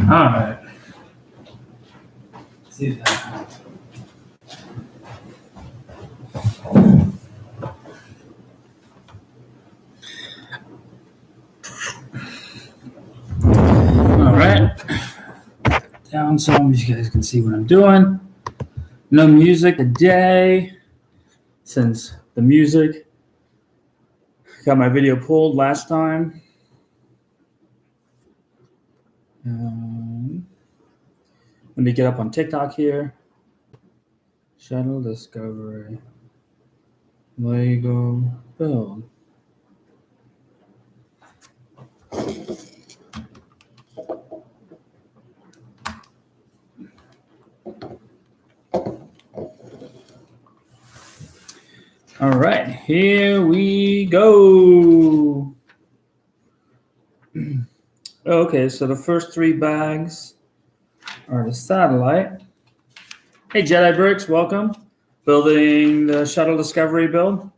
All right. Let's see that. All right. Down some, you guys can see what I'm doing. No music today, since the music got my video pulled last time. Let me get up on TikTok here. Shuttle Discovery. Lego build. All right, here we go. Okay, so the first 3 bags are the satellite. Hey, Jedi Bricks, welcome. Building the Shuttle Discovery build.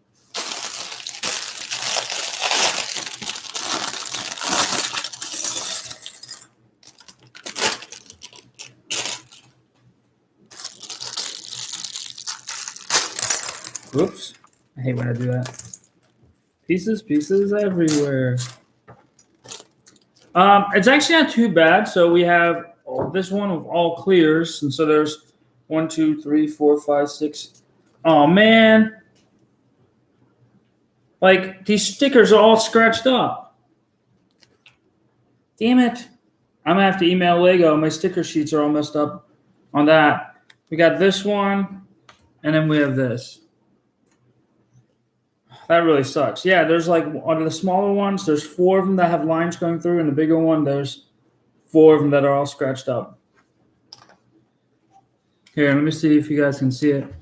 Whoops, I hate when I do that. Pieces everywhere. It's actually not too bad. So we have this one with all clears, and so there's 1, 2, 3, 4, 5, 6. Oh man, like these stickers are all scratched up. Damn it! I'm gonna have to email Lego. My sticker sheets are all messed up on that. We got this one, and then we have this. That really sucks. Yeah, there's like on the smaller ones, there's 4 of them that have lines going through, and the bigger one, there's 4 of them that are all scratched up. Here, let me see if you guys can see it.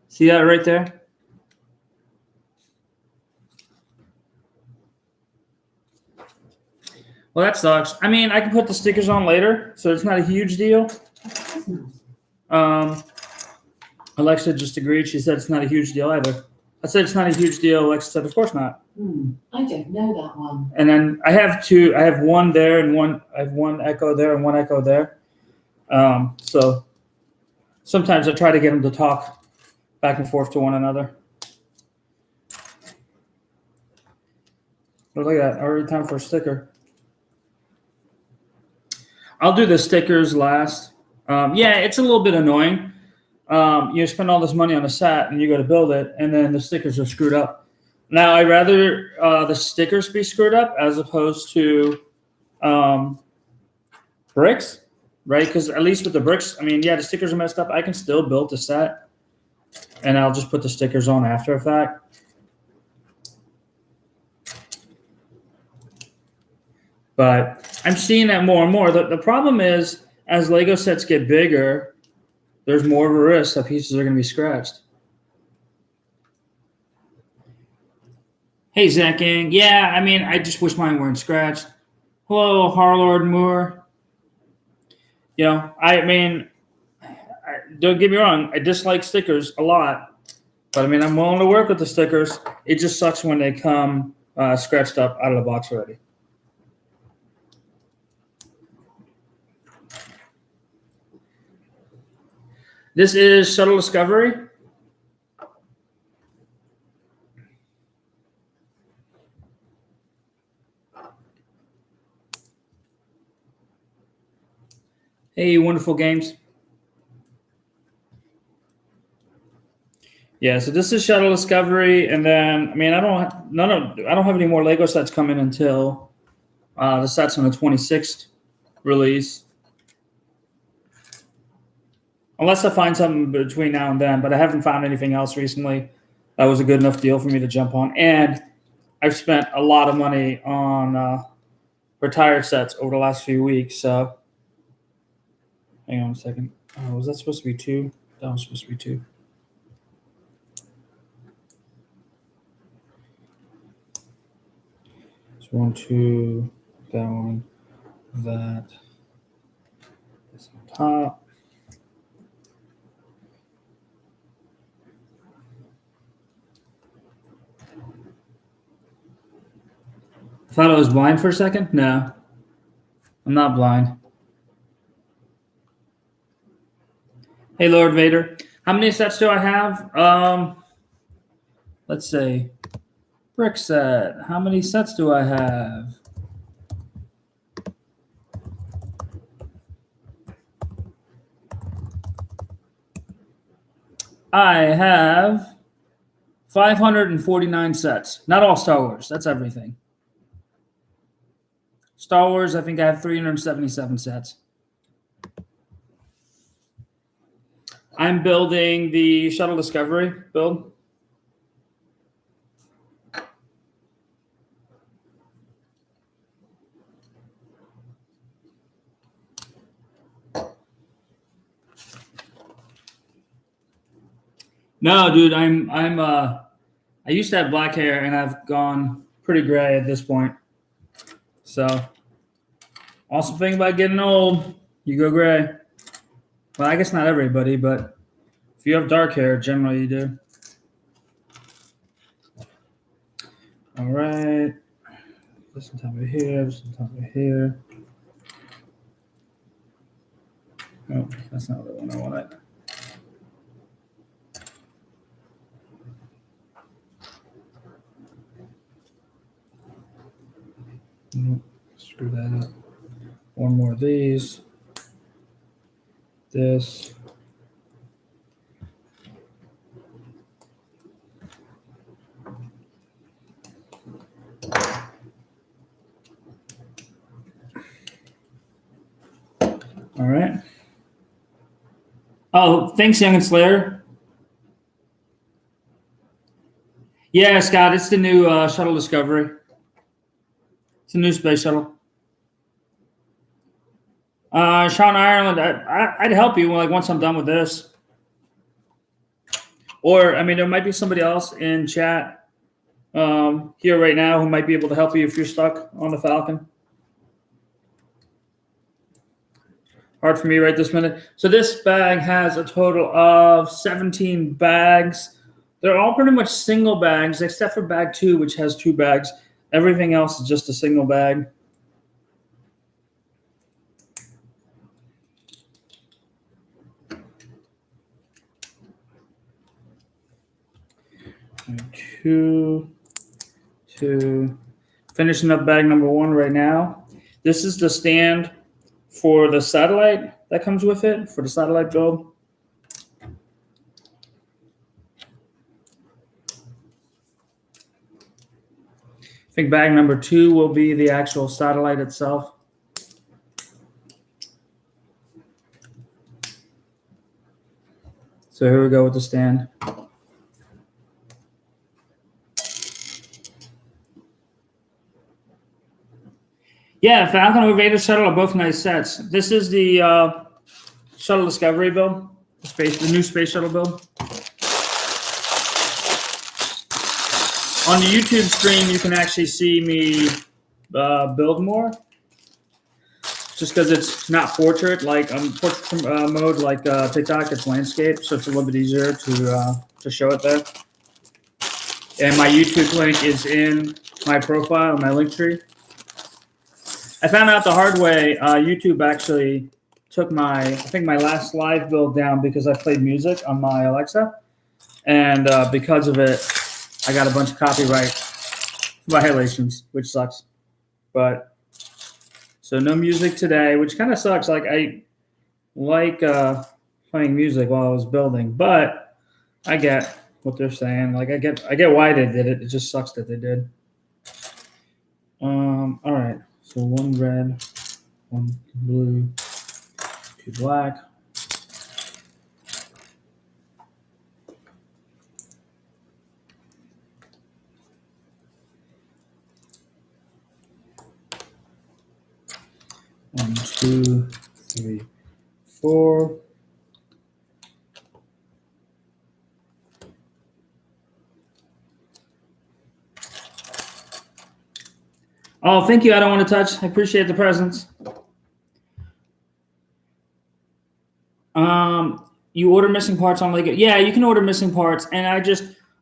See that right there? Well, that sucks. I mean, I can put the stickers on later, so it's not a huge deal. Alexa just agreed. She said it's not a huge deal either. I said it's not a huge deal. Alexa said, of course not. I don't know that one. And then I have 2. I have one there and one. I have one Echo there and one Echo there. So sometimes I try to get them to talk back and forth to one another. But look at that. Already time for a sticker. I'll do the stickers last. Yeah, it's a little bit annoying. You spend all this money on a set and you go to build it, and then the stickers are screwed up. Now, I'd rather the stickers be screwed up as opposed to bricks, right? Because at least with the bricks, I mean, yeah, the stickers are messed up. I can still build the set, and I'll just put the stickers on after the fact. But I'm seeing that more and more. The problem is, as Lego sets get bigger, there's more of a risk that pieces are going to be scratched. Hey, Zacking. Yeah, I mean, I just wish mine weren't scratched. Hello, Harlord Moore. You know, I mean, don't get me wrong. I dislike stickers a lot. But, I mean, I'm willing to work with the stickers. It just sucks when they come scratched up out of the box already. This is Shuttle Discovery. Hey, wonderful games. Yeah, so this is Shuttle Discovery, and then I mean I don't have any more Lego sets coming until the set's on the 26th release. Unless I find something between now and then, but I haven't found anything else recently that was a good enough deal for me to jump on. And I've spent a lot of money on retired sets over the last few weeks. So hang on a second. Was that supposed to be 2? That was supposed to be 2. So 1, 2, that one, that. This on top. I thought I was blind for a second. No. I'm not blind. Hey, Lord Vader. How many sets do I have? Let's see. Brick set. How many sets do I have? I have 549 sets. Not all Star Wars. That's everything. Star Wars, I think I have 377 sets. I'm building the Shuttle Discovery build. No, dude, I used to have black hair and I've gone pretty gray at this point. So, awesome thing about getting old, you go gray. Well, I guess not everybody, but if you have dark hair, generally you do. All right. This one over here, this one over here. Oh, that's not the one I wanted. Nope, screw that up. One more of these. This. All right. Oh, thanks, Young and Slayer. Yeah, Scott, it's the new Shuttle Discovery. It's a new space shuttle. Sean Ireland, I'd help you like once I'm done with this. Or, I mean, there might be somebody else in chat here right now who might be able to help you if you're stuck on the Falcon. Hard for me right this minute. So this bag has a total of 17 bags. They're all pretty much single bags, except for bag 2, which has 2 bags. Everything else is just a single bag. Two. Finishing up bag number 1 right now. This is the stand for the satellite that comes with it, for the satellite build. I think bag number 2 will be the actual satellite itself. So here we go with the stand. Yeah, Falcon or Vader Shuttle are both nice sets. This is the Shuttle Discovery build, the new space shuttle build. On the YouTube stream, you can actually see me build more, just because it's not portrait like portrait mode like TikTok. It's landscape, so it's a little bit easier to show it there. And my YouTube link is in my profile, my link tree. I found out the hard way. YouTube actually took I think my last live build down because I played music on my Alexa, and because of it, I got a bunch of copyright violations, which sucks. But so no music today, which kind of sucks. Like I like playing music while I was building, but I get what they're saying. Like I get why they did it. It just sucks that they did. All right. So 1 red, 1 blue, 2 black. One, 2, 3, 4. Oh, thank you. I don't want to touch. I appreciate the presents. You order missing parts on Lego. Yeah, you can order missing parts. And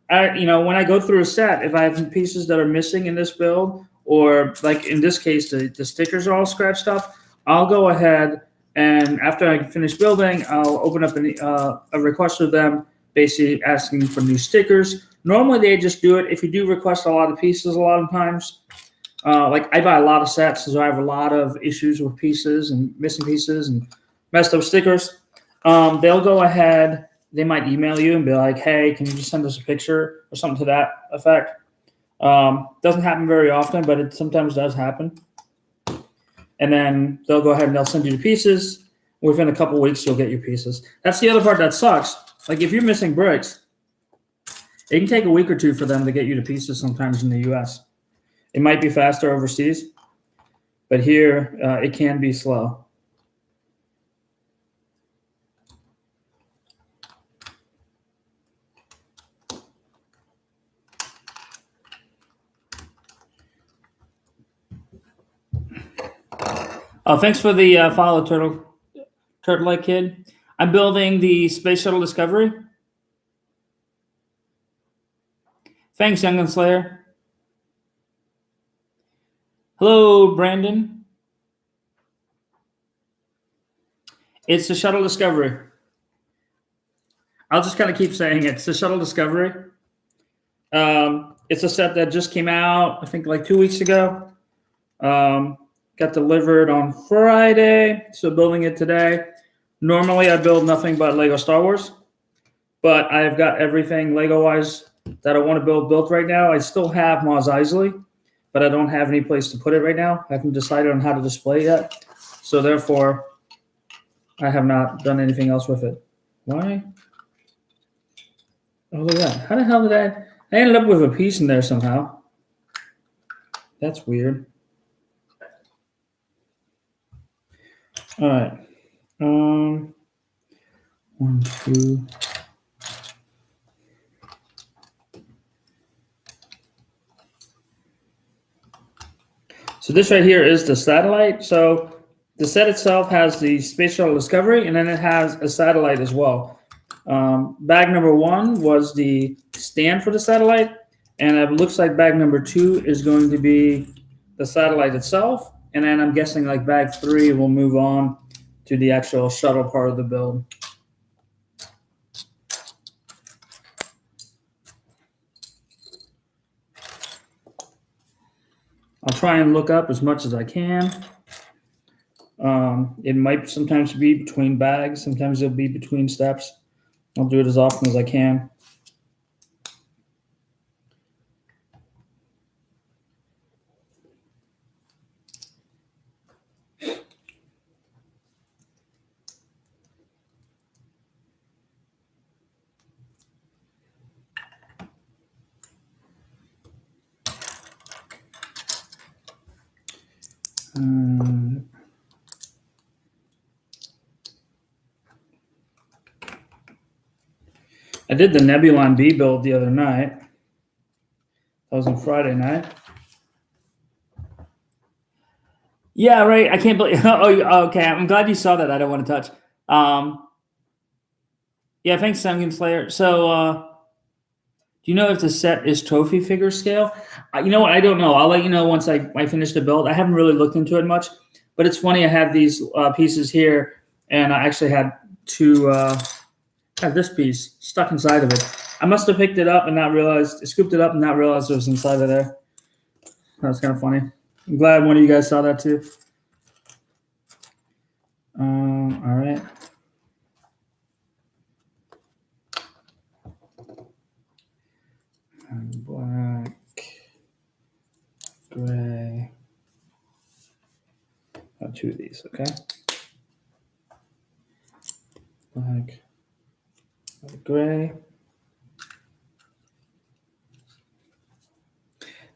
when I go through a set, if I have pieces that are missing in this build, or like in this case, the stickers are all scratched up, I'll go ahead and after I finish building, I'll open up a request with them, basically asking for new stickers. Normally, they just do it if you do request a lot of pieces. A lot of times, like I buy a lot of sets, so I have a lot of issues with pieces and missing pieces and messed up stickers. They'll go ahead. They might email you and be like, "Hey, can you just send us a picture or something to that effect?" Doesn't happen very often, but it sometimes does happen. And then they'll go ahead and they'll send you the pieces. Within a couple weeks, you'll get your pieces. That's the other part that sucks. Like if you're missing bricks, it can take a week or two for them to get you the pieces sometimes in the U.S. It might be faster overseas, but here it can be slow. Oh, thanks for the follow, Turtle Like Kid. I'm building the Space Shuttle Discovery. Thanks, Young and Slayer. Hello, Brandon. It's the Shuttle Discovery. I'll just kind of keep saying it. It's the Shuttle Discovery. It's a set that just came out, I think, like 2 weeks ago. Got delivered on Friday, so building it today. Normally, I build nothing but Lego Star Wars, but I've got everything Lego-wise that I want to build built right now. I still have Mos Eisley, but I don't have any place to put it right now. I haven't decided on how to display it yet, so therefore, I have not done anything else with it. Why? Oh, look at that. How the hell did I ended up with a piece in there somehow. That's weird. All right. 1, 2. So this right here is the satellite. So the set itself has the Space Shuttle Discovery, and then it has a satellite as well. Bag number 1 was the stand for the satellite, and it looks like bag number 2 is going to be the satellite itself. And then I'm guessing like bag 3 will move on to the actual shuttle part of the build. I'll try and look up as much as I can. It might sometimes be between bags. Sometimes it'll be between steps. I'll do it as often as I can. I did the Nebulon B build the other night. That was on Friday night. Yeah, right. I can't believe. Oh, okay. I'm glad you saw that. I don't want to touch. Yeah, thanks, Sunken Slayer. So, do you know if the set is trophy figure scale? You know what? I don't know. I'll let you know once I finish the build. I haven't really looked into it much, but it's funny. I have these pieces here, and I actually had to have this piece stuck inside of it. I must have picked it up and not realized, scooped it up and not realized it was inside of there. That was kind of funny. I'm glad one of you guys saw that too. All right. And black, gray. Got 2 of these, okay? Black, gray.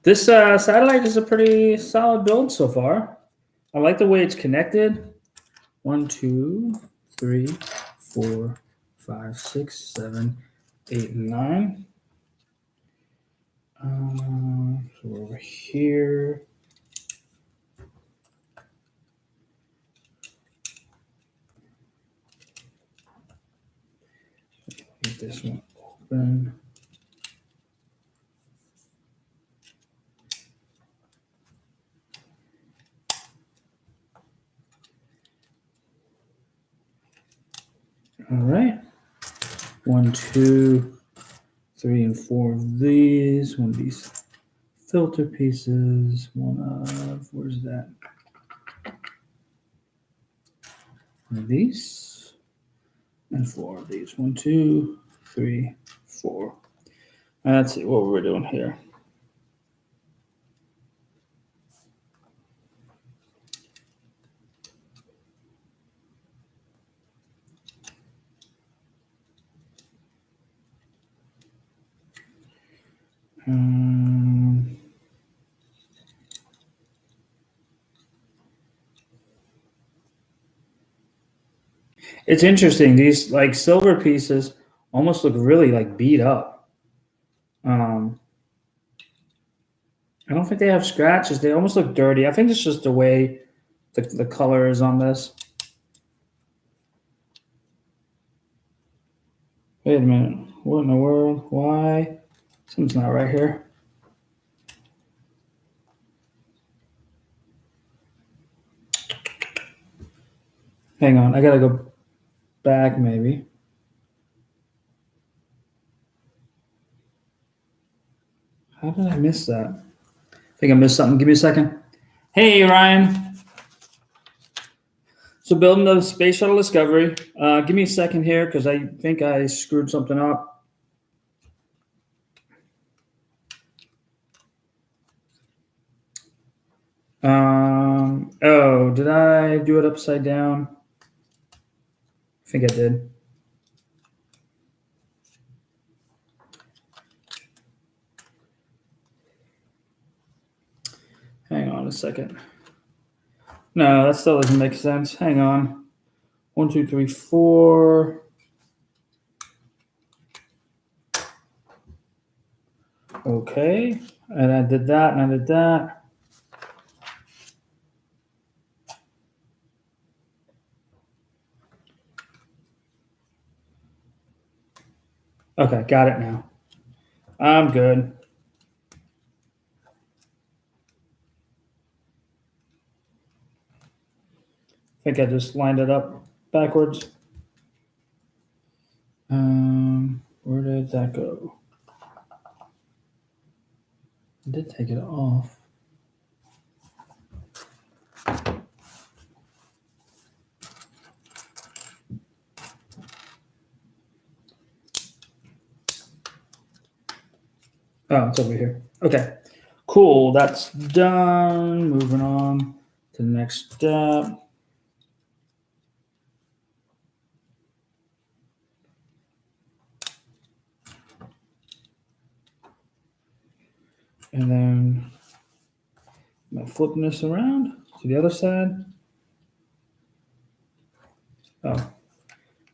This satellite is a pretty solid build so far. I like the way it's connected. 1, 2, 3, 4, 5, 6, 7, 8, 9. So over here. Get this one open. All right. 1, 2, 3, and 4 of these. One of these filter pieces. Where's that? One of these. And 4 of these. 1, 2, 3, 4. Let's see what we're doing here. It's interesting. These like silver pieces almost look really like beat up. I don't think they have scratches. They almost look dirty. I think it's just the way the color is on this. Wait a minute. What in the world? Why? Something's not right here. Hang on. I gotta go back maybe. How did I miss that? I think I missed something. Give me a second. Hey, Ryan. So building the Space Shuttle Discovery. Give me a second here because I think I screwed something up. Oh, did I do it upside down? I think I did. Hang on a second. No, that still doesn't make sense. Hang on. 1, 2, 3, 4. Okay. And I did that and I did that. Okay, got it now. I'm good. I think I just lined it up backwards. Where did that go? I did take it off. Oh, it's over here. Okay, cool. That's done. Moving on to the next step. And then I'm flipping this around to the other side. Oh,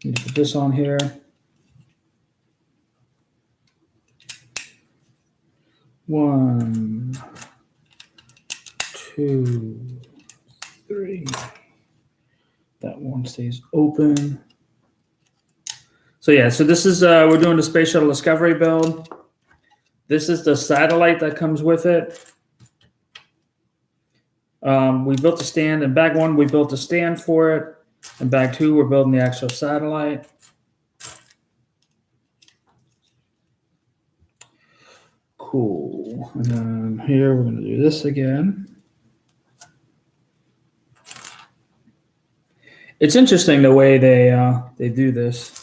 need to put this on here. One, 2, 3. That one stays open. So yeah, so this is we're doing the Space Shuttle Discovery build. This is the satellite that comes with it. We built a stand. In bag 1, we built a stand for it. In bag 2, we're building the actual satellite. Cool. And then here we're going to do this again. It's interesting the way they do this.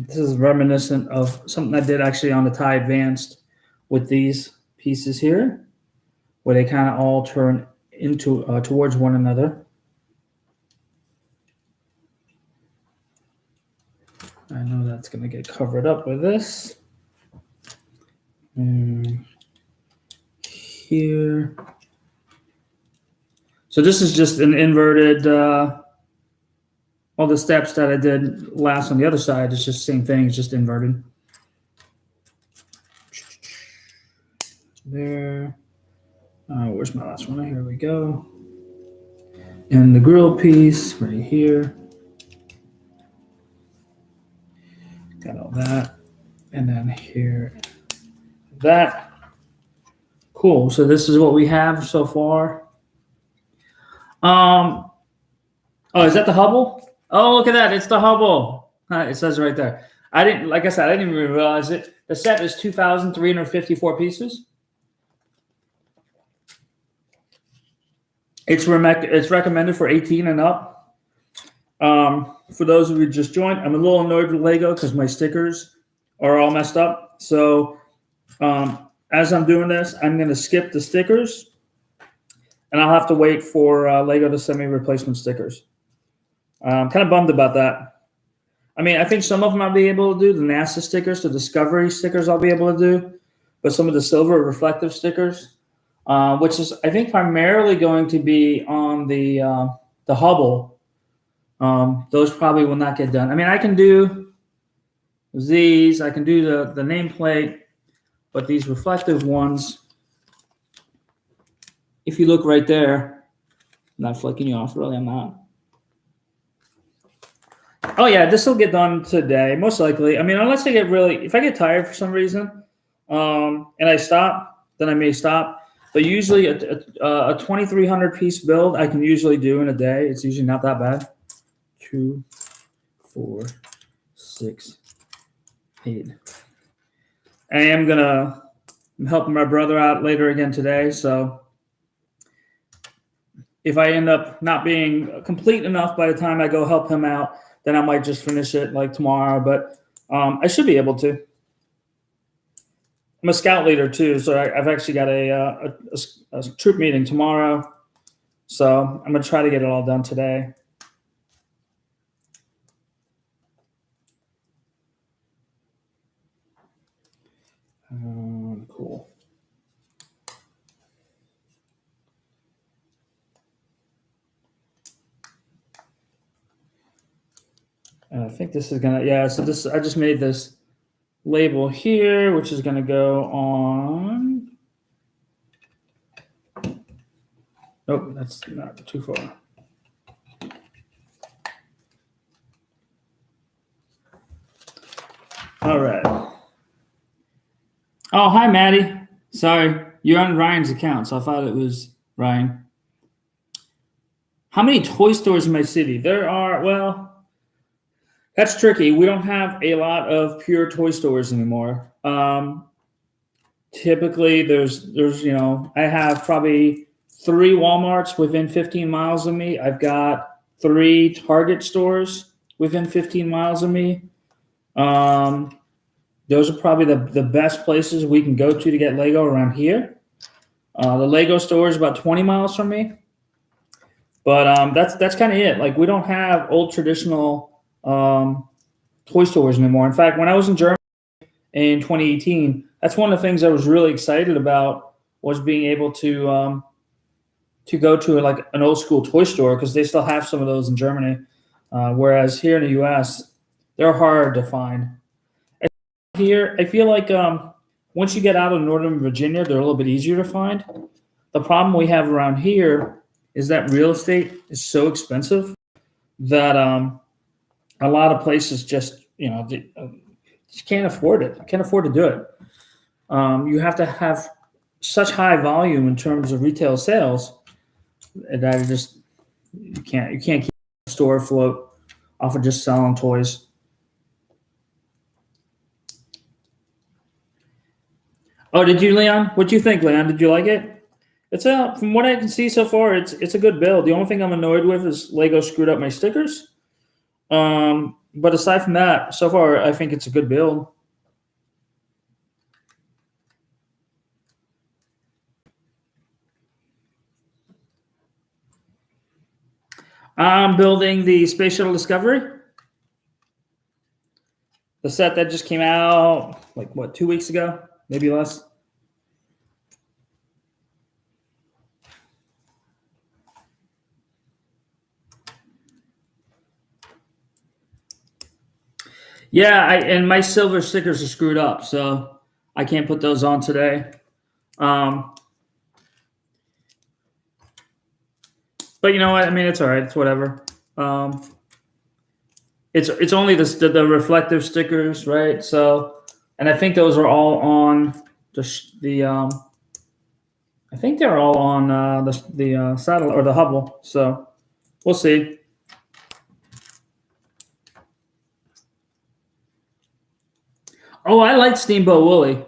This is reminiscent of something I did actually on the TIE Advanced with these pieces here, where they kind of all turn into towards one another. I know that's going to get covered up with this. And here. So this is just an inverted, all the steps that I did last on the other side, it's just the same thing, it's just inverted. There. Where's my last one? Here we go. And the grill piece right here. Got all that. And then here, that. Cool. So this is what we have so far. Oh, is that the Hubble? Oh, look at that! It's the Hubble. It says right there. Like I said, I didn't even realize it. The set is 2,354 pieces. It's recommended for 18 and up. For those of you who just joined, I'm a little annoyed with Lego because my stickers are all messed up. So as I'm doing this, I'm going to skip the stickers, and I'll have to wait for Lego to send me replacement stickers. I'm kind of bummed about that. I mean, I think some of them I'll be able to do. The NASA stickers, the Discovery stickers I'll be able to do. But some of the silver reflective stickers, which is, I think, primarily going to be on the Hubble, those probably will not get done. I mean, I can do these. I can do the nameplate. But these reflective ones, if you look right there, I'm not flicking you off, really, I'm not. Oh yeah, this will get done today, most likely. I mean, unless I get if I get tired for some reason, and I stop, then I may stop. But usually a 2,300 piece build I can usually do in a day. It's usually not that bad. 2, 4, 6, 8. I'm helping my brother out later again today, so if I end up not being complete enough by the time I go help him out, then I might just finish it like tomorrow, but I should be able to. I'm a scout leader too, so I've actually got a troop meeting tomorrow, so I'm going to try to get it all done today. Cool. And I think this is gonna, yeah. So this, I just made this label here, which is gonna go on. Nope, that's not too far. All right. Oh, hi, Maddie. Sorry, you're on Ryan's account, so I thought it was Ryan. How many toy stores in my city? There are, well, that's tricky. We don't have a lot of pure toy stores anymore. Typically, there's I have probably 3 Walmarts within 15 miles of me. I've got 3 Target stores within 15 miles of me. Those are probably the best places we can go to get Lego around here. The Lego store is about 20 miles from me. But that's kind of it. Like, we don't have old traditional toy stores anymore. In fact, when I was in Germany in 2018, that's one of the things I was really excited about, was being able to go to like an old school toy store, because they still have some of those in Germany, whereas here in the U.S. they're hard to find. Here, I feel like once you get out of Northern Virginia, they're a little bit easier to find. The problem we have around here is that real estate is so expensive that a lot of places just can't afford it. Can't afford to do it. You have to have such high volume in terms of retail sales that you can't keep a store afloat off of just selling toys. Oh, did you, Leon? What do you think, Leon? Did you like it? It's from what I can see so far, it's a good build. The only thing I'm annoyed with is Lego screwed up my stickers. But aside from that, so far I think it's a good build. I'm building the Space Shuttle Discovery, the set that just came out like 2 weeks ago, maybe less. Yeah, and my silver stickers are screwed up, so I can't put those on today. But you know what? I mean, it's all right. It's whatever. It's only the reflective stickers, right? So, and I think those are all on I think they're all on the satellite or the Hubble. So we'll see. Oh, I like Steamboat Willie.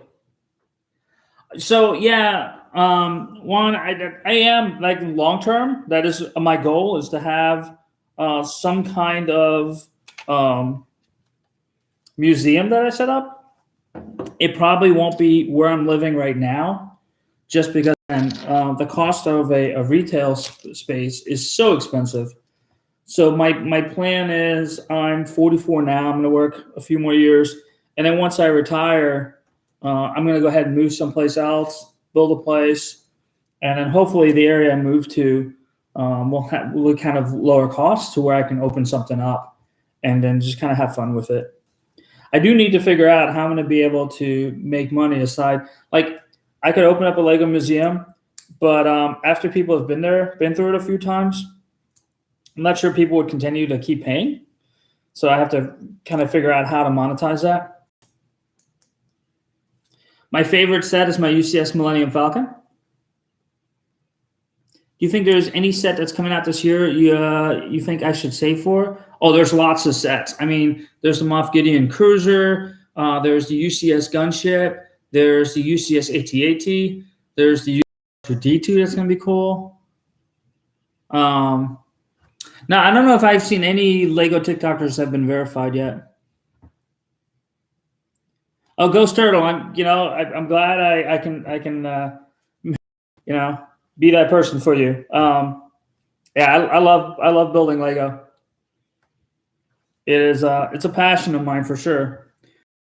So yeah, one I am like long term. That is my goal is to have some kind of um, museum that I set up. It probably won't be where I'm living right now, just because the cost of a retail space is so expensive. So my plan is I'm 44 now. I'm going to work a few more years, and then once I retire, I'm going to go ahead and move someplace else, build a place, and then hopefully the area I move to will kind of lower costs to where I can open something up, and then just kind of have fun with it. I do need to figure out how I'm going to be able to make money aside. Like I could open up a Lego museum, but after people have been through it a few times, I'm not sure people would continue to keep paying. So I have to kind of figure out how to monetize that. My favorite set is my UCS Millennium Falcon. Do you think there's any set that's coming out this year you think I should save for? Oh, there's lots of sets. I mean, there's the Moff Gideon Cruiser. There's the UCS Gunship. There's the UCS AT-AT. There's the UCS D2 that's going to be cool. Now, I don't know if I've seen any Lego TikTokers that have been verified yet. Oh, Ghost Turtle. I'm glad I can be that person for you. Yeah, I love building Lego. It's a passion of mine for sure.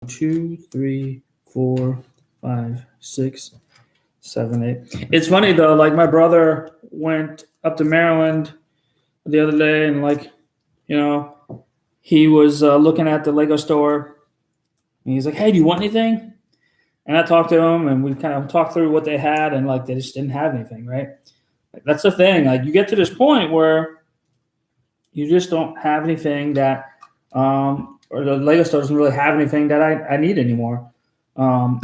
2, 3, 4, 5, 6, 7, 8. It's funny though. Like my brother went up to Maryland the other day, and he was looking at the Lego store, and he's like, "Hey, do you want anything?" And I talked to him, and we kind of talked through what they had, and like they just didn't have anything, right? That's the thing. Like you get to this point where you just don't have anything that, or the Lego store doesn't really have anything that I need anymore. I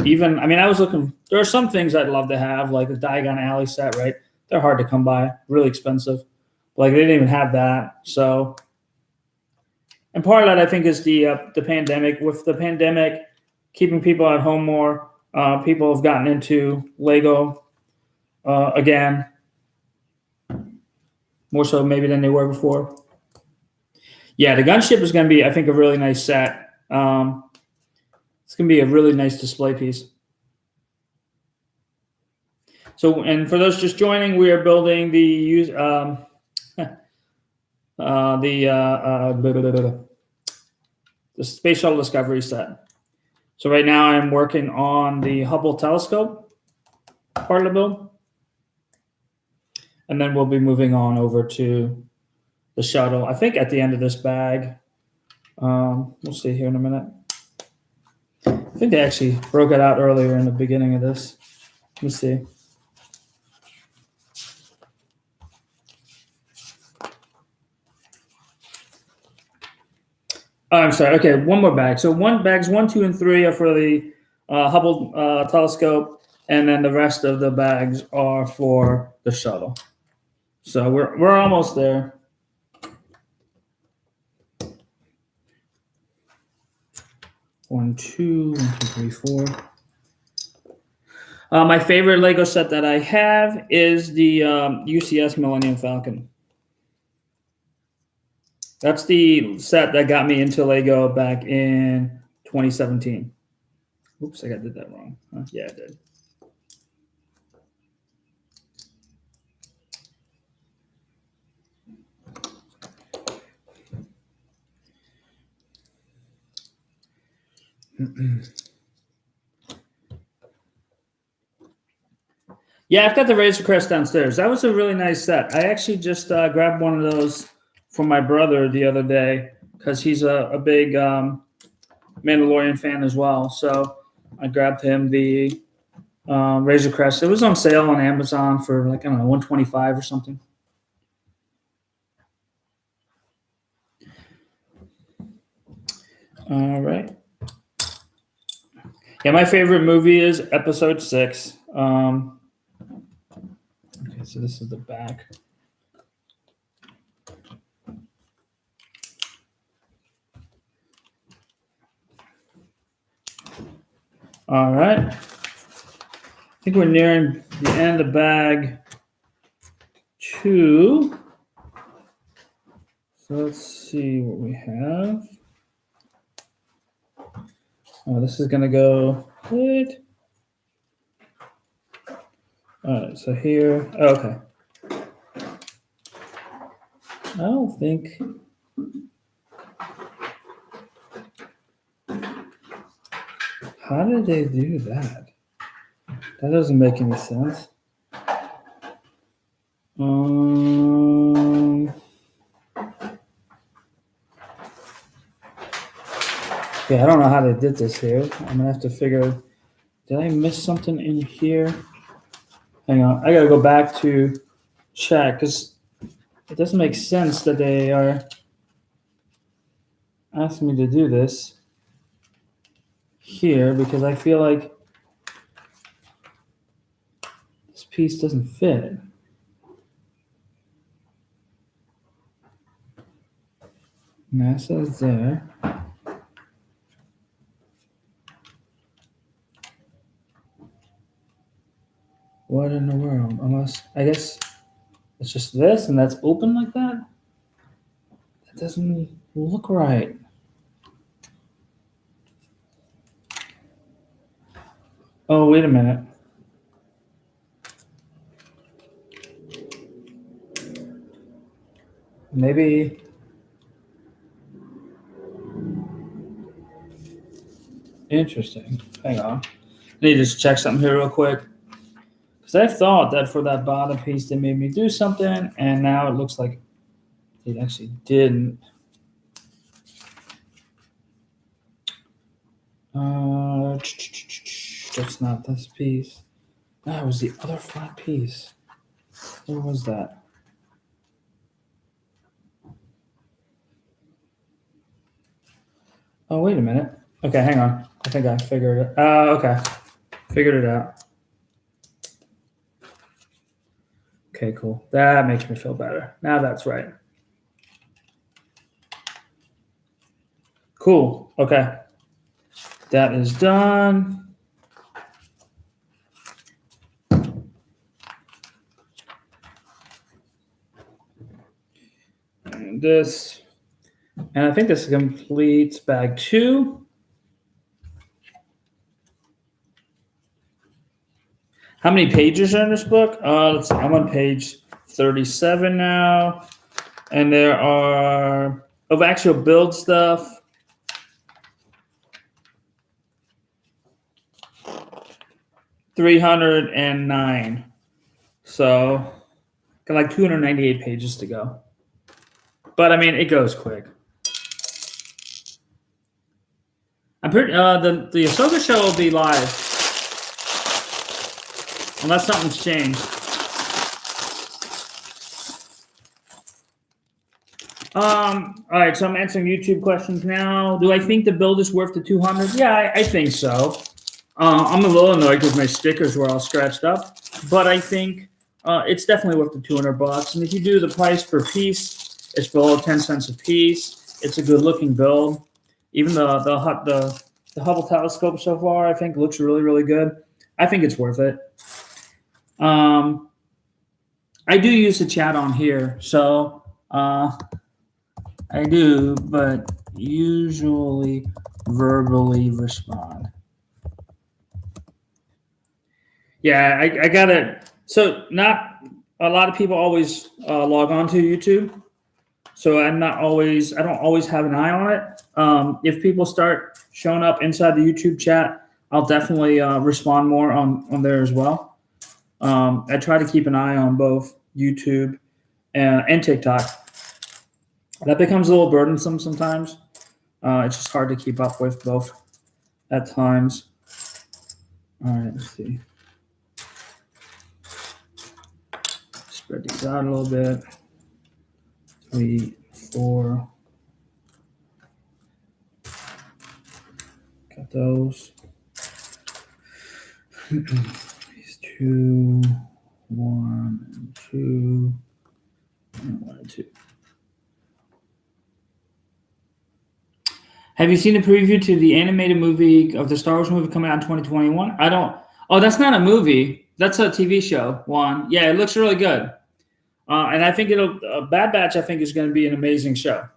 was looking. There are some things I'd love to have, like the Diagon Alley set, right? They're hard to come by, really expensive. Like they didn't even have that. So, and part of that I think is the pandemic. With the pandemic keeping people at home more, people have gotten into Lego again, more so maybe than they were before. Yeah, the gunship is going to be, I think, a really nice set. It's going to be a really nice display piece. So, and for those just joining, we are building the Space Shuttle Discovery set. So right now I'm working on the Hubble telescope part of the build. And then we'll be moving on over to the shuttle. I think at the end of this bag, we'll see here in a minute. I think they actually broke it out earlier in the beginning of this. Let me see. Oh, I'm sorry. Okay, one more bag. So bags 1, 2, and 3 are for the Hubble telescope, and then the rest of the bags are for the shuttle. So we're almost there. One, two, 3, 4. My favorite Lego set that I have is the UCS Millennium Falcon. That's the set that got me into Lego back in 2017. Oops, I did that wrong. Yeah, I did. Yeah, I've got the Razor Crest downstairs. That was a really nice set. I actually just grabbed one of those for my brother the other day because he's a big Mandalorian fan as well. So I grabbed him the Razor Crest. It was on sale on Amazon for like, I don't know, $125 or something. All right. Yeah, my favorite movie is Episode 6. Okay, so this is the back. All right. I think we're nearing the end of bag 2. So let's see what we have. Oh, this is going to go. What? All right, so here. Okay. I don't think. How did they do that? That doesn't make any sense. Yeah, I don't know how they did this here. I'm gonna have to figure. Did I miss something in here? Hang on, I gotta go back to check because it doesn't make sense that they are asking me to do this here because I feel like this piece doesn't fit. NASA is there. What in the world? Unless, I guess it's just this and that's open like that? That doesn't look right. Oh, wait a minute. Maybe. Interesting. Hang on. I need to just check something here real quick. Because I thought that for that bottom piece they made me do something, and now it looks like it actually didn't. That's not this piece. That was the other flat piece. Where was that? Oh, wait a minute. Okay, hang on. I think I figured it. Okay. Figured it out. Okay, cool. That makes me feel better. Now that's right. Cool. Okay. That is done. And this. And I think this completes bag 2. How many pages are in this book? Let's see. I'm on page 37 now. And there are, of actual build stuff, 309. So, got like 298 pages to go. But I mean, it goes quick. I'm pretty. The Ahsoka show will be live, unless something's changed. All right, so I'm answering YouTube questions now. Do I think the build is worth the 200? Yeah, I think so. I'm a little annoyed because my stickers were all scratched up, but I think it's definitely worth the $200. And if you do the price per piece, it's below 10 cents a piece. It's a good looking build. Even the Hubble telescope so far, I think, looks really, really good. I think it's worth it. I do use the chat on here, so I do, but usually verbally respond. Yeah, I got it. So not a lot of people always log on to YouTube. So I don't always have an eye on it. If people start showing up inside the YouTube chat, I'll definitely respond more on there as well. I try to keep an eye on both YouTube and TikTok. That becomes a little burdensome sometimes. It's just hard to keep up with both at times. All right, let's see. Spread these out a little bit. 3, 4. Got those. These 2, 1, and 2, and 1 and 2. Have you seen the preview to the animated movie of the Star Wars movie coming out in 2021? I don't. Oh, that's not a movie. That's a TV show. One. Yeah, it looks really good. And I think it'll Bad Batch. I think is going to be an amazing show.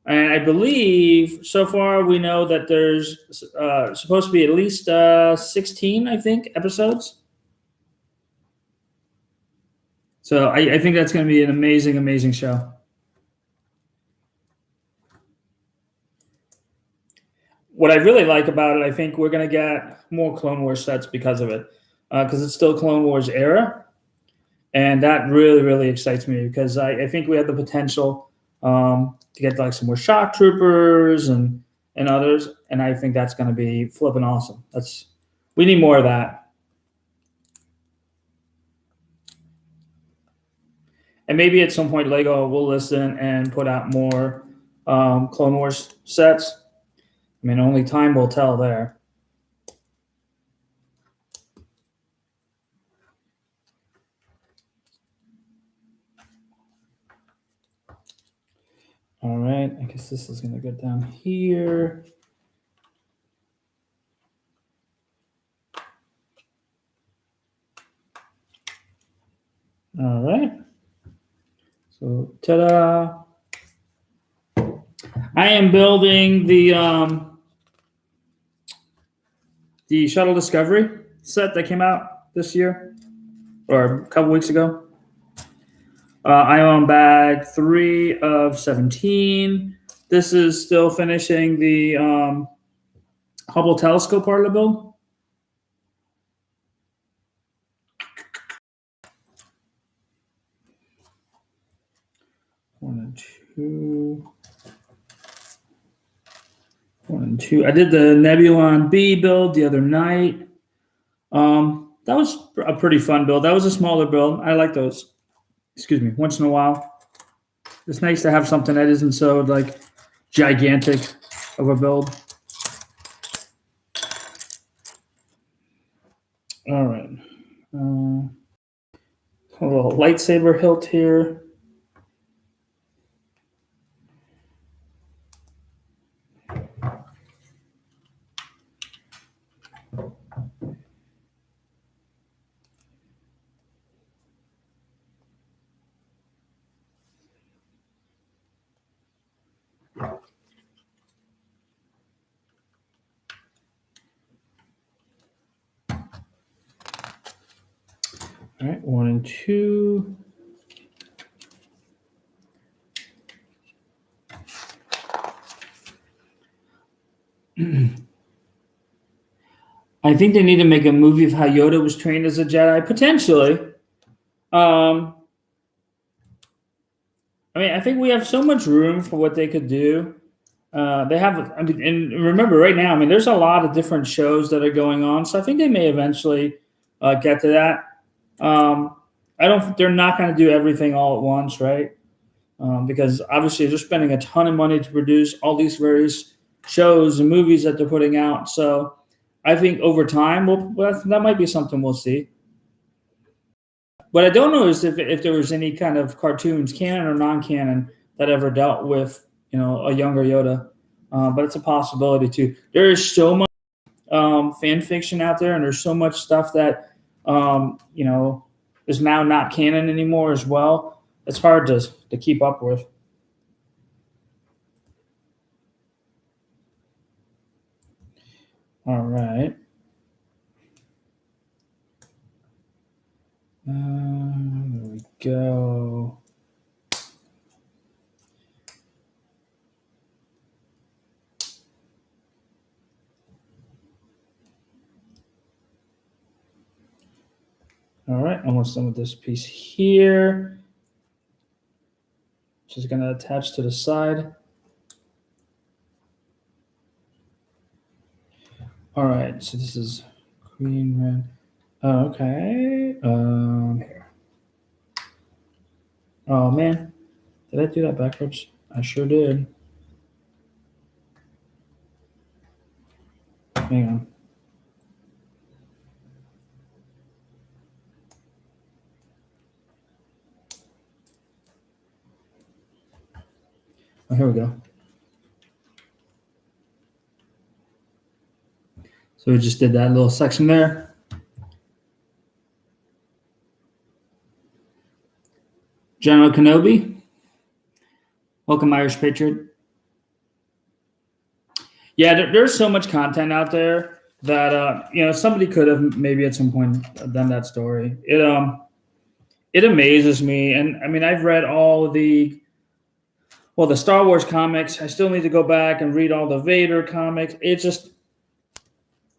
And I believe so far we know that there's supposed to be at least 16, I think, episodes. So I think that's going to be an amazing, amazing show. What I really like about it, I think we're going to get more Clone Wars sets because of it, because it's still Clone Wars era. And that really, really excites me because I think we have the potential to get like some more shock troopers and others, and I think that's going to be flipping awesome. We need more of that, and maybe at some point Lego will listen and put out more Clone Wars sets. I mean, only time will tell there. All right, I guess this is going to go down here. All right. So, ta-da! I am building the Shuttle Discovery set that came out this year or a couple weeks ago. I'm on bag 3 of 17. This is still finishing the Hubble telescope part of the build. One and two. I did the Nebulon B build the other night. That was a pretty fun build. That was a smaller build. I like those. Excuse me. Once in a while, it's nice to have something that isn't so like gigantic of a build. All right. A little lightsaber hilt here. All right, 1 and 2. I think they need to make a movie of how Yoda was trained as a Jedi, potentially. I mean, I think we have so much room for what they could do. They have, I mean, and remember, right now, I mean, there's a lot of different shows that are going on, so I think they may eventually get to that. I don't. They're not going to do everything all at once, right? Because obviously they're spending a ton of money to produce all these various shows and movies that they're putting out. So I think over time, that might be something we'll see. What I don't know is if there was any kind of cartoons, canon or non-canon, that ever dealt with a younger Yoda. But it's a possibility too. There is so much fan fiction out there, and there's so much stuff that is now not canon anymore as well. It's hard to keep up with. All right. There we go. All right, almost done with this piece here. Just going to attach to the side. All right, so this is green, red. Okay. Here. Oh man, did I do that backwards? I sure did. Hang on. Oh, here we go. So we just did that little section there. General Kenobi. Welcome, Irish Patriot. Yeah, there's so much content out there that somebody could have maybe at some point done that story. It amazes me, and I mean I've read all the Star Wars comics. I still need to go back and read all the Vader comics. It's just,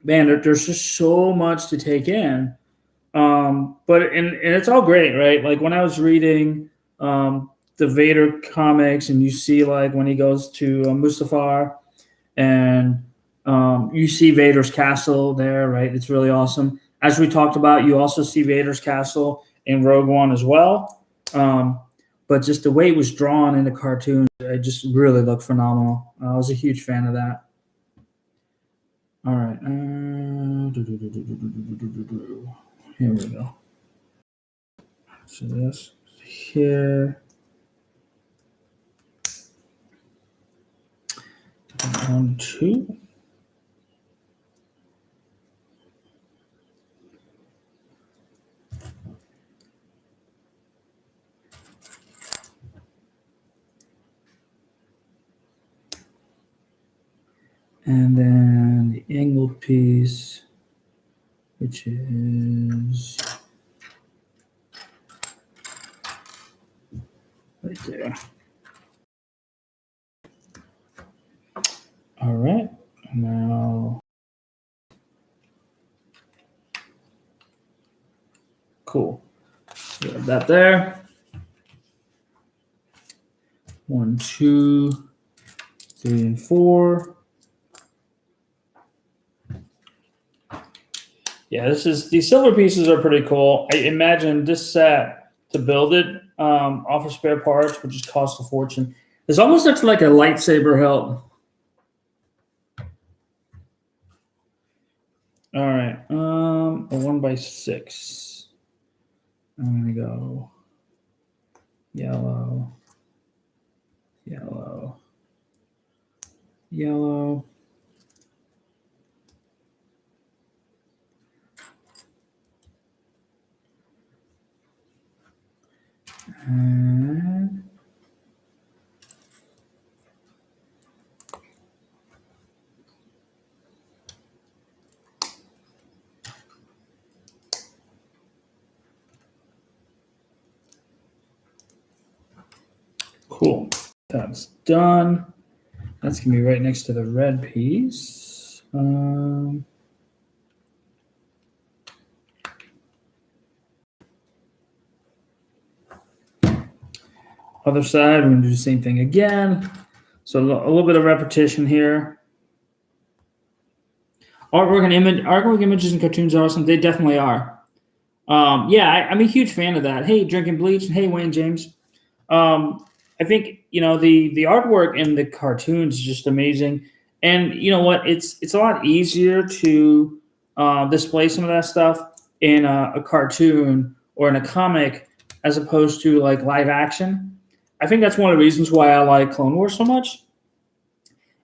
man, there's just so much to take in. And it's all great, right? Like when I was reading the Vader comics, and you see like when he goes to Mustafar, and you see Vader's castle there, right? It's really awesome. As we talked about, you also see Vader's castle in Rogue One as well. But just the way it was drawn in the cartoon, it just really looked phenomenal. I was a huge fan of that. All right. Here we go. So this here. 1, 2. And then the angled piece, which is right there. All right. Now, cool. We have that there. 1, 2, 3, and 4. Yeah, these silver pieces are pretty cool. I imagine this set to build it off of spare parts would just cost a fortune. This almost looks like a lightsaber hilt. All right, a 1x6. I'm gonna go yellow, yellow, yellow. And cool. That's done. That's gonna be right next to the red piece. Other side, we're gonna do the same thing again. So a little bit of repetition here. Artwork images and cartoons are awesome. They definitely are. Yeah, I'm a huge fan of that. Hey, Drinking Bleach, and hey, Wayne James. I think the artwork in the cartoons is just amazing, and you know what? It's a lot easier to display some of that stuff in a cartoon or in a comic as opposed to like live action. I think that's one of the reasons why I like Clone Wars so much,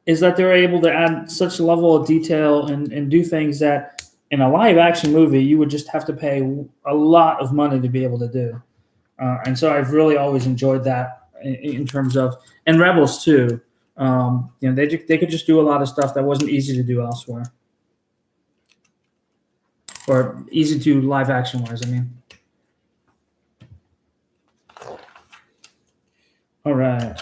is that they're able to add such a level of detail and do things that in a live action movie you would just have to pay a lot of money to be able to do. And so I've really always enjoyed that in terms of, and Rebels too. They could just do a lot of stuff that wasn't easy to do elsewhere, or easy to live action wise. I mean. All right.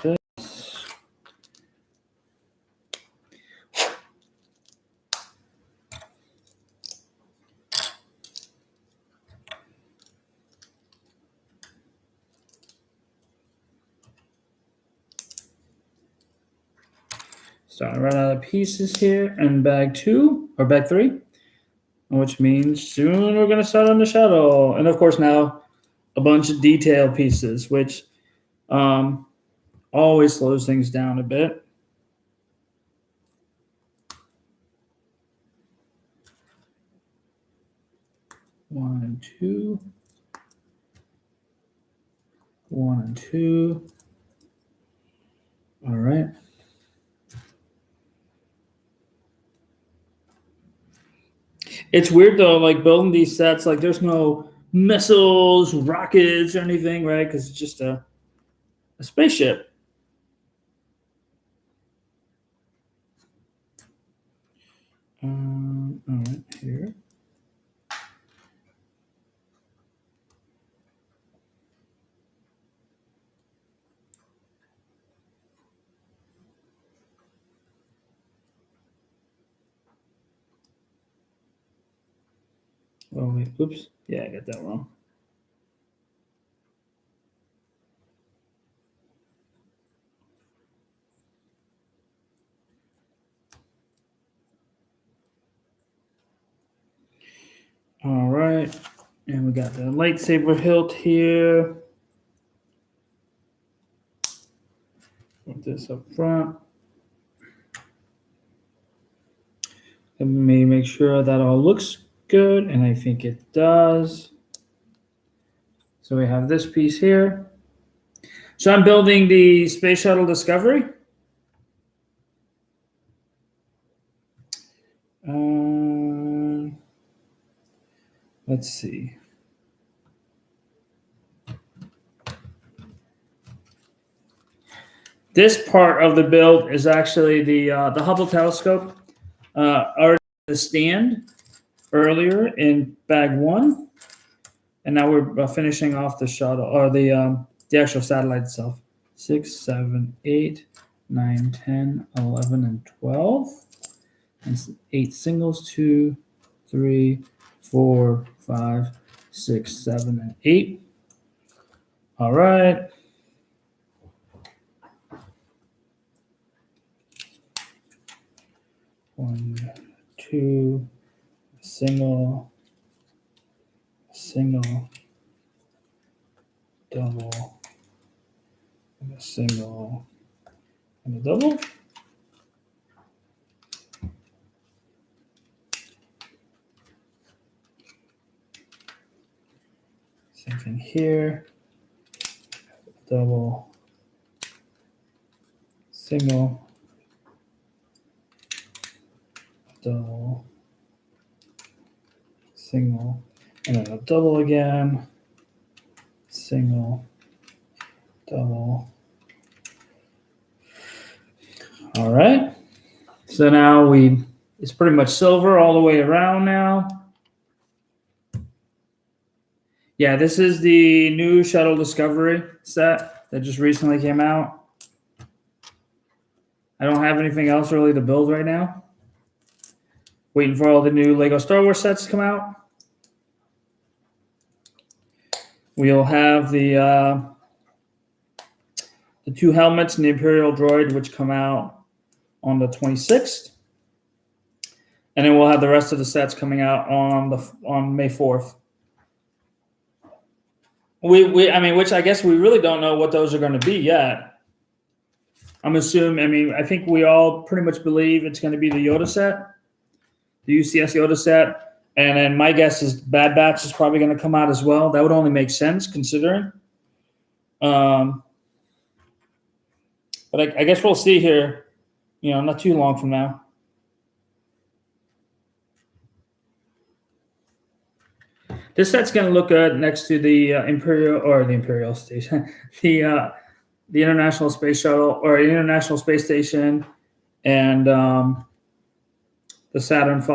Starting to run out of pieces here in bag 2 or bag 3, which means soon we're going to start on the shuttle. And of course now a bunch of detail pieces, which always slows things down a bit. One and two. 1 and 2. All right. It's weird though, like building these sets. Like there's no missiles, rockets, or anything, right? Because it's just a spaceship. All right, here. Oh wait, oops. Yeah, I got that wrong. All right, and we got the lightsaber hilt here. Put this up front. Let me make sure that all looks good, and I think it does. So we have this piece here. So I'm building the Space Shuttle Discovery. Let's see. This part of the build is actually the Hubble telescope. Already the stand earlier in bag one, and now we're finishing off the shuttle or the actual satellite itself. 6, 7, 8, 9, 10, 11, and 12. And 8 singles, 2, 3, 4, 5, 6, 7, and 8. All right. One, two, single, double, and a single, and a double. Same thing here. Double, single, double, single, and then a double again. Single, double. All right. So now it's pretty much silver all the way around now. Yeah, this is the new Shuttle Discovery set that just recently came out. I don't have anything else really to build right now. Waiting for all the new Lego Star Wars sets to come out. We'll have the 2 helmets and the Imperial droid, which come out on the 26th. And then we'll have the rest of the sets coming out on May 4th. Which I guess we really don't know what those are going to be yet. I'm assuming, I think we all pretty much believe it's going to be the Yoda set, the UCS Yoda set. And then my guess is Bad Batch is probably going to come out as well. That would only make sense considering. But I guess we'll see here, not too long from now. This set's going to look good next to the Imperial Station, the International Space Shuttle or International Space Station, and the Saturn V.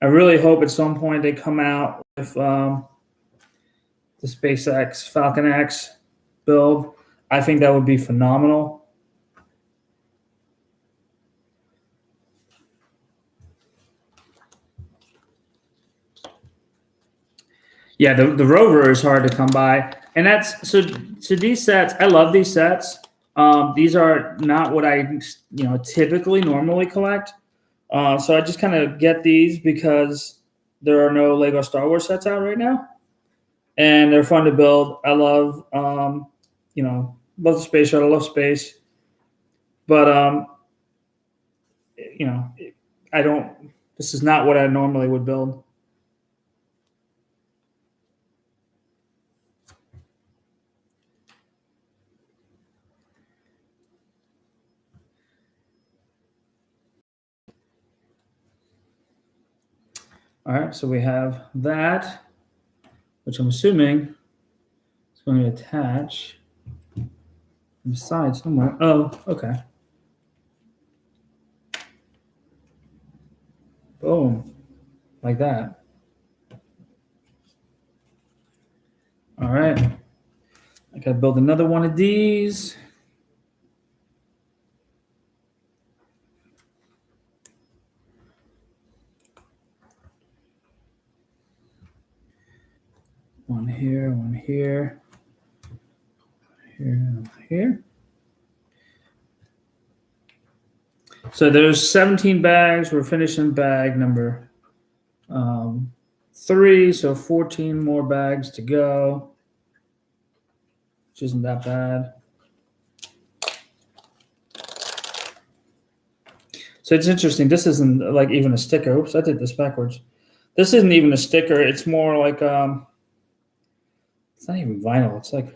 I really hope at some point they come out with the SpaceX Falcon X build. I think that would be phenomenal. Yeah, the rover is hard to come by, and that's so these sets. I love these sets. These are not what I typically normally collect. So I just kind of get these because there are no Lego Star Wars sets out right now, and they're fun to build. I love love the space shuttle, love space, but I don't. This is not what I normally would build. All right, so we have that, which I'm assuming is going to attach on the side somewhere. Oh, okay. Boom, like that. All right. I got to build another one of these. One here, one here, here. So there's 17 bags. We're finishing bag number 3, so 14 more bags to go, which isn't that bad. So it's interesting. This isn't like even a sticker. Oops, I did this backwards. This isn't even a sticker. It's more like it's not even vinyl. It's like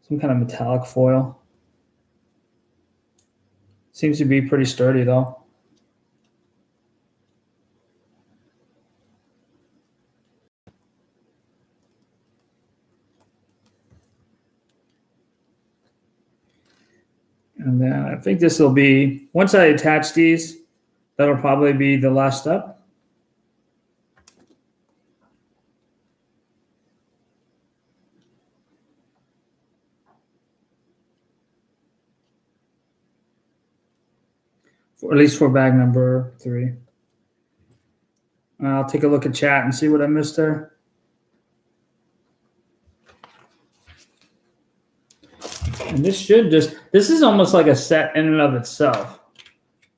some kind of metallic foil. Seems to be pretty sturdy though. And then I think this will be, once I attach these, that'll probably be the last step. Or at least for bag number 3. I'll take a look at chat and see what I missed there. And this is almost like a set in and of itself,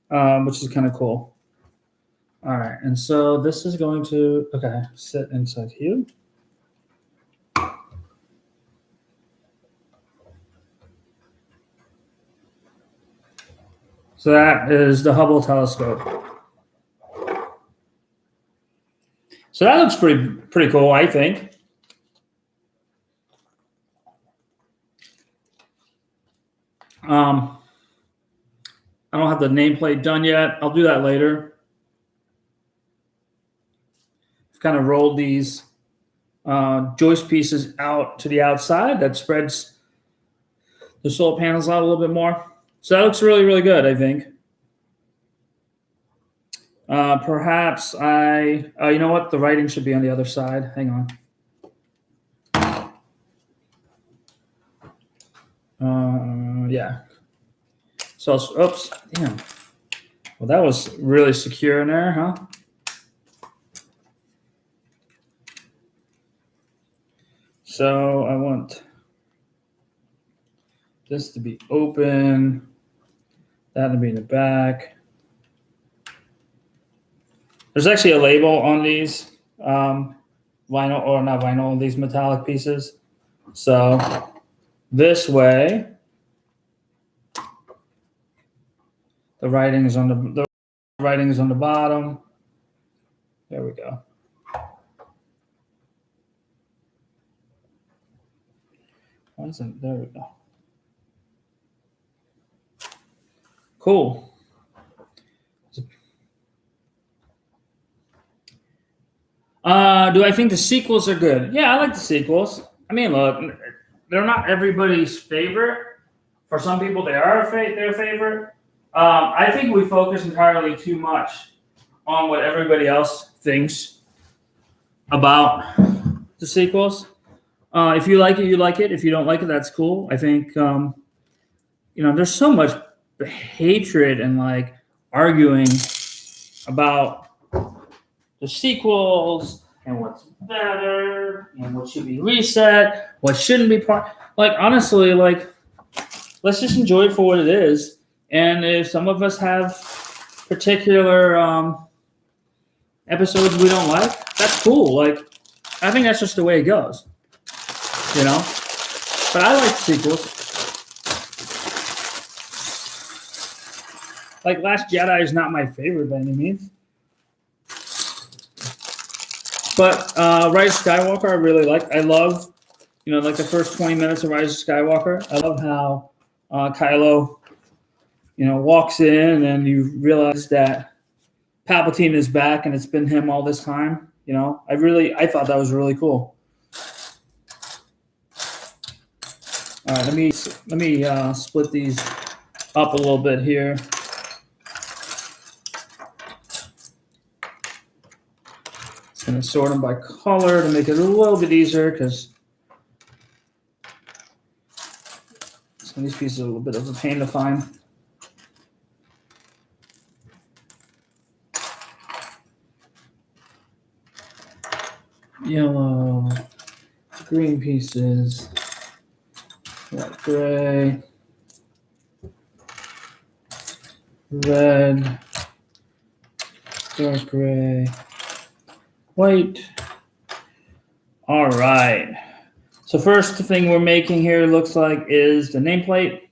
which is kind of cool. All right, and so this is going to, sit inside here. So that is the Hubble telescope. So that looks pretty cool, I think. I don't have the nameplate done yet. I'll do that later. I've kind of rolled these joist pieces out to the outside. That spreads the solar panels out a little bit more. So that looks really, really good, I think. Perhaps you know what? The writing should be on the other side. Hang on. Yeah. So, oops, damn. Well, that was really secure in there, huh? So I want this to be open, that to be in the back. There's actually a label on these vinyl, or not vinyl, these metallic pieces. So this way, the writing is on the bottom. There we go. Why isn't there we go? Cool. Do I think the sequels are good? Yeah, I like the sequels. I mean, look, they're not everybody's favorite. For some people, they are their favorite. I think we focus entirely too much on what everybody else thinks about the sequels. If you like it, you like it. If you don't like it, that's cool. I think there's so much hatred and like arguing about the sequels and what's better and what should be reset, what shouldn't be part. Like honestly, like let's just enjoy it for what it is. And if some of us have particular episodes we don't like, that's cool. Like I think that's just the way it goes, you know. But I like sequels. Like Last Jedi is not my favorite by any means. But Rise of Skywalker, I really like. I love, like the first 20 minutes of Rise of Skywalker. I love how Kylo, walks in and you realize that Palpatine is back, and it's been him all this time. You know, I thought that was really cool. All right, let me split these up a little bit here. Just gonna sort them by color to make it a little bit easier because some of these pieces are a little bit of a pain to find. Yellow, green pieces, light gray, red, dark gray, white. All right. So first thing we're making here looks like is the nameplate,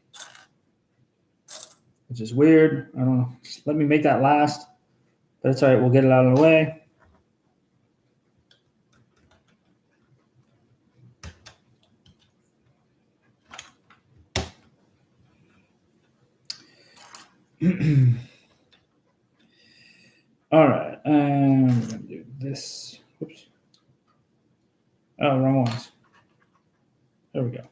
which is weird. I don't know. Just let me make that last, but it's all right. We'll get it out of the way. All right, we're gonna do this. Oops. Oh, wrong ones. There we go.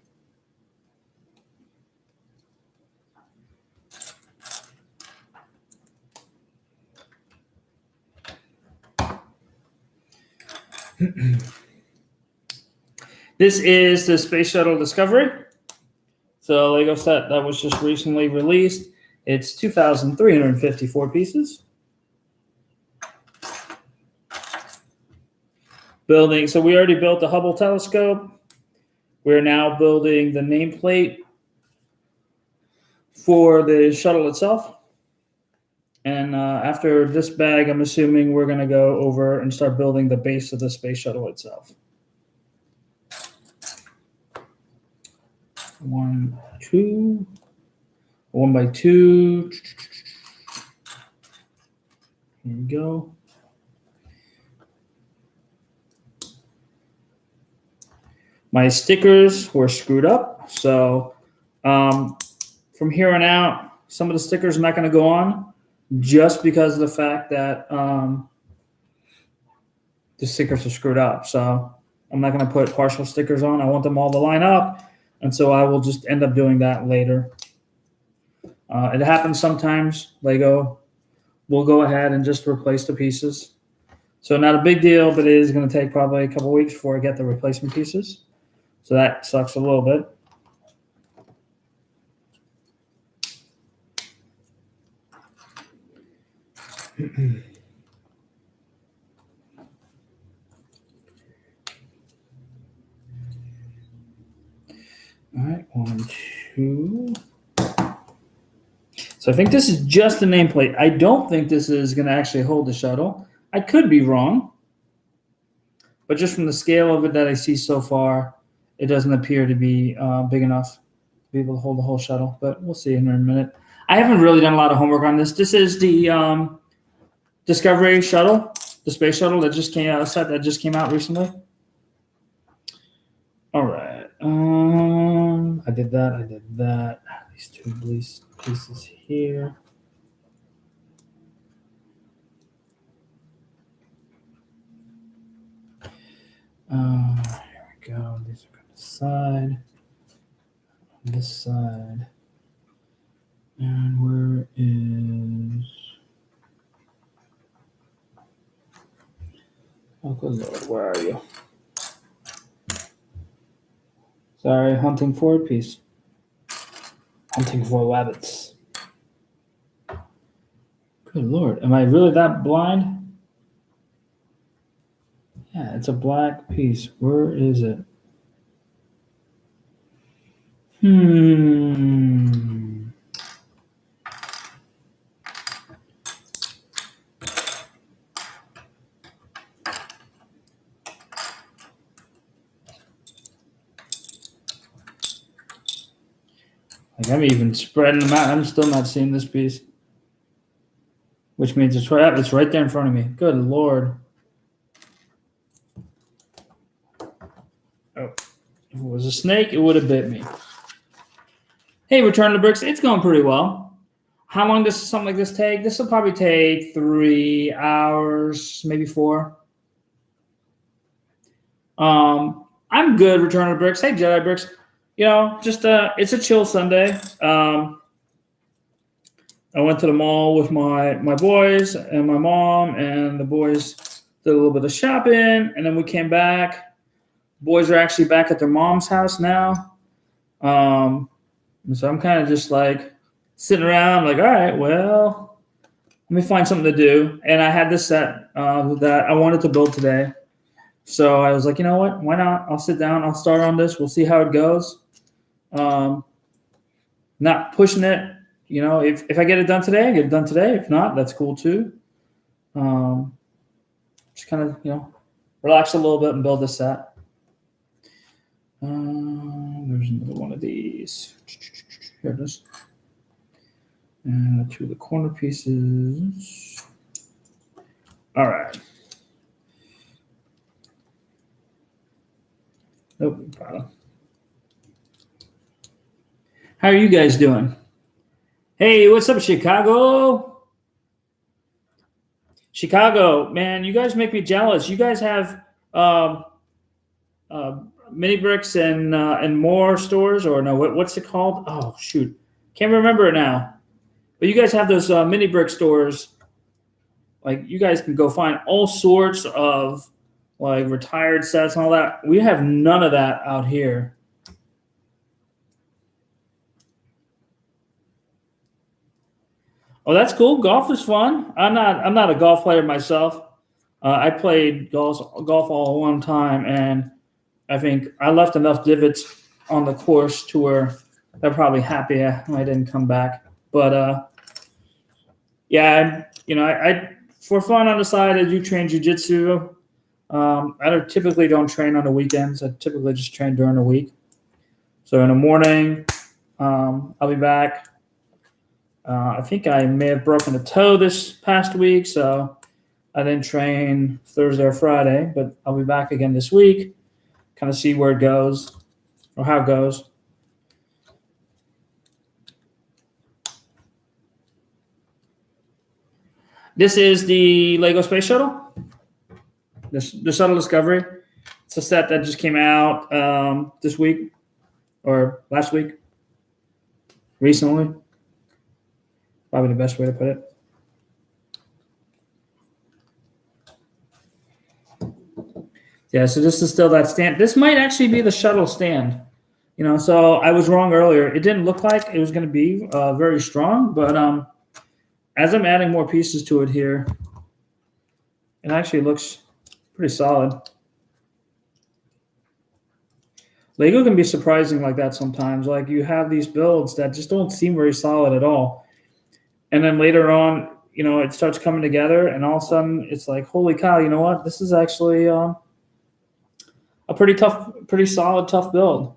This is the Space Shuttle Discovery. So Lego set that was just recently released. It's 2,354 pieces. Building. So we already built the Hubble telescope. We're now building the nameplate for the shuttle itself. And after this bag, I'm assuming we're going to go over and start building the base of the space shuttle itself. 1, 2, 1 by 2. Here we go. My stickers were screwed up, so from here on out, some of the stickers are not going to go on just because of the fact that the stickers are screwed up. So I'm not going to put partial stickers on. I want them all to line up, and so I will just end up doing that later. It happens sometimes. Lego will go ahead and just replace the pieces. So not a big deal, but it is going to take probably a couple weeks before I get the replacement pieces. So that sucks a little bit. All right, 1, 2. So I think this is just the nameplate. I don't think this is going to actually hold the shuttle. I could be wrong. But just from the scale of it that I see so far, it doesn't appear to be big enough to be able to hold the whole shuttle. But we'll see in a minute. I haven't really done a lot of homework on this. This is the Discovery shuttle, the space shuttle that just came out, set that just came out recently. All right. I did that. These two pieces here. Here we go. These are on the side. On this side. And where is... Oh, good Lord, where are you? Sorry, hunting for a piece. Hunting for rabbits. Good Lord, am I really that blind? Yeah, it's a black piece. Where is it? Like I'm even spreading them out. I'm still not seeing this piece. Which means it's right there in front of me. Good Lord. Oh, if it was a snake, it would have bit me. Hey, Return to Bricks, it's going pretty well. How long does something like this take? This will probably take 3 hours, maybe 4. I'm good. Return of the Bricks. Hey, Jedi Bricks. Just it's a chill Sunday. I went to the mall with my boys and my mom, and the boys did a little bit of shopping, and then we came back. Boys are actually back at their mom's house now. So I'm kind of just like sitting around, like, all right, well, let me find something to do. And I had this set that I wanted to build today. So I was like, you know what? Why not? I'll sit down. I'll start on this. We'll see how it goes. Not pushing it. If I get it done today, I get it done today. If not, that's cool too. Just kind of, relax a little bit and build this set. There's another one of these. Here it is. And 2 of the corner pieces. All right. Nope, problem. How are you guys doing? Hey, what's up, Chicago? Chicago, man, you guys make me jealous. You guys have mini bricks and more stores, or no? What's it called? Oh shoot, can't remember it now. But you guys have those mini brick stores. Like you guys can go find all sorts of like retired sets and all that. We have none of that out here. Oh, that's cool. Golf is fun. I'm not a golf player myself. I played golf all one time, and I think I left enough divots on the course to where they're probably happy I didn't come back. But yeah, I for fun on the side I do train jiu-jitsu. I typically don't train on the weekends. I typically just train during the week. So in the morning, I'll be back. I think I may have broken a toe this past week, so I didn't train Thursday or Friday, but I'll be back again this week, kind of see where it goes or how it goes. This is the Lego Space Shuttle, the Shuttle Discovery. It's a set that just came out this week or last week, recently. Probably the best way to put it. Yeah, so this is still that stand. This might actually be the shuttle stand. So I was wrong earlier. It didn't look like it was going to be very strong, but as I'm adding more pieces to it here, it actually looks pretty solid. Lego can be surprising like that sometimes. Like you have these builds that just don't seem very solid at all. And then later on, it starts coming together, and all of a sudden it's like, holy cow, you know what? This is actually a pretty solid, tough build.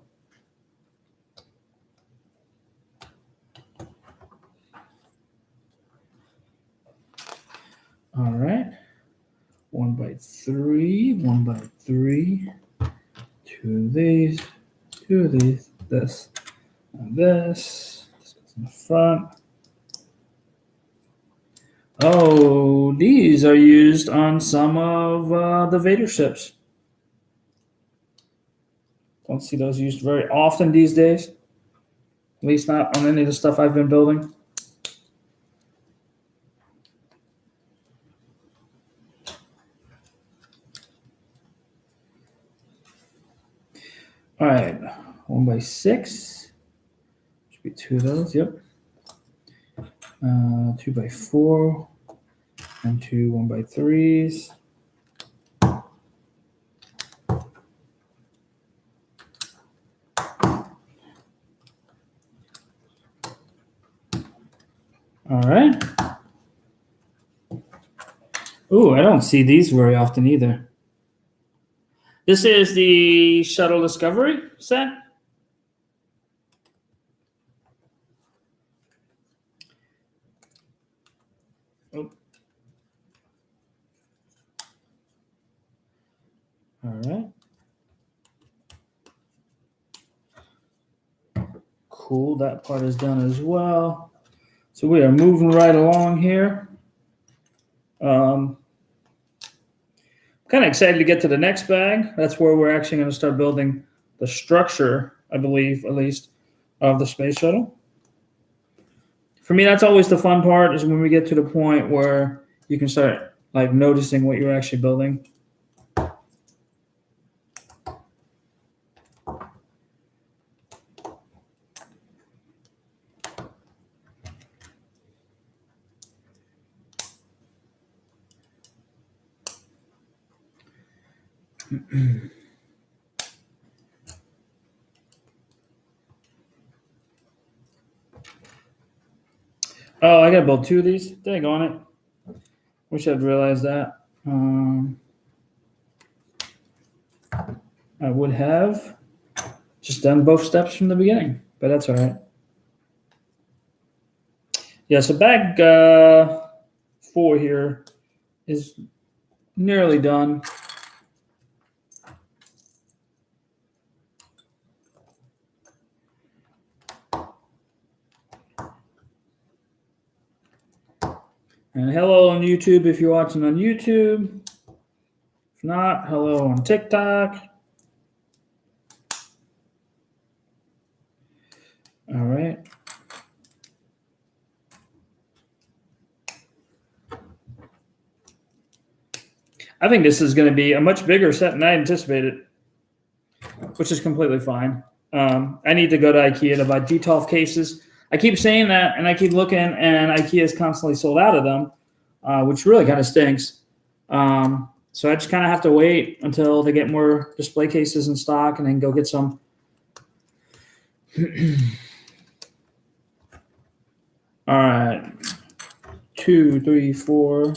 All right. 1x3, 1x3, 2 of these, 2 of these, this, and this. This goes in the front. Oh, these are used on some of the Vader ships. Don't see those used very often these days. At least not on any of the stuff I've been building. All right, 1x6. Should be 2 of those, yep. 2x4 and 2 1x3s. All right. Ooh, I don't see these very often either. This is the Shuttle Discovery set. Oh. All right. Cool, that part is done as well. So we are moving right along here. Kind of excited to get to the next bag. That's where we're actually going to start building the structure, I believe, at least, of the space shuttle. For me, that's always the fun part, is when we get to the point where you can start like noticing what you're actually building. Oh, I gotta build 2 of these. Dang on it. Wish I'd realized that. I would have just done both steps from the beginning, but that's all right. Yeah, so bag 4 here is nearly done. And hello on YouTube if you're watching on YouTube. If not, hello on TikTok. All right. I think this is going to be a much bigger set than I anticipated, which is completely fine. I need to go to IKEA to buy Detolf cases. I keep saying that, and I keep looking, and IKEA is constantly sold out of them, which really kind of stinks. So I just kind of have to wait until they get more display cases in stock, and then go get some. All right, 2, 3, 4,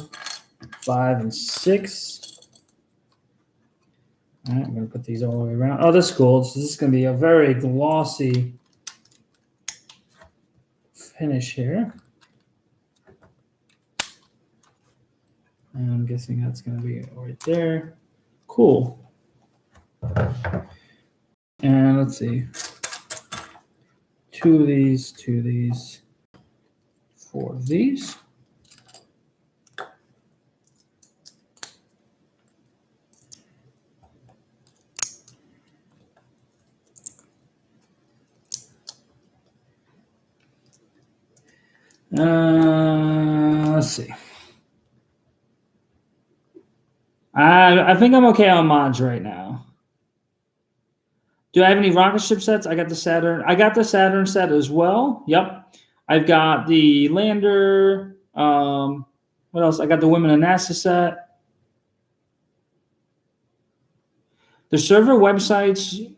5, and 6. All right, I'm gonna put these all the way around. Oh, this is cool. So this is gonna be a very glossy finish here. And I'm guessing that's gonna be right there. Cool. And let's see. 2 of these, 2 of these, 4 of these. Let's see. I think I'm okay on mods right now. Do I have any rocket ship sets? I got the Saturn. I got the Saturn set as well. Yep. I've got the lander. What else? I got the Women of NASA set. The server websites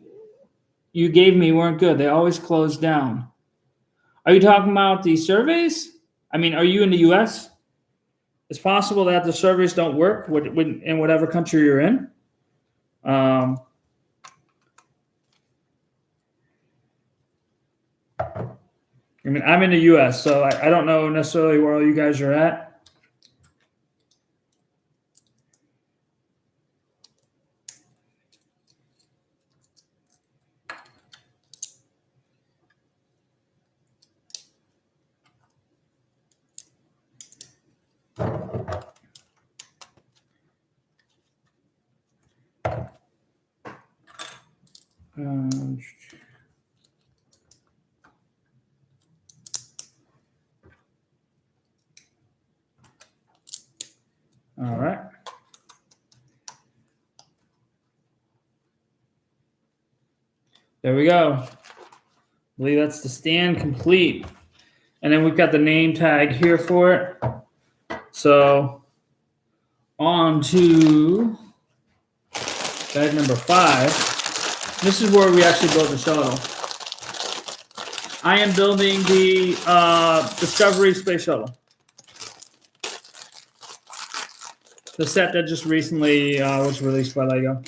you gave me weren't good. They always closed down. Are you talking about the surveys? I mean, are you in the US? It's possible that the surveys don't work in whatever country you're in. I mean, I'm in the US, so I don't know necessarily where all you guys are at. All right. There we go. I believe that's the stand complete. And then we've got the name tag here for it. So on to bag number 5. This is where we actually build the shuttle. I am building the Discovery Space Shuttle. The set that just recently was released by LEGO.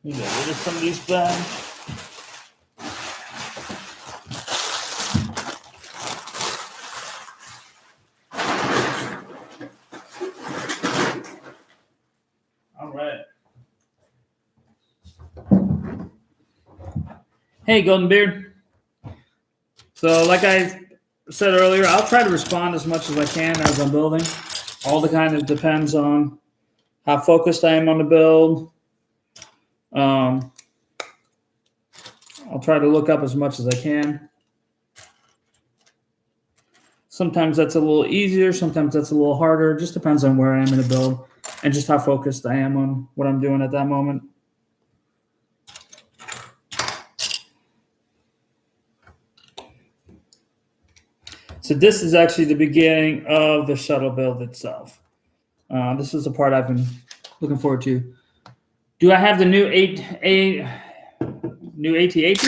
Let me get rid of some of these bags. All right. Hey, Golden Beard. So, like I said earlier, I'll try to respond as much as I can as I'm building. All the kind of depends on how focused I am on the build. Um, I'll try to look up as much as I can. Sometimes that's a little easier. Sometimes that's a little harder. It just depends on where I am in the build and just how focused I am on what I'm doing at that moment. So this is actually the beginning of the shuttle build itself. This is the part I've been looking forward to. Do I have the new new AT-AT?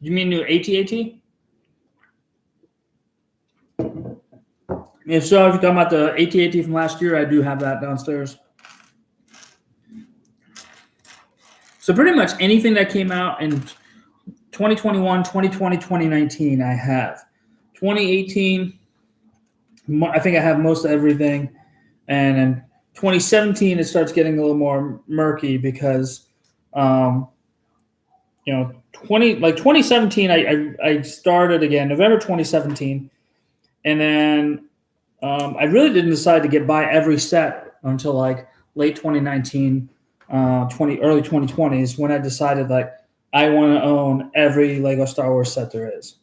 You mean new AT-AT? If so, if you're talking about the AT-AT from last year, I do have that downstairs. So pretty much anything that came out in 2021, 2020, 2019, I have. 2018, I think I have most of everything. And in 2017, it starts getting a little more murky because, 2017, I started again, November 2017. And then I really didn't decide to buy every set until like late 2019, early 2020s when I decided like I want to own every Lego Star Wars set there is.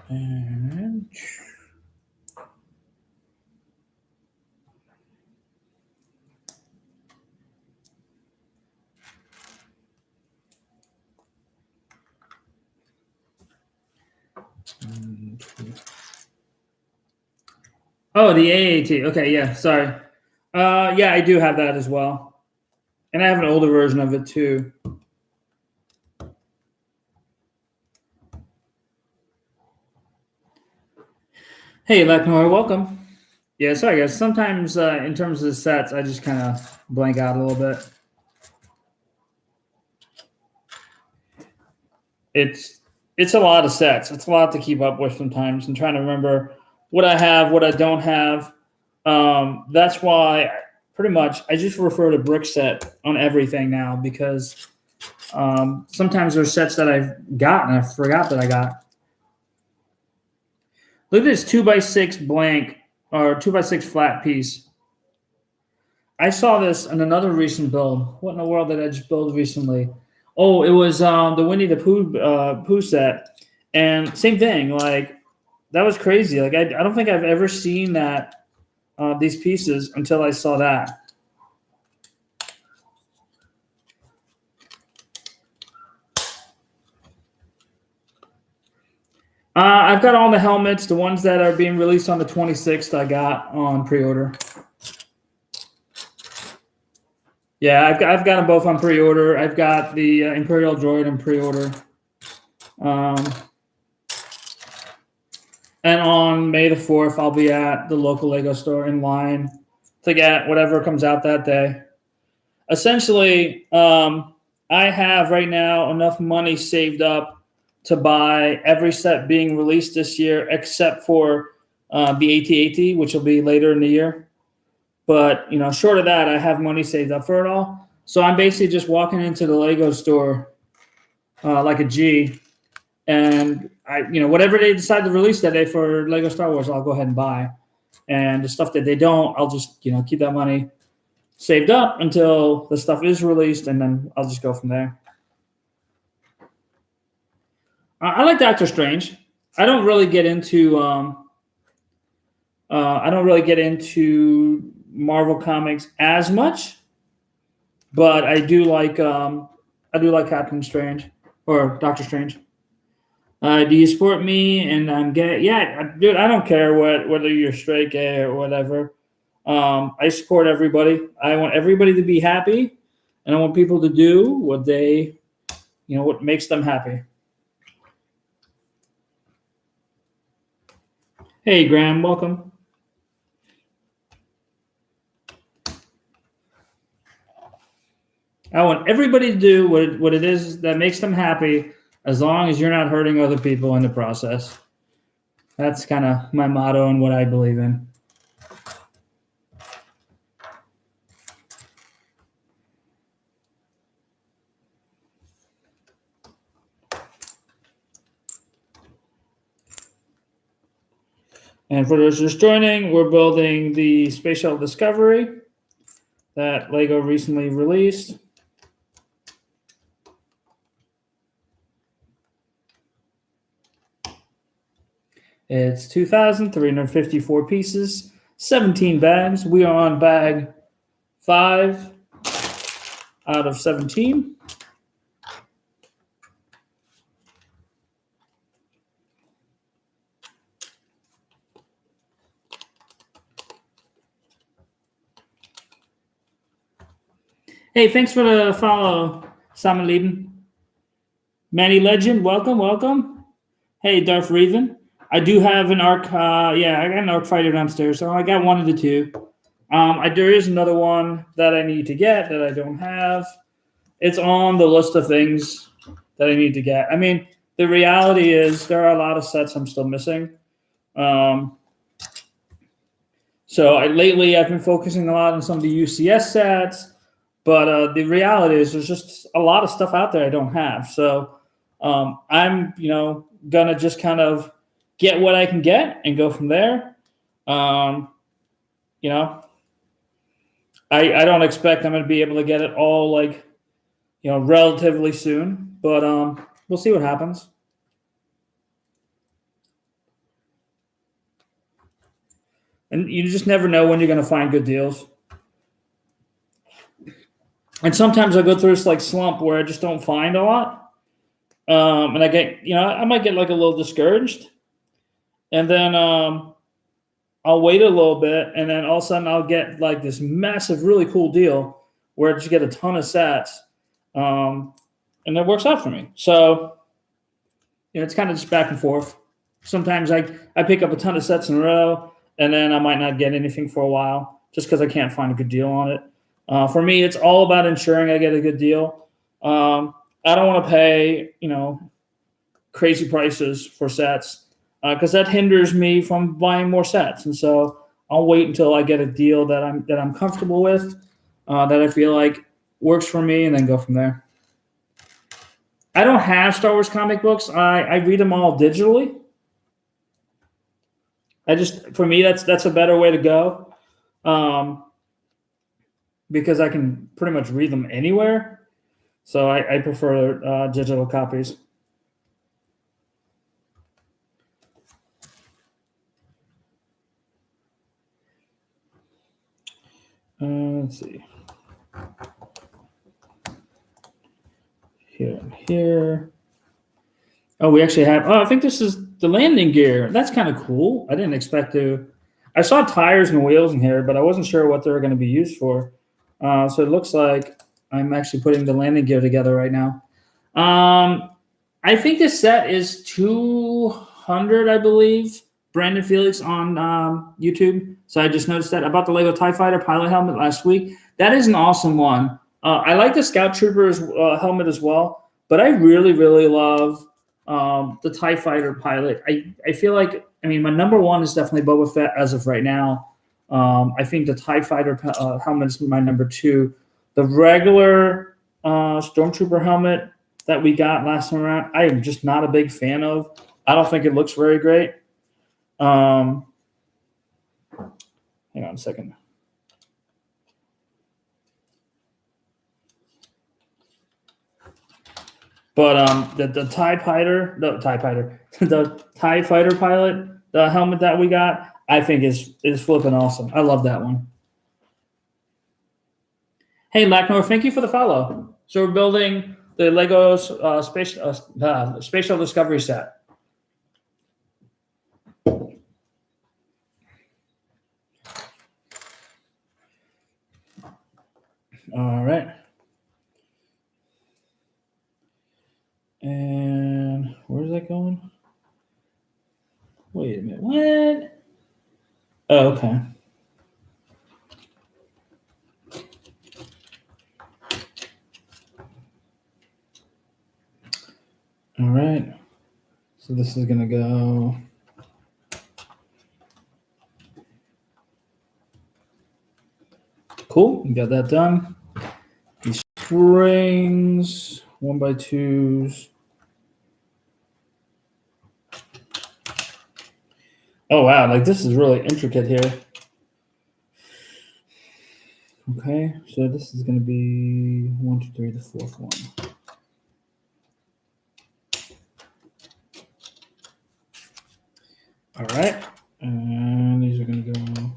And oh, the AAT. Okay, yeah, sorry. Yeah, I do have that as well. And I have an older version of it too. Hey, Leknor, welcome. Yeah, sorry guys. Sometimes in terms of the sets, I just kind of blank out a little bit. It's a lot of sets. It's a lot to keep up with sometimes, and trying to remember what I have, what I don't have. That's why pretty much I just refer to brick set on everything now because sometimes there's sets that I've got and I forgot that I got. Look at this 2x6 blank or 2x6 flat piece. I saw this in another recent build. What in the world did I just build recently? Oh, it was the Winnie the Pooh set, and same thing. Like that was crazy. Like I don't think I've ever seen that these pieces until I saw that. I've got all the helmets, the ones that are being released on the 26th. I got on pre-order. Yeah, I've got them both on pre-order. I've got the Imperial Droid on pre-order. And on May the 4th, I'll be at the local Lego store in line to get whatever comes out that day. Essentially, I have right now enough money saved up to buy every set being released this year except for the AT-AT, which will be later in the year. But, short of that, I have money saved up for it all. So I'm basically just walking into the Lego store like a G. And whatever they decide to release that day for Lego Star Wars, I'll go ahead and buy. And the stuff that they don't, I'll just, keep that money saved up until the stuff is released, and then I'll just go from there. I like Doctor Strange. I don't really get into Marvel comics as much, but I do like Captain Strange or Doctor Strange. Do you support me? And I'm gay. Yeah, dude, I don't care whether you're straight, gay, or whatever. I support everybody. I want everybody to be happy, and I want people to do what what makes them happy. Hey, Graham, welcome. I want everybody to do what it is that makes them happy, as long as you're not hurting other people in the process. That's kind of my motto and what I believe in. And for those just joining, we're building the Space Shuttle Discovery that LEGO recently released. It's 2,354 pieces, 17 bags. We are on bag 5 out of 17. Hey, thanks for the follow, Simon Lieben. Manny Legend, welcome, welcome. Hey, Darth Reaven. I do have an arc. I got an arc fighter downstairs, so I got one of the two. There is another one that I need to get that I don't have. It's on the list of things that I need to get. I mean, the reality is there are a lot of sets I'm still missing. Lately I've been focusing a lot on some of the UCS sets, but the reality is there's just a lot of stuff out there I don't have. So I'm gonna just kind of get what I can get and go from there. I don't expect I'm going to be able to get it all relatively soon, but we'll see what happens. And you just never know when you're going to find good deals. And sometimes I go through this slump where I just don't find a lot, and I get I might get a little discouraged, and then I'll wait a little bit, and then all of a sudden I'll get this massive, really cool deal where I just get a ton of sets, and it works out for me. So it's kind of just back and forth. Sometimes I pick up a ton of sets in a row, and then I might not get anything for a while just because I can't find a good deal on it. For me, it's all about ensuring I get a good deal. I don't want to pay crazy prices for sets because that hinders me from buying more sets. And so I'll wait until I get a deal that I'm comfortable with, that I feel like works for me, and then go from there. I don't have Star Wars comic books. I read them all digitally. For me, that's a better way to go, because I can pretty much read them anywhere. So I prefer digital copies. Let's see. Here and here. Oh, we actually have. Oh, I think this is the landing gear. That's kind of cool. I didn't expect to. I saw tires and wheels in here, but I wasn't sure what they were going to be used for. So it looks like I'm actually putting the landing gear together right now. I think this set is 200, I believe. Brandon Felix on YouTube. So I just noticed that. I bought the Lego TIE Fighter pilot helmet last week. That is an awesome one. I like the Scout Trooper's helmet as well, but I really, really love the TIE Fighter pilot. I feel like, my number one is definitely Boba Fett as of right now. I think the TIE Fighter helmet is my number 2. The regular Stormtrooper helmet that we got last time around, I am just not a big fan of. I don't think it looks very great. Hang on a second. But the TIE Fighter, the TIE Fighter pilot, the helmet that we got, I think is flipping awesome. I love that one. Hey, Lacknor, thank you for the follow. So we're building the Lego Space Shuttle Discovery set. All right. And where's that going? Wait a minute. What? Oh, okay. All right. So this is going to go. Cool. We got that done. These springs, 1x2s. Oh wow, like this is really intricate here. Okay, so this is going to be 1, 2, 3, the fourth one. All right, and these are going to go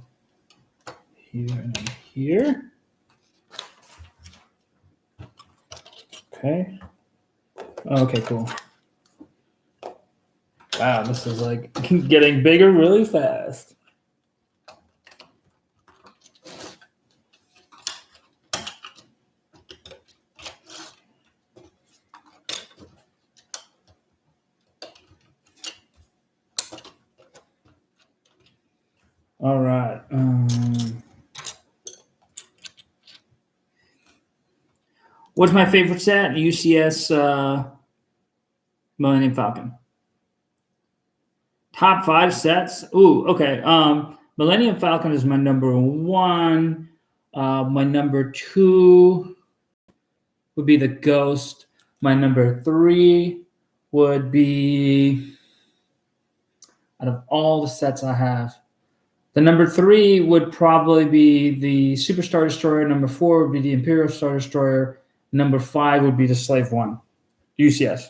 here and here. Okay. Okay, cool. Wow, this is like getting bigger really fast. All right. What's my favorite set? UCS Millennium Falcon. Top 5 sets. Ooh, okay. Millennium Falcon is my number 1. My number 2 would be the Ghost. My number 3 would be, out of all the sets I have, the number 3 would probably be the Super Star Destroyer. Number 4 would be the Imperial Star Destroyer. Number 5 would be the Slave One, UCS.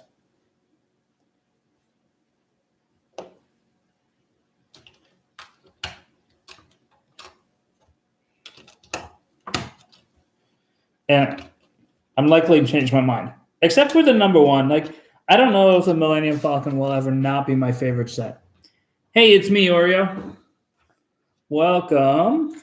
And I'm likely to change my mind, except for the number 1. Like, I don't know if the Millennium Falcon will ever not be my favorite set. Hey, it's me, Oreo. Welcome.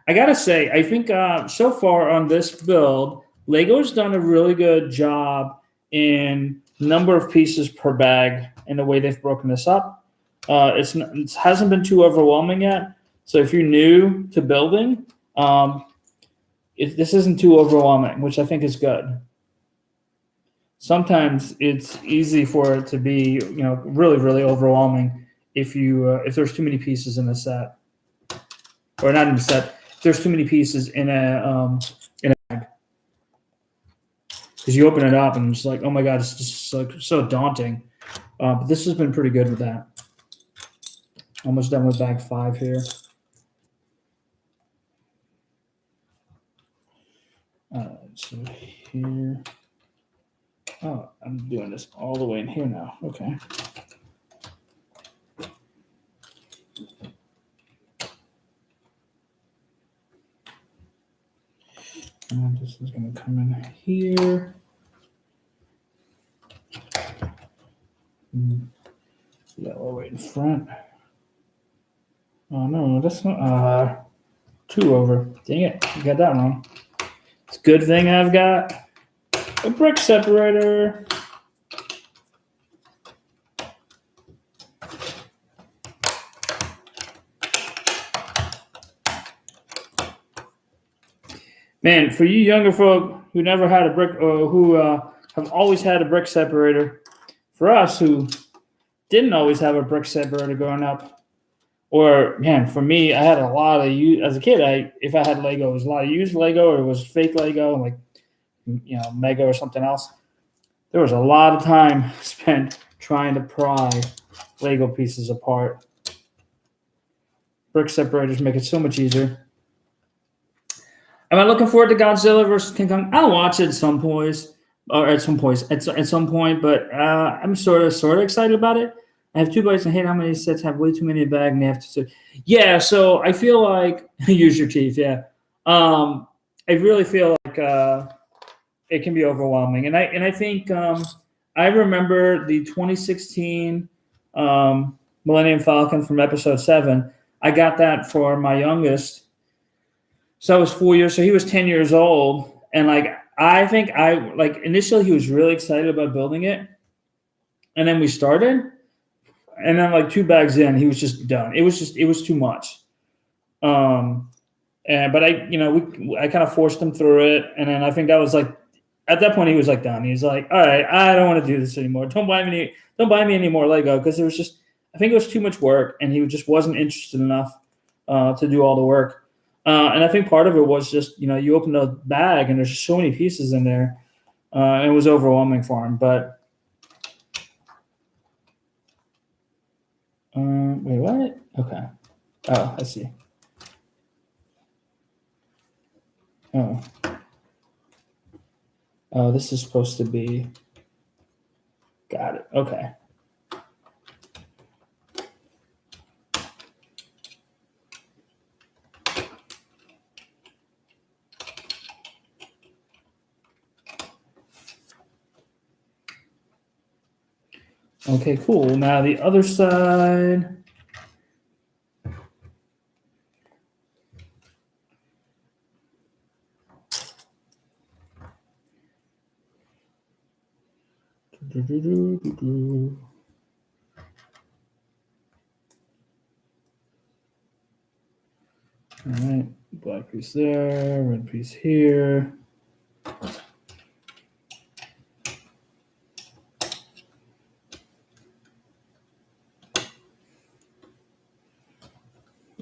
I gotta say, I think so far on this build, Lego's done a really good job in number of pieces per bag and the way they've broken this up. It hasn't been too overwhelming yet. So if you're new to building, this isn't too overwhelming, which I think is good. Sometimes it's easy for it to be, really, really overwhelming if there's too many pieces in a set, or not in a set. There's too many pieces in a bag, because you open it up and it's like, oh my god, it's just like so daunting. But this has been pretty good with that. Almost done with bag 5 here. So here. Oh, I'm doing this all the way in here now. Okay. And this is going to come in here. Yellow right in front. Oh no, that's not 2 over. Dang it, you got that wrong. It's a good thing I've got a brick separator. Man, for you younger folk who never had a brick, or who have always had a brick separator, for us who didn't always have a brick separator growing up, or man, for me, I had a lot of as a kid. If I had Lego, it was a lot of used Lego, or it was fake Lego, like Mega or something else. There was a lot of time spent trying to pry Lego pieces apart. Brick separators make it so much easier. Am I looking forward to Godzilla versus King Kong? I'll watch it at some point, but I'm sort of excited about it. I have 2 buddies and hate how many sets have way too many in the bag and they have to. Yeah, so I feel like use your teeth. Yeah, I really feel like it can be overwhelming, and I think I remember the 2016 Millennium Falcon from Episode 7. I got that for my youngest. So I was 4 years. So he was 10 years old. And I think initially he was really excited about building it. And then we started. And then 2 bags in, he was just done. It was too much. But I kind of forced him through it. And then I think that was at that point he was done. He's like, all right, I don't want to do this anymore. Don't buy me any more Lego. Because I think it was too much work. And he just wasn't interested enough to do all the work. And I think part of it was just, you open the bag and there's just so many pieces in there. And it was overwhelming for him. But Wait, what? Okay. Oh, I see. Oh. Oh, this is supposed to be. Got it. Okay. Okay, cool. Now the other side. All right, black piece there, red piece here.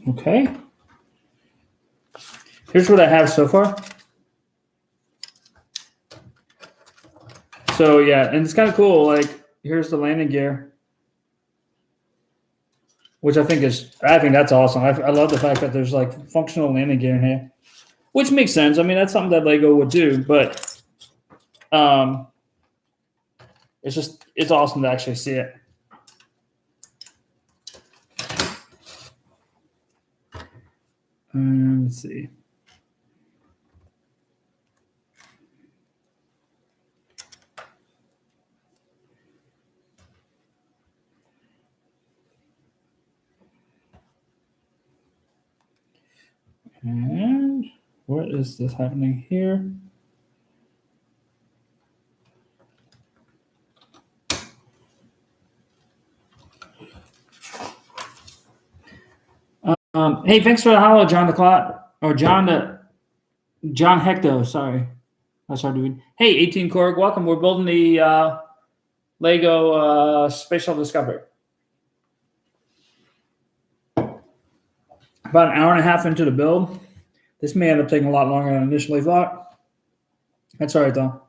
Okay. Here's what I have so far. So yeah, and it's kind of cool. Like here's the landing gear, which I think that's awesome. I love the fact that there's like functional landing gear in here, which makes sense. I mean, that's something that Lego would do, but it's awesome to actually see it. Let's see. And what is this happening here? Hey, thanks for the hollow, John the Clot, or John Hecto. Sorry, that's hard to read. Hey, 18 Korg, welcome. We're building the Lego Space Shuttle Discovery. About an hour and a half into the build. This may end up taking a lot longer than I initially thought. That's all right, though.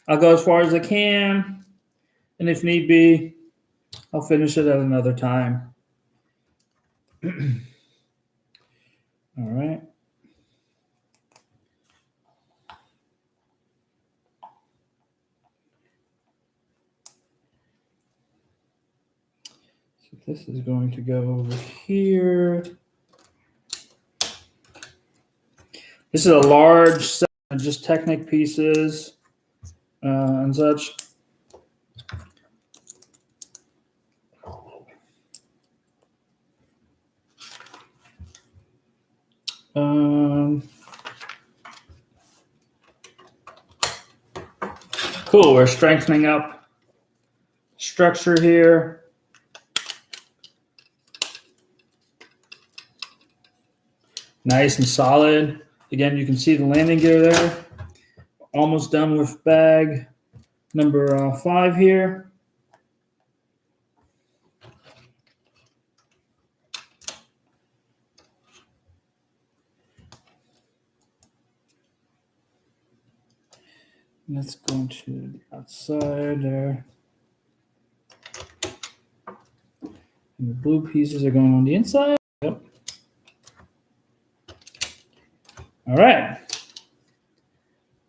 I'll go as far as I can, and if need be, I'll finish it at another time. All right. So this is going to go over here. This is a large set of just Technic pieces and such. Cool, we're strengthening up structure here. Nice and solid. Again, you can see the landing gear there. Almost done with bag number 5 here. Let's go to the outside there. And the blue pieces are going on the inside. Yep. All right.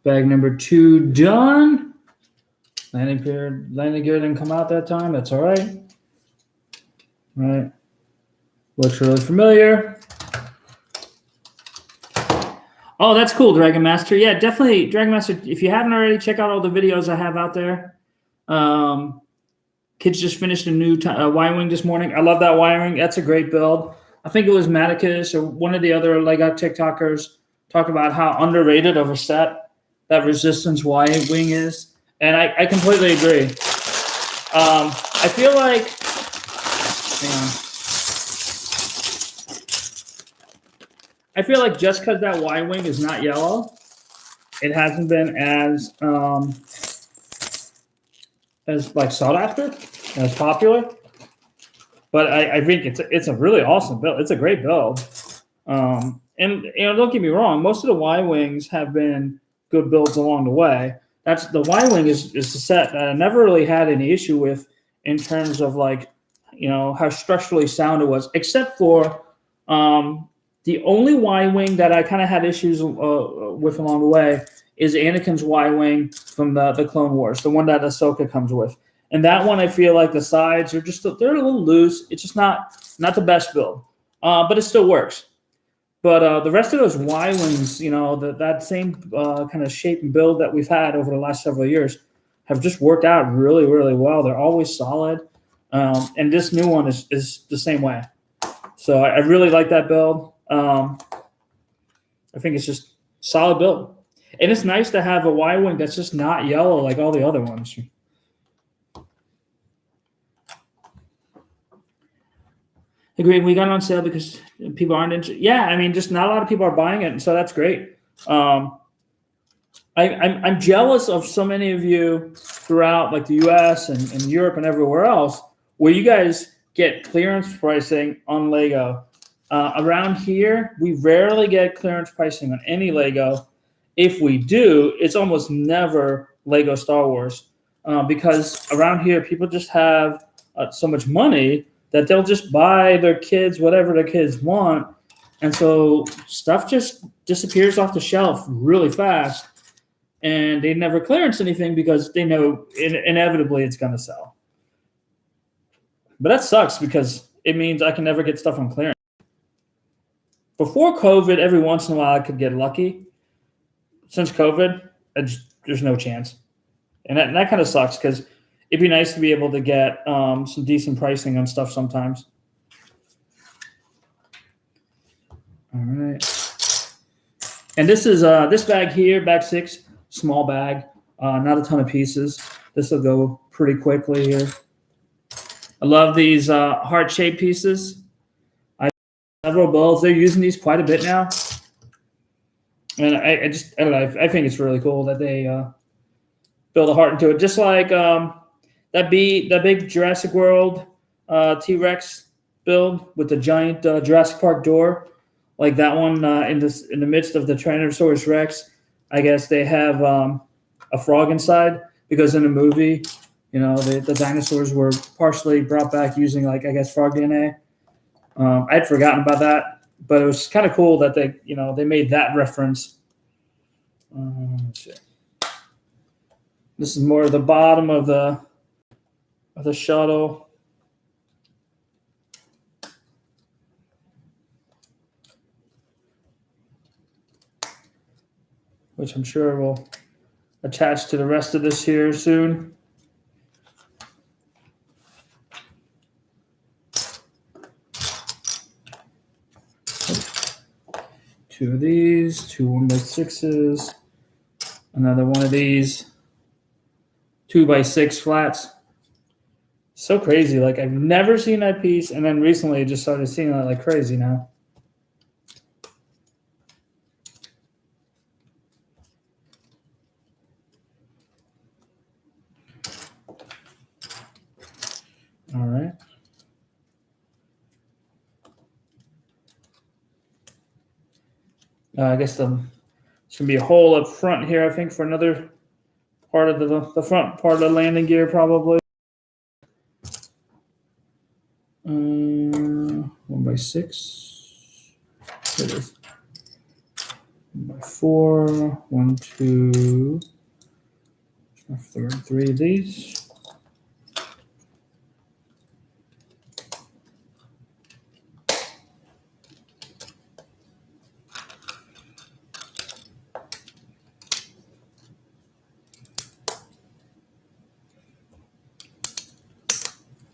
Bag number 2 done. Landing gear didn't come out that time. That's all right. All right. Looks really familiar. Oh, that's cool, Dragon Master. Yeah, definitely, Dragon Master. If you haven't already, check out all the videos I have out there. Kids just finished a new Y-wing this morning. I love that Y-wing. That's a great build. I think it was Maticus or one of the other Lego TikTokers talked about how underrated of a set that Resistance Y-wing is, and I completely agree. I feel like, hang on. I feel like just because that Y-wing is not yellow, it hasn't been as like sought after, as popular. But I think it's a really awesome build. It's a great build. And don't get me wrong, most of the Y-wings have been good builds along the way. The Y-wing is a set that I never really had any issue with in terms of like how structurally sound it was, except for the only Y-wing that I kind of had issues with along the way is Anakin's Y-wing from the Clone Wars, the one that Ahsoka comes with. And that one, I feel like the sides are they're a little loose. It's just not the best build, but it still works. But the rest of those Y-wings, that same kind of shape and build that we've had over the last several years have just worked out really, really well. They're always solid. And this new one is the same way. So I really like that build. I think it's just solid build. And it's nice to have a Y-wing that's just not yellow like all the other ones. Agreed. We got it on sale because people aren't interested. Yeah, I mean, just not a lot of people are buying it, and so that's great. I'm jealous of so many of you throughout like the U.S. and Europe and everywhere else where you guys get clearance pricing on Lego. Around here, we rarely get clearance pricing on any Lego. If we do, it's almost never Lego Star Wars because around here, people just have so much money that they'll just buy their kids whatever their kids want. And so stuff just disappears off the shelf really fast. And they never clearance anything because they know inevitably it's going to sell. But that sucks because it means I can never get stuff on clearance. Before COVID, every once in a while I could get lucky. Since COVID, there's no chance. And that kind of sucks because it'd be nice to be able to get some decent pricing on stuff sometimes. All right. And this is this bag here, bag 6, small bag, not a ton of pieces. This will go pretty quickly here. I love these heart-shaped pieces. I have several builds. They're using these quite a bit now. And I don't know. I think it's really cool that they build a heart into it. Just like that big Jurassic World T-Rex build with the giant Jurassic Park door, like that one in the midst of the Tyrannosaurus Rex. I guess they have a frog inside because in the movie, the dinosaurs were partially brought back using frog DNA. I'd forgotten about that, but it was kind of cool that they made that reference. Let's see. This is more of the bottom of the shuttle. Which I'm sure will attach to the rest of this here soon. Two of these, 2 1x6s, another one of these 2x6 flats. So crazy. Like I've never seen that piece, and then recently I just started seeing that like crazy now. All right. I guess there's going to be a hole up front here, I think, for another part of the front part of the landing gear, probably. 1x6. There it is. 1x4. 1, 2. 3 of these.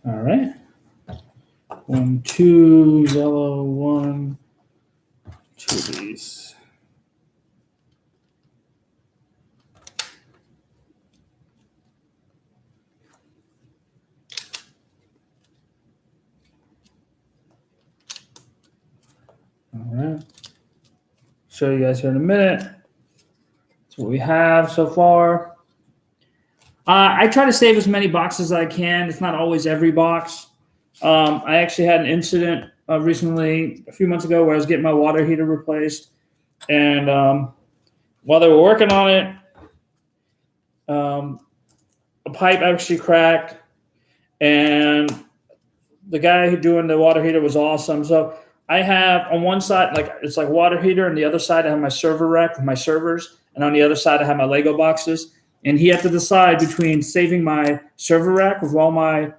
All right. 1, 2, yellow, 1, 2 of these. All right. Show you guys here in a minute. That's what we have so far. I try to save as many boxes as I can. It's not always every box. I actually had an incident recently, a few months ago, where I was getting my water heater replaced. And while they were working on it, a pipe actually cracked. And the guy who doing the water heater was awesome. So I have on one side, like it's like water heater, and the other side I have my server rack with my servers, and on the other side I have my Lego boxes. And he had to decide between saving my server rack with all my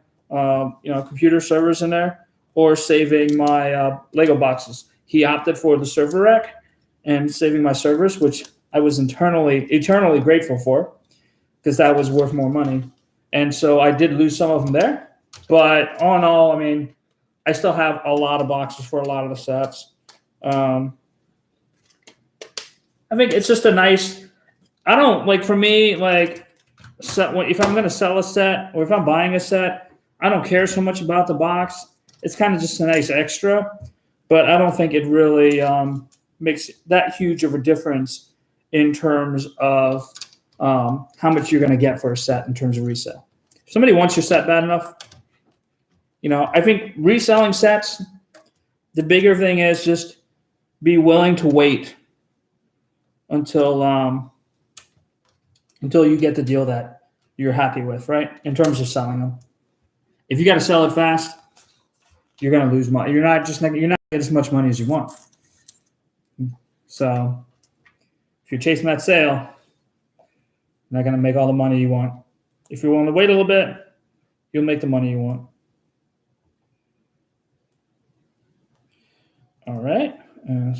computer servers in there, or saving my Lego boxes. He opted for the server rack and saving my servers, which I was eternally grateful for, because that was worth more money. And so I did lose some of them there, but all in all, I mean, I still have a lot of boxes for a lot of the sets. I think it's just a nice. I don't like, for me, like, if I'm going to sell a set or if I'm buying a set, I don't care so much about the box. It's kind of just a nice extra, but I don't think it really makes that huge of a difference in terms of how much you're going to get for a set in terms of resale. If somebody wants your set bad enough, I think reselling sets, the bigger thing is just be willing to wait until you get the deal that you're happy with, right? In terms of selling them. If you got to sell it fast, you're going to lose money. You're not getting as much money as you want. So if you're chasing that sale, you're not going to make all the money you want. If you're willing to wait a little bit, you'll make the money you want. All right.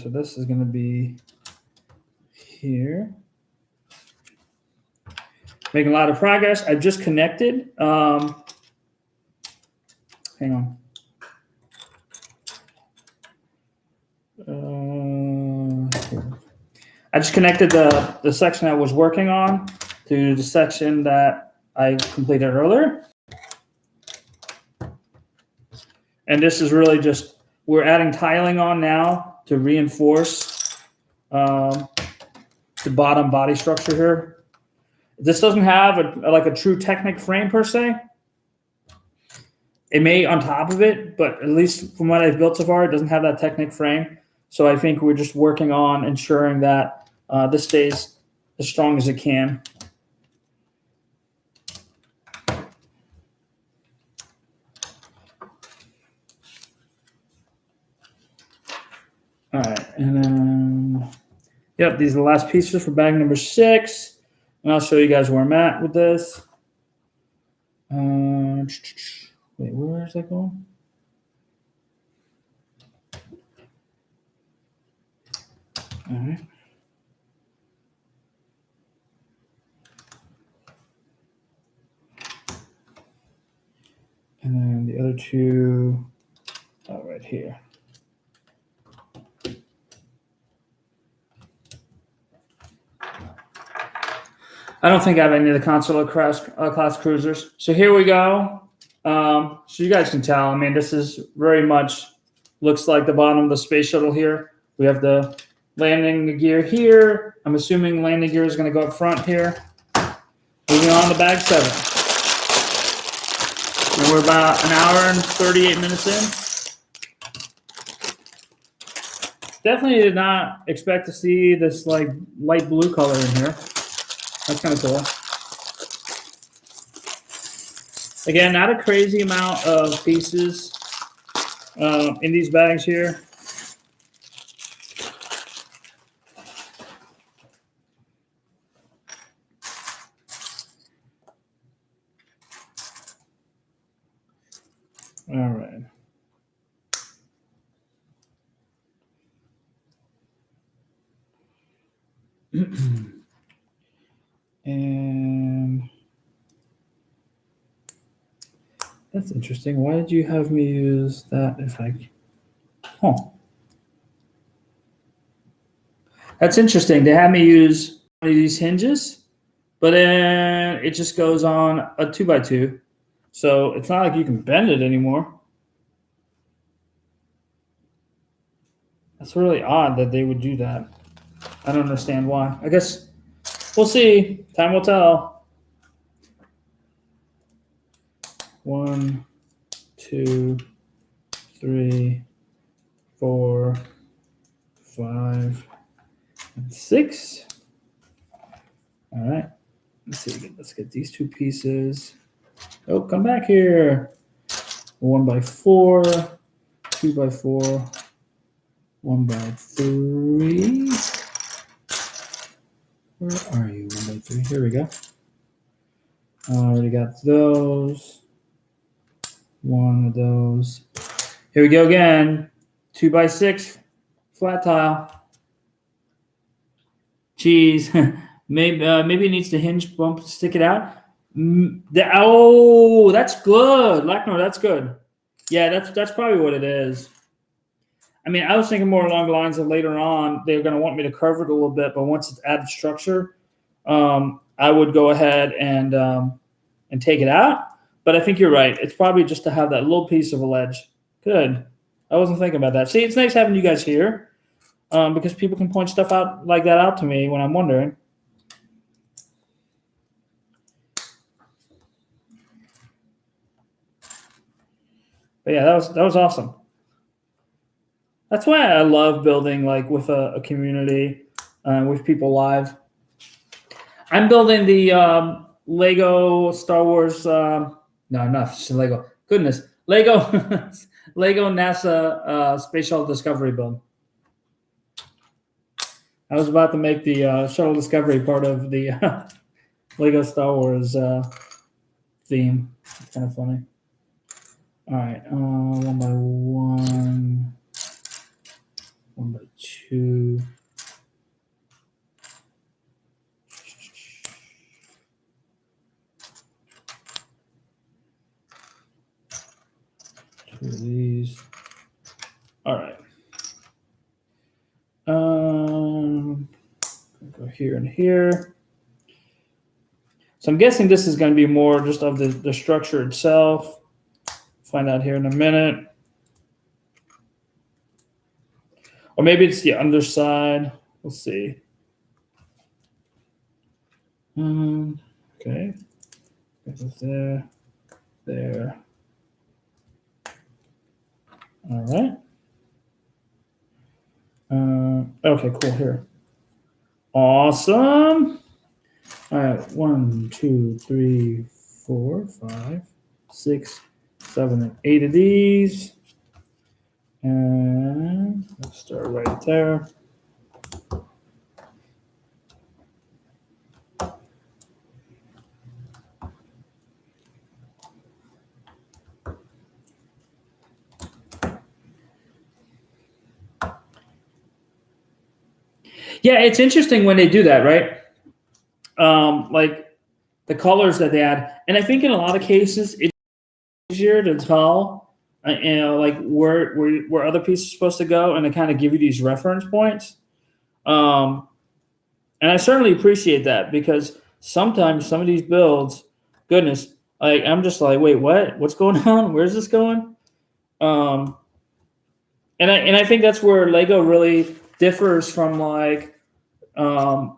So this is going to be here. Making a lot of progress. I've just connected. Hang on. I just connected the section I was working on to the section that I completed earlier. And this is really just, we're adding tiling on now to reinforce the bottom body structure here. This doesn't have a true Technic frame per se. It may on top of it, but at least from what I've built so far, it doesn't have that Technic frame. So I think we're just working on ensuring that this stays as strong as it can. All right, and then, yep, these are the last pieces for bag number 6. And I'll show you guys where I'm at with this. Wait, where is that going? All right. And then the other two, right here. I don't think I have any of the Consular class cruisers. So here we go. So you guys can tell. I mean, this is very much looks like the bottom of the space shuttle here. We have the landing gear here. I'm assuming landing gear is going to go up front here. Moving on to bag 7. And we're about an hour and 38 minutes in. Definitely did not expect to see this like light blue color in here. That's kind of cool. Again, not a crazy amount of pieces in these bags here. All right. And that's interesting. Why did you have me use that if I... That's interesting. They had me use one of these hinges, but then it just goes on a 2x2. So it's not like you can bend it anymore. That's really odd that they would do that. I don't understand why. I guess we'll see. Time will tell. 1, 2, 3, 4, 5, and 6. All right. Let's see. Let's get these two pieces. Oh, come back here. 1x4, 2x4, 1x3. Where are you? 1x3. Here we go. I already got those. One of those. Here we go again. 2x6 flat tile. Geez, maybe it needs the hinge bump to stick it out. Oh, that's good, Lackner. That's good. Yeah, that's probably what it is. I mean, I was thinking more along the lines of later on they're going to want me to curve it a little bit, but once it's added structure, I would go ahead and take it out. But I think you're right. It's probably just to have that little piece of a ledge. Good. I wasn't thinking about that. See, it's nice having you guys here because people can point stuff out like that out to me when I'm wondering. But yeah, that was awesome. That's why I love building like with a community, with people live. I'm building the Lego Star Wars. No, not Lego. Goodness, Lego Lego NASA Space Shuttle Discovery build. I was about to make the Shuttle Discovery part of the Lego Star Wars theme. It's kind of funny. All right, 1x1, 1x2. Two of these. All right. Go here and here. So I'm guessing this is going to be more just of the structure itself. Find out here in a minute. Or maybe it's the underside. We'll see. Okay. There. There. All right. Okay, cool. Here. Awesome. All right. 1, 2, 3, 4, 5, 6, 7, and 8 of these. And let's start right there. Yeah, it's interesting when they do that, right? Like the colors that they add, and I think in a lot of cases it's easier to tell, like where other pieces are supposed to go, and they kind of give you these reference points. And I certainly appreciate that because sometimes some of these builds, goodness, like I'm just like, wait, what? What's going on? Where's this going? And I think that's where Lego really differs from like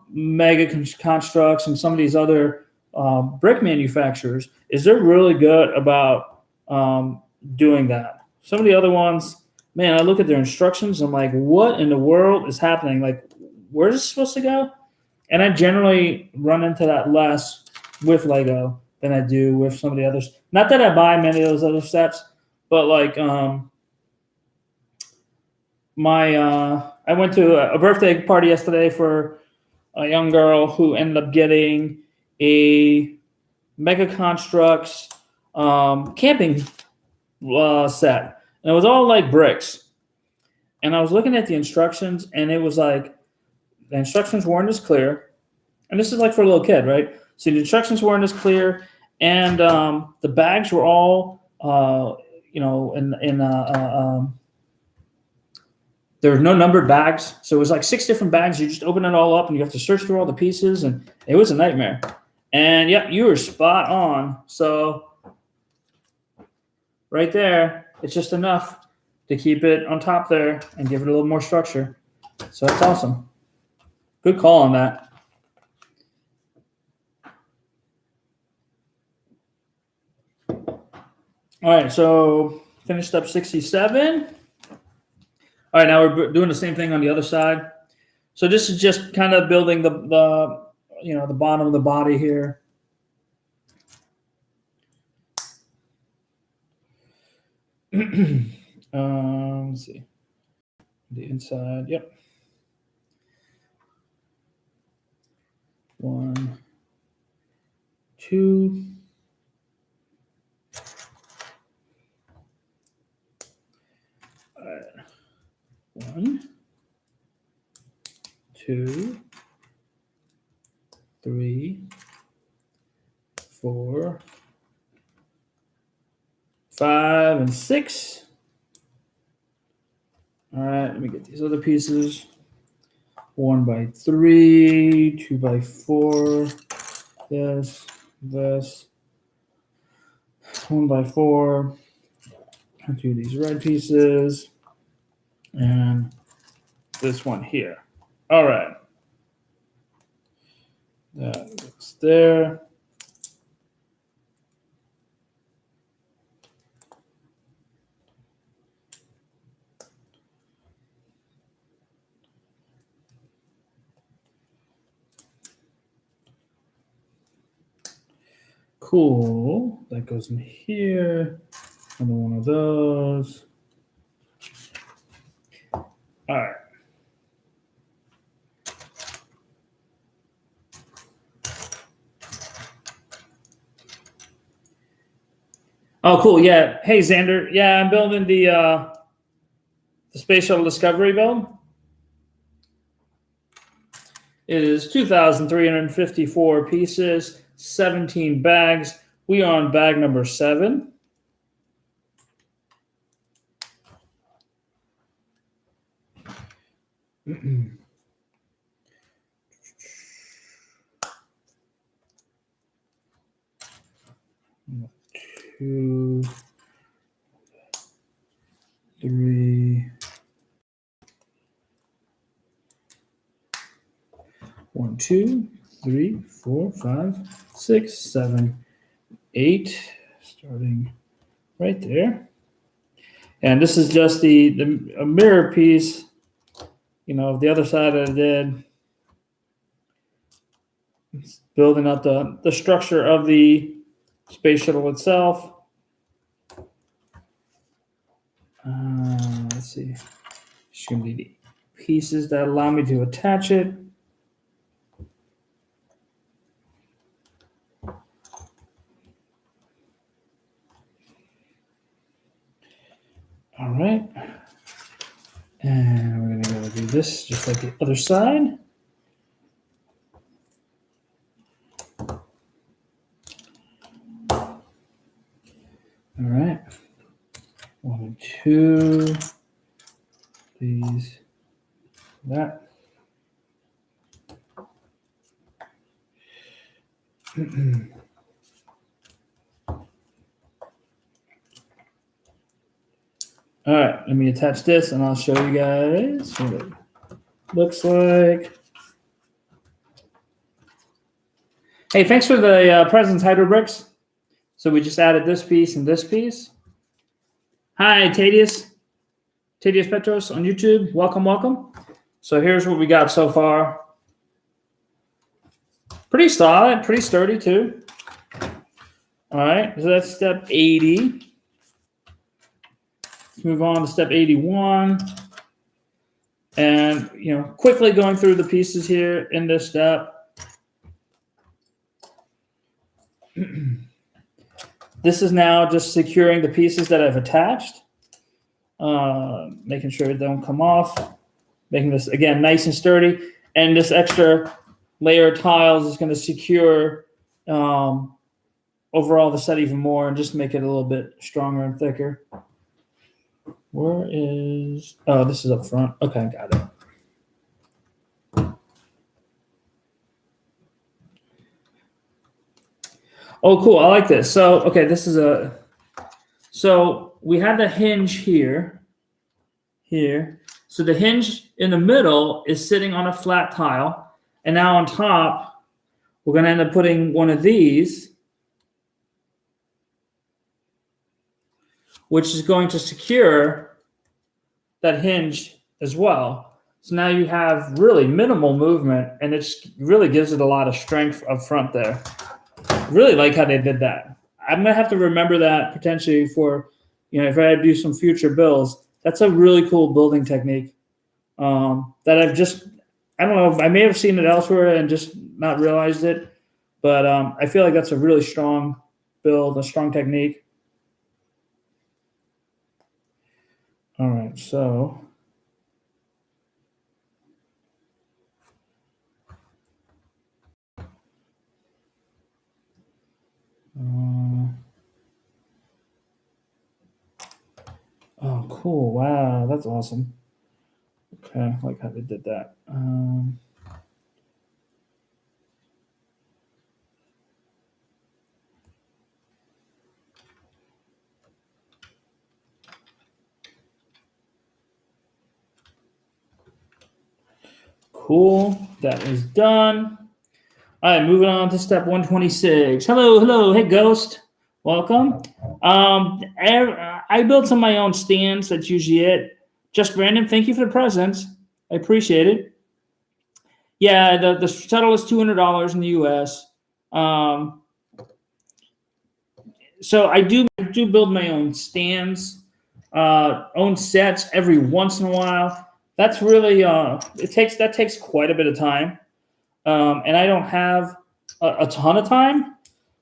mega constructs and some of these other brick manufacturers is they're really good about doing that. Some of the other ones, man, I look at their instructions, I'm like, what in the world is happening? Like, where's this supposed to go? And I generally run into that less with Lego than I do with some of the others. Not that I buy many of those other sets, but like I went to a birthday party yesterday for a young girl who ended up getting a Mega Constructs camping set. And it was all like bricks. And I was looking at the instructions, and it was like the instructions weren't as clear. And this is like for a little kid, right? So the instructions weren't as clear, and the bags were all, there were no numbered bags. So it was like 6 different bags. You just open it all up and you have to search through all the pieces. And it was a nightmare. And yeah, you were spot on. So right there, it's just enough to keep it on top there and give it a little more structure. So that's awesome. Good call on that. All right, so finished up 67. All right, now we're doing the same thing on the other side. So this is just kind of building the bottom of the body here. Let's see. The inside, yep. 1, 2. All right. 1, 2, 3, 4, 5, and 6. All right, let me get these other pieces. 1 by 3, 2 by 4. This. 1 by 4. I'll do these red pieces. And this one here. All right. That goes there. Cool. That goes in here. Another one of those. All right. Oh, cool. Yeah. Hey, Xander. Yeah, I'm building the Space Shuttle Discovery build. It is 2,354 pieces, 17 bags. We are on bag number 7. Two, 3. 1, 2, 3, 4, 5, 6, 7, 8. Starting right there. And this is just a mirror piece, of the other side that I did. It's building up the structure of the space shuttle itself. Let's see. Just going to be the pieces that allow me to attach it. All right. And we're going to go do this just like the other side. All right. 1 and 2. These. That. All right, let me attach this and I'll show you guys what it looks like. Hey, thanks for the presents, Hydro Bricks. So we just added this piece and this piece. Hi, Tadius Petros on YouTube. Welcome. So here's what we got so far. Pretty solid, pretty sturdy too. All right, so that's step 80. Let's move on to step 81. And, quickly going through the pieces here in this step. This is now just securing the pieces that I've attached. Making sure they don't come off. Making this, again, nice and sturdy. And this extra layer of tiles is going to secure overall the set even more and just make it a little bit stronger and thicker. Where is... Oh, this is up front. Okay, got it. Oh, cool. I like this. So, okay, this is a... So we have the hinge here. So the hinge in the middle is sitting on a flat tile. And now on top, we're going to end up putting one of these, which is going to secure that hinge as well. So now you have really minimal movement, and it really gives it a lot of strength up front there. I really like how they did that. I'm going to have to remember that potentially for if I had to do some future builds, that's a really cool building technique that I don't know, I may have seen it elsewhere and just not realized it, but I feel like that's a really strong build, a strong technique. All right, so oh, cool! Wow, that's awesome. Okay, I like how they did that. Cool, that is done. All right, moving on to step 126. Hello, hello, hey Ghost, welcome. I built some of my own stands. That's usually it. Just Brandon, thank you for the presents. I appreciate it. Yeah, the shuttle is $200 in the U.S. Um, so I do build my own stands, own sets every once in a while. That's really that takes quite a bit of time, and I don't have a ton of time.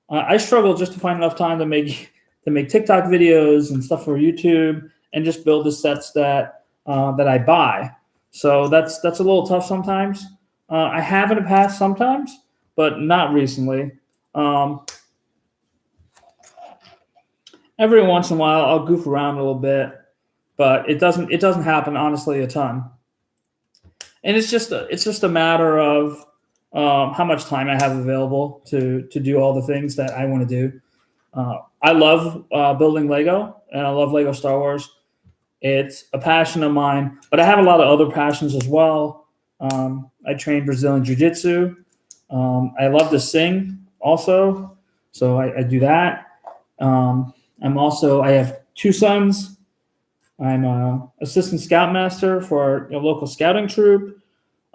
I struggle just to find enough time to make TikTok videos and stuff for YouTube, and just build the sets that I buy. So that's a little tough sometimes. I have in the past sometimes, but not recently. Um, every once in a while, I'll goof around a little bit, but it doesn't happen honestly a ton. And it's just a matter of how much time I have available to do all the things that I want to do. I love building Lego, and I love Lego Star Wars. It's a passion of mine, but I have a lot of other passions as well. I train Brazilian Jiu Jitsu. I love to sing also, so I do that. I have two sons. I'm a assistant scoutmaster for a local scouting troop.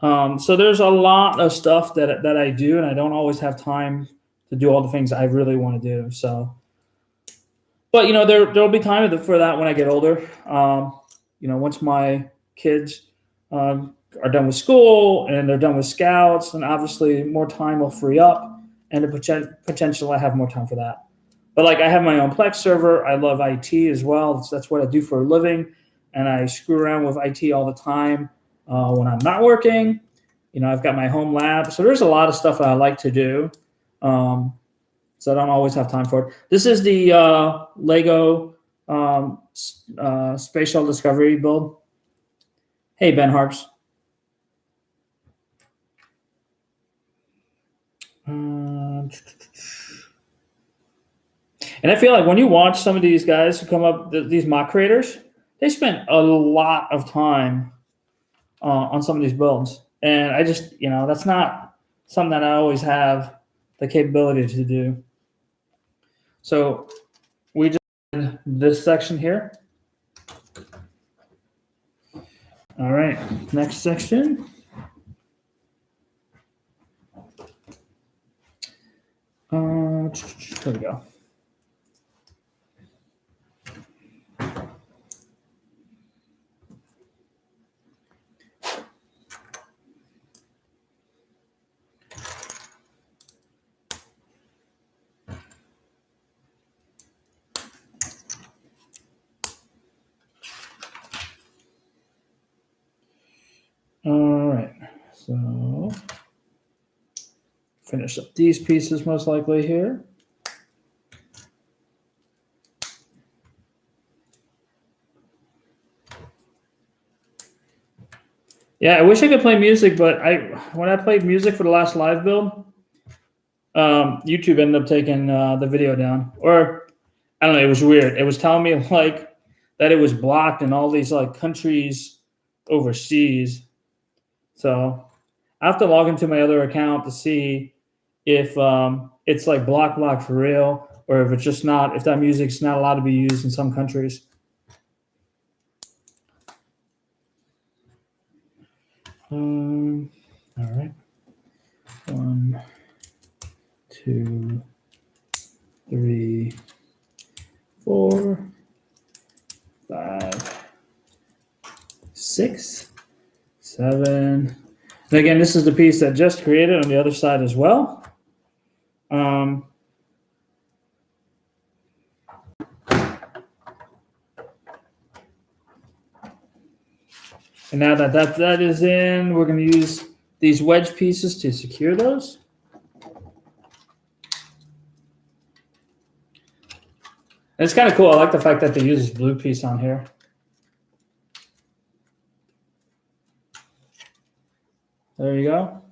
So there's a lot of stuff that I do, and I don't always have time to do all the things I really want to do. So, but there'll be time for that when I get older. Once my kids are done with school and they're done with scouts, then obviously more time will free up, and the potential I have more time for that. But like I have my own Plex server. I love IT as well. That's what I do for a living, and I screw around with IT all the time when I'm not working. I've got my home lab, so there's a lot of stuff that I like to do. Um, so I don't always have time for it. This is the Lego Space Shuttle Discovery build. Hey, Ben Harps. And I feel like when you watch some of these guys who come up, these mock creators, they spend a lot of time on some of these builds. And I just, that's not something that I always have the capability to do. So we just did this section here. All right, next section. Here we go. All right, so finish up these pieces most likely here. Yeah, I wish I could play music, but when I played music for the last live build, YouTube ended up taking the video down, or I don't know. It was weird. It was telling me like that it was blocked in all these like countries overseas. So I have to log into my other account to see if it's like block for real, or if it's just not. If that music's not allowed to be used in some countries. All right. 1, 2, 3, 4, 6, 7. And again, this is the piece that just created on the other side as well. And now that is in, we're going to use these wedge pieces to secure those. And it's kind of cool. I like the fact that they use this blue piece on here. There you go.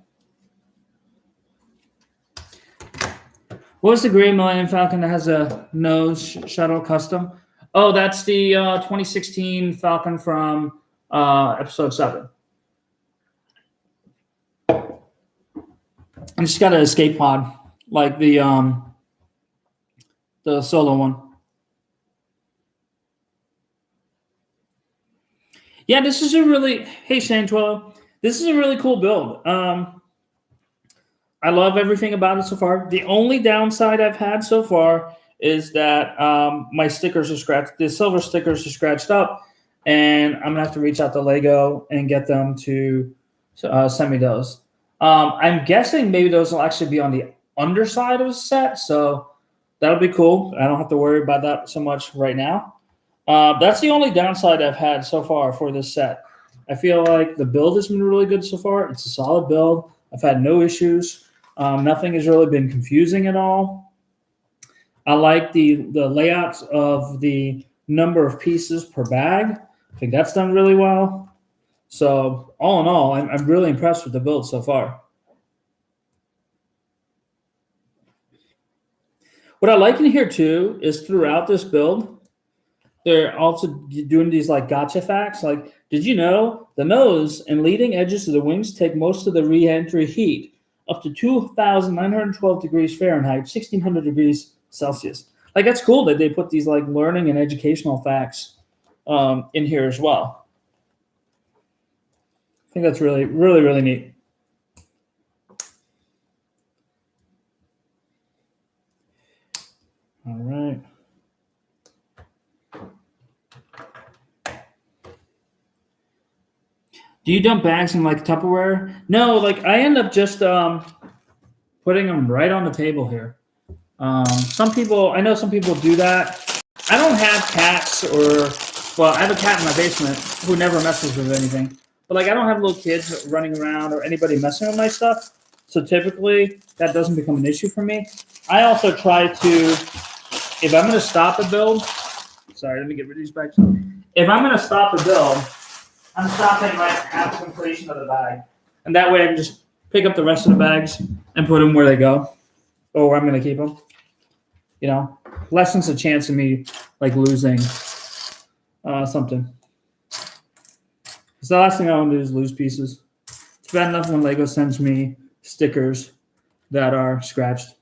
What was the gray Millennium Falcon that has a nose shuttle custom? Oh, that's the 2016 Falcon from episode 7. And it's got an escape pod, like the solo one. Yeah, this is a really, hey Shane Twillo, this is a really cool build. I love everything about it so far. The only downside I've had so far is that my stickers are scratched. The silver stickers are scratched up, and I'm gonna have to reach out to Lego and get them to send me those. I'm guessing maybe those will actually be on the underside of the set, so that'll be cool. I don't have to worry about that so much right now. That's the only downside I've had so far for this set. I feel like the build has been really good so far. It's a solid build. I've had no issues. Nothing has really been confusing at all. I like the layouts of the number of pieces per bag. I think that's done really well. So all in all, I'm really impressed with the build so far. What I like in here too is throughout this build, they're also doing these like gotcha facts. Like, did you know the nose and leading edges of the wings take most of the re-entry heat, up to 2,912 degrees Fahrenheit, 1,600 degrees Celsius. Like, that's cool that they put these like learning and educational facts in here as well. I think that's really, really, really neat. All right. Do you dump bags in like Tupperware? No, like I end up just putting them right on the table here. I know some people do that. I don't have cats well, I have a cat in my basement who never messes with anything. But like I don't have little kids running around or anybody messing with my stuff. So typically that doesn't become an issue for me. I also try to, if I'm going to stop a build, sorry, let me get rid of these bags. If I'm going to stop a build, I'm stopping right at the completion of the bag. And that way I can just pick up the rest of the bags and put them where they go or where I'm going to keep them. You know, lessens the chance of me like losing something. Because the last thing I want to do is lose pieces. It's bad enough when Lego sends me stickers that are scratched.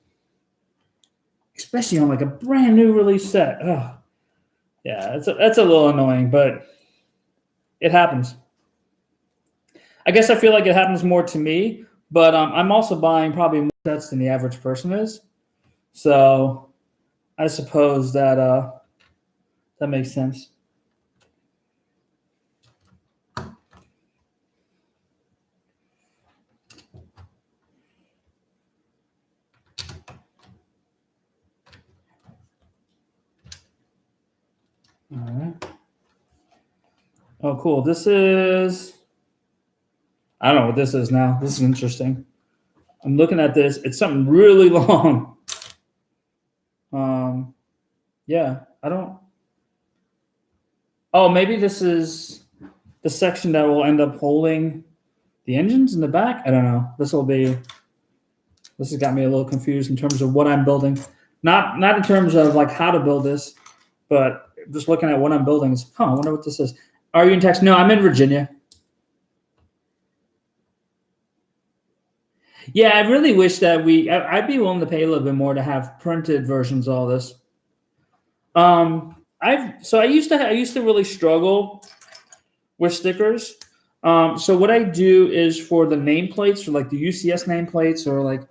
Especially on like a brand new release set. Ugh. Yeah, that's a little annoying, but it happens. I guess I feel like it happens more to me, but I'm also buying probably more sets than the average person is. So I suppose that that makes sense. All right. Oh, cool. This is, I don't know what this is now. This is interesting. I'm looking at this. It's something really long. Yeah, I don't. Oh, maybe this is the section that will end up holding the engines in the back. I don't know. This has got me a little confused in terms of what I'm building. Not in terms of like how to build this, but just looking at what I'm building. I wonder what this is. Are you in Texas? No, I'm in Virginia. Yeah, I really wish that I'd be willing to pay a little bit more to have printed versions of all this. I used to really struggle with stickers. So what I do is for the nameplates, or like the UCS nameplates, or like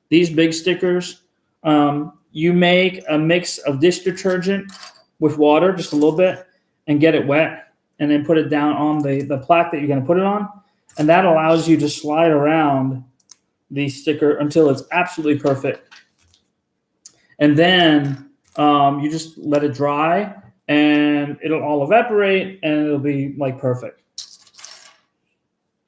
these big stickers, you make a mix of dish detergent with water, just a little bit, and get it wet. and then put it down on the plaque that you're going to put it on. And that allows you to slide around the sticker until it's absolutely perfect. And then you just let it dry, and it'll all evaporate, and it'll be like perfect.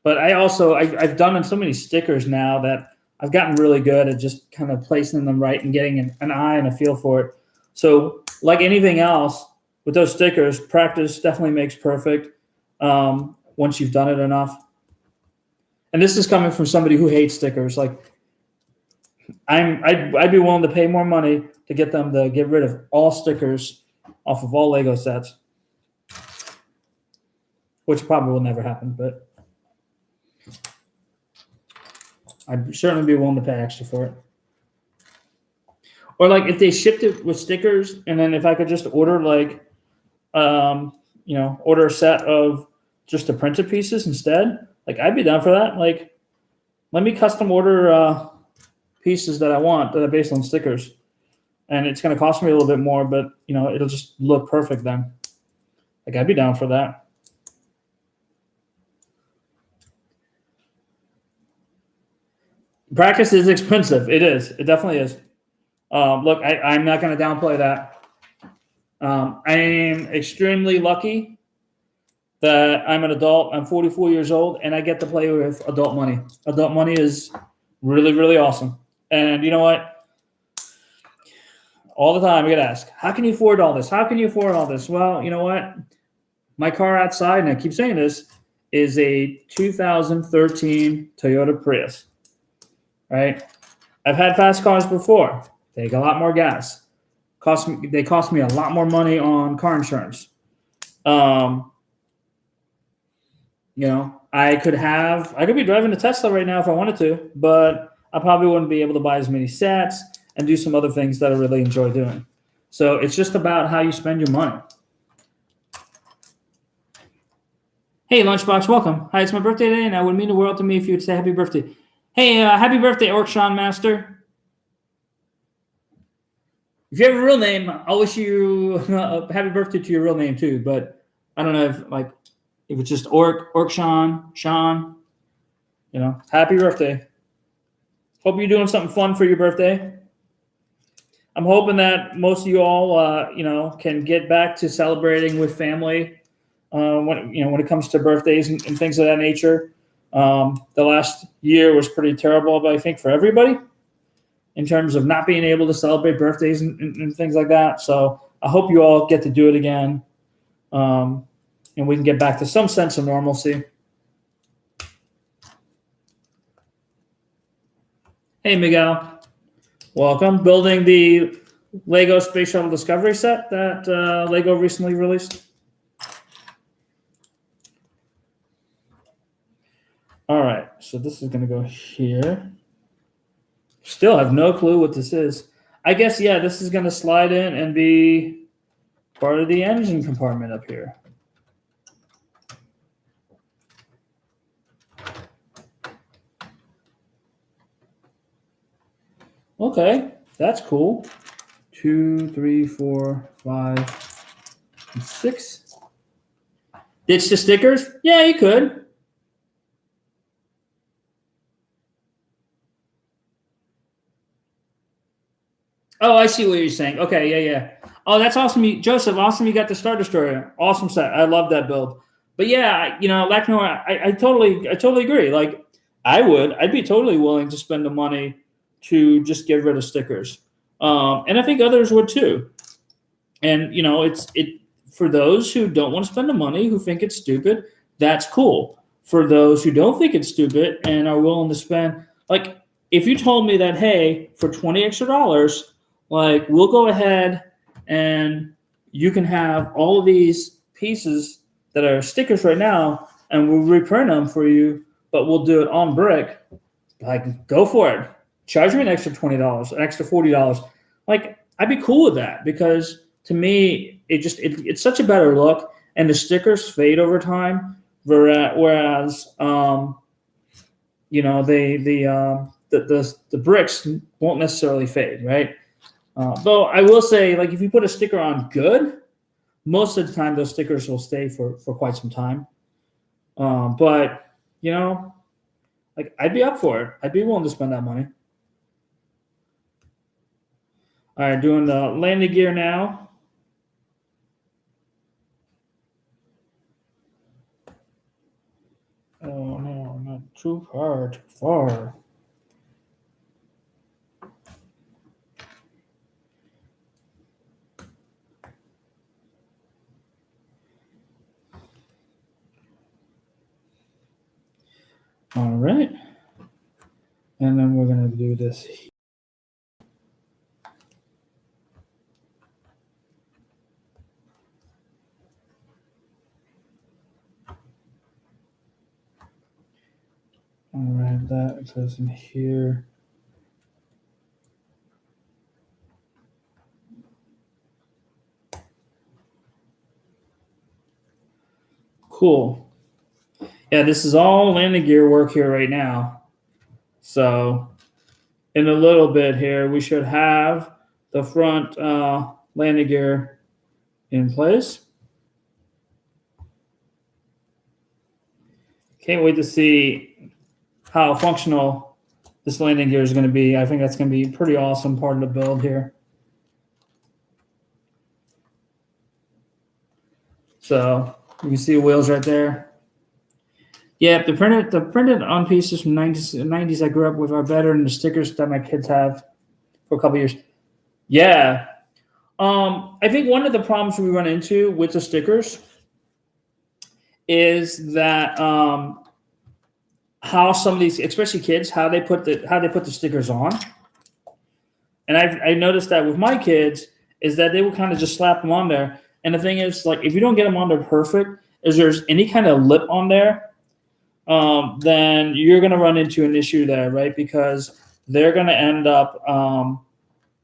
But I've done so many stickers now that I've gotten really good at just kind of placing them right and getting an eye and a feel for it. So like anything else with those stickers, practice definitely makes perfect once you've done it enough. And this is coming from somebody who hates stickers. Like I'd be willing to pay more money to get them to get rid of all stickers off of all Lego sets, which probably will never happen, but I'd certainly be willing to pay extra for it. Or like if they shipped it with stickers, and then if I could just order like, order a set of just the printed pieces instead, like I'd be down for that. Like, let me custom order pieces that I want that are based on stickers, and it's going to cost me a little bit more, but it'll just look perfect then. Like I'd be down for that. Practice is expensive. It is. It definitely is. Look, I'm not going to downplay that. I am extremely lucky that I'm an adult. I'm 44 years old, and I get to play with adult money. Adult money is really, really awesome. And you know what? All the time I get asked, how can you afford all this? How can you afford all this? Well, you know what? My car outside, and I keep saying this, is a 2013 Toyota Prius. Right? I've had fast cars before. They take a lot more gas. They cost me a lot more money on car insurance. I could be driving a Tesla right now if I wanted to, but I probably wouldn't be able to buy as many sets and do some other things that I really enjoy doing. So it's just about how you spend your money. Hey, Lunchbox, welcome. Hi, it's my birthday today, and it would mean the world to me if you would say happy birthday. Hey, happy birthday, Orkshawn Master. If you have a real name, I'll wish you a happy birthday to your real name too. But I don't know if it's just Orkshawn, Sean. Happy birthday. Hope you're doing something fun for your birthday. I'm hoping that most of you all, can get back to celebrating with family when it comes to birthdays and things of that nature. The last year was pretty terrible, but I think for everybody in terms of not being able to celebrate birthdays and things like that. So I hope you all get to do it again. And we can get back to some sense of normalcy. Hey, Miguel. Welcome. Building the Lego Space Shuttle Discovery set that Lego recently released. All right, so this is going to go here. Still have no clue what this is. I guess, yeah, this is going to slide in and be part of the engine compartment up here. Okay, that's cool. 2, 3, 4, 5, 6. Ditch the stickers? Yeah, you could. Oh, I see what you're saying. Okay, yeah. Oh, that's awesome. Joseph, awesome you got the Star Destroyer. Awesome set. I love that build. But yeah, Lacknor, I totally agree. Like I'd be totally willing to spend the money to just get rid of stickers. And I think others would too. And it's for those who don't want to spend the money, who think it's stupid, that's cool. For those who don't think it's stupid and are willing to spend, like if you told me that, hey, for $20 extra, like we'll go ahead and you can have all of these pieces that are stickers right now, and we'll reprint them for you, but we'll do it on brick. Like, go for it. Charge me an extra $20, an extra $40. Like, I'd be cool with that because to me, it's such a better look, and the stickers fade over time. Whereas, the bricks won't necessarily fade, right? Though I will say, like, if you put a sticker on good, most of the time those stickers will stay for quite some time. But you know, like I'd be up for it. I'd be willing to spend that money. All right, doing the landing gear now. Oh no, not too far, too far. All right. And then we're going to do this. All right, that goes in here. Cool. Yeah, this is all landing gear work here right now. So in a little bit here, we should have the front landing gear in place. Can't wait to see how functional this landing gear is going to be. I think that's going to be a pretty awesome part of the build here. So you can see the wheels right there. Yeah, the printed on pieces from 90s I grew up with are better than the stickers that my kids have for a couple years. Yeah. I think one of the problems we run into with the stickers is that how some of these, especially kids, how they put the stickers on. And I noticed that with my kids is that they would kind of just slap them on there. And the thing is, like, if you don't get them on there perfect, if there's any kind of lip on there, then you're going to run into an issue there, right? Because they're going to end up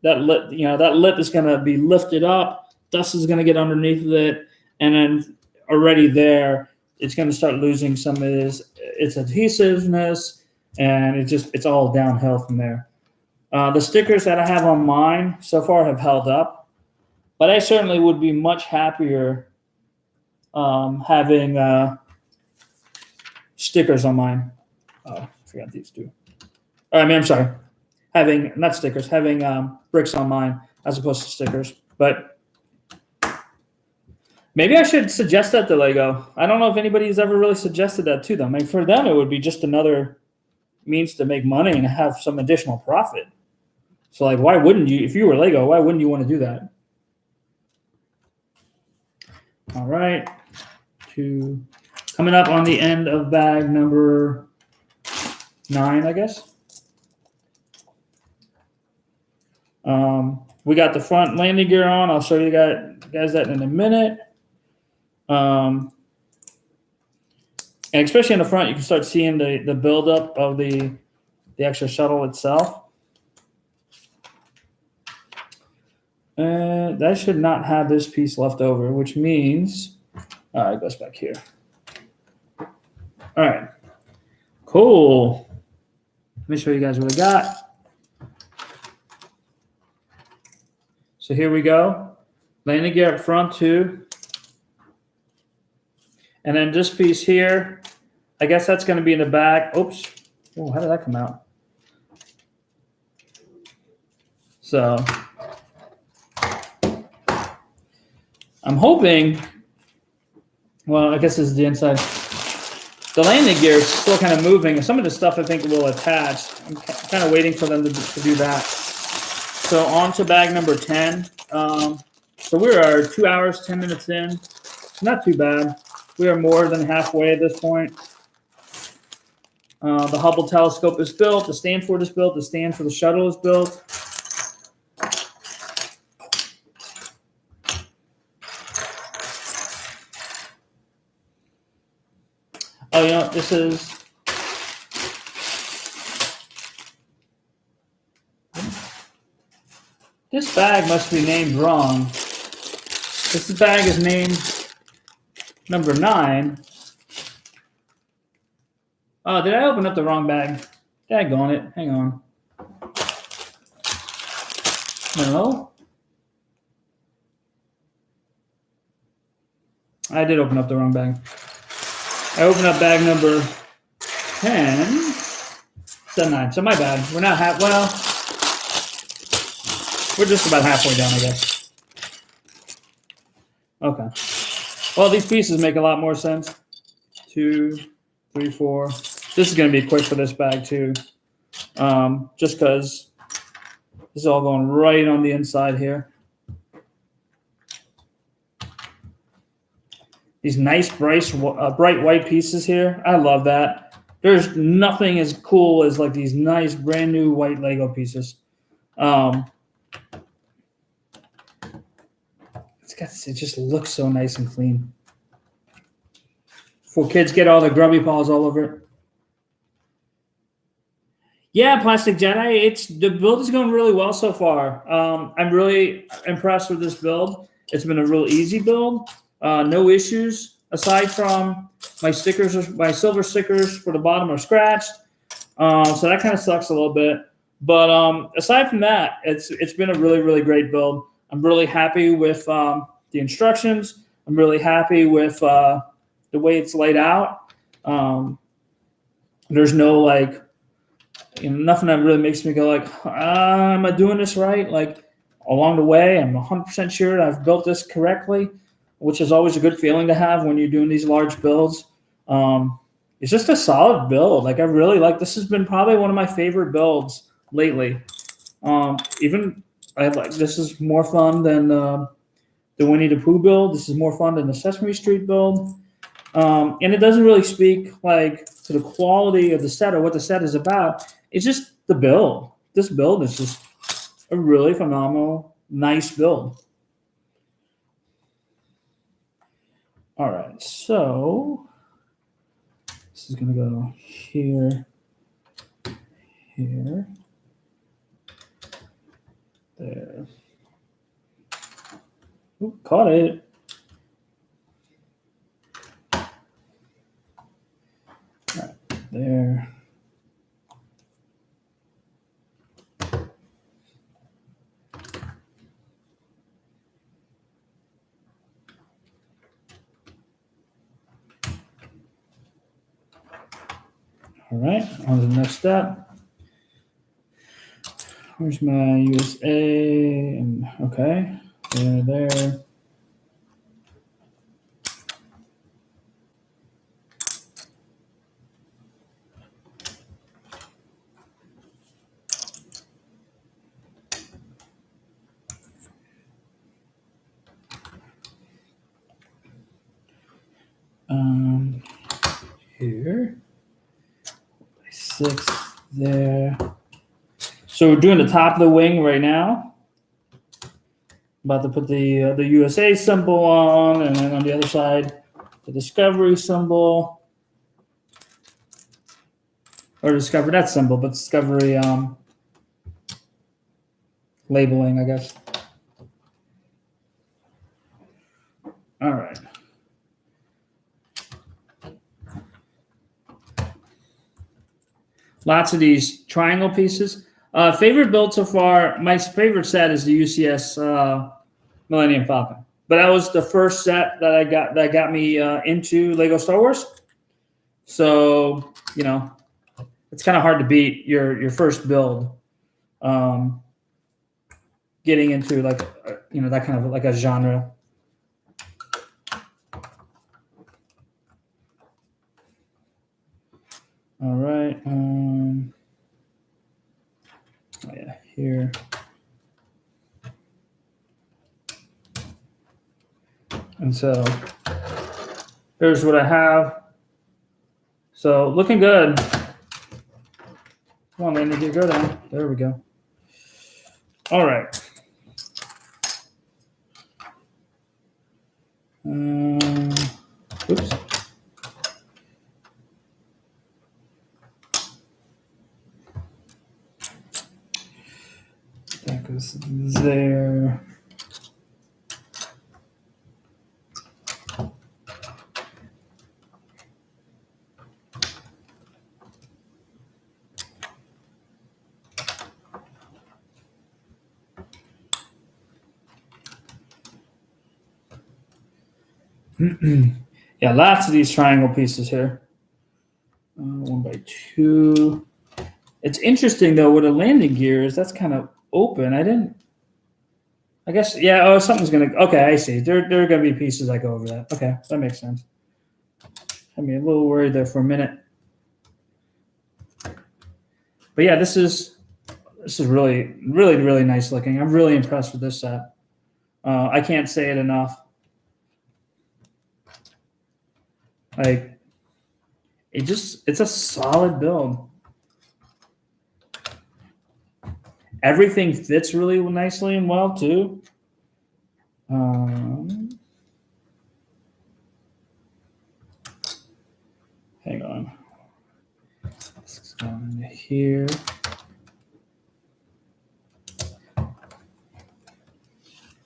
that lip is going to be lifted up, dust is going to get underneath it, and then already there, it's going to start losing some of its adhesiveness, and it's all downhill from there. The stickers that I have on mine so far have held up, but I certainly would be much happier having stickers on mine. Oh, I forgot these two. I'm sorry. Having not stickers, having bricks on mine as opposed to stickers. But maybe I should suggest that to Lego. I don't know if anybody's ever really suggested that to them. I mean, for them, it would be just another means to make money and have some additional profit. So, like, why wouldn't you? If you were Lego, why wouldn't you want to do that? All right. Coming up on the end of bag number 9, I guess. We got the front landing gear on. I'll show you guys that in a minute. And especially in the front, you can start seeing the buildup of the actual shuttle itself. That should not have this piece left over, which means it goes back here. All right, cool. Let me show you guys what I got. So here we go. Landing gear up front too. And then this piece here, I guess that's going to be in the back. Oops. Oh, how did that come out? So I'm hoping, well, I guess this is the inside. The landing gear is still kind of moving. And some of the stuff I think will attach. I'm kind of waiting for them to do that. So on to bag number 10. So we are 2 hours, 10 minutes in. Not too bad. We are more than halfway at this point. The Hubble telescope is built. The Stanford is built. The stand for the shuttle is built. Oh, you know, this bag must be named wrong. This bag is named number 9. Oh, did I open up the wrong bag? Daggone it. Hang on. No. I did open up the wrong bag. I opened up bag number 10. 9. So my bad. We're not well, we're just about halfway down, I guess. Okay. Well, these pieces make a lot more sense. 2, 3, 4. This is going to be quick for this bag too. Just because this is all going right on the inside here. These nice, bright white pieces here. I love that. There's nothing as cool as like these nice, brand new white Lego pieces. It just looks so nice and clean. Before kids get all the grubby paws all over it. Yeah, Plastic Jedi. The build is going really well so far. I'm really impressed with this build. It's been a real easy build. No issues aside from my stickers. My silver stickers for the bottom are scratched, so that kind of sucks a little bit. But aside from that, it's been a really, really great build. I'm really happy with the instructions. I'm really happy with the way it's laid out. There's no like, nothing that really makes me go like, am I doing this right? Like along the way, I'm 100% sure I've built this correctly, which is always a good feeling to have when you're doing these large builds. It's just a solid build. Like I really like. This has been probably one of my favorite builds lately. This is more fun than the Winnie the Pooh build. This is more fun than the Sesame Street build. And it doesn't really speak like to the quality of the set or what the set is about. It's just the build. This build is just a really phenomenal, nice build. All right, so this is going to go here, here, there. Ooh, caught it. All right, there. All right, on to the next step. Where's my USA? Okay, there. Here. 6 there. So we're doing the top of the wing right now. About to put the USA symbol on, and then on the other side, the Discovery symbol. Or Discovery, not symbol, but Discovery labeling, I guess. All right. Lots of these triangle pieces. Favorite build so far, my favorite set is the UCS Millennium Falcon. But that was the first set that got me into Lego Star Wars. So, it's kind of hard to beat your first build. Getting into like, that kind of like a genre. All right. Oh yeah, here. And so here's what I have. So looking good. Come on, man, you go down. There we go. All right. Oops. That goes there. Yeah, lots of these triangle pieces here. 1x2. It's interesting though with the landing gears. That's kind of open. I guess yeah. Oh, something's gonna. Okay, I see. There are gonna be pieces that go over that. Okay, that makes sense. I mean, a little worried there for a minute. But yeah, this is really really nice looking. I'm really impressed with this set. I can't say it enough. Like it's a solid build. Everything fits really nicely and well too. Hang on. Let's go into here.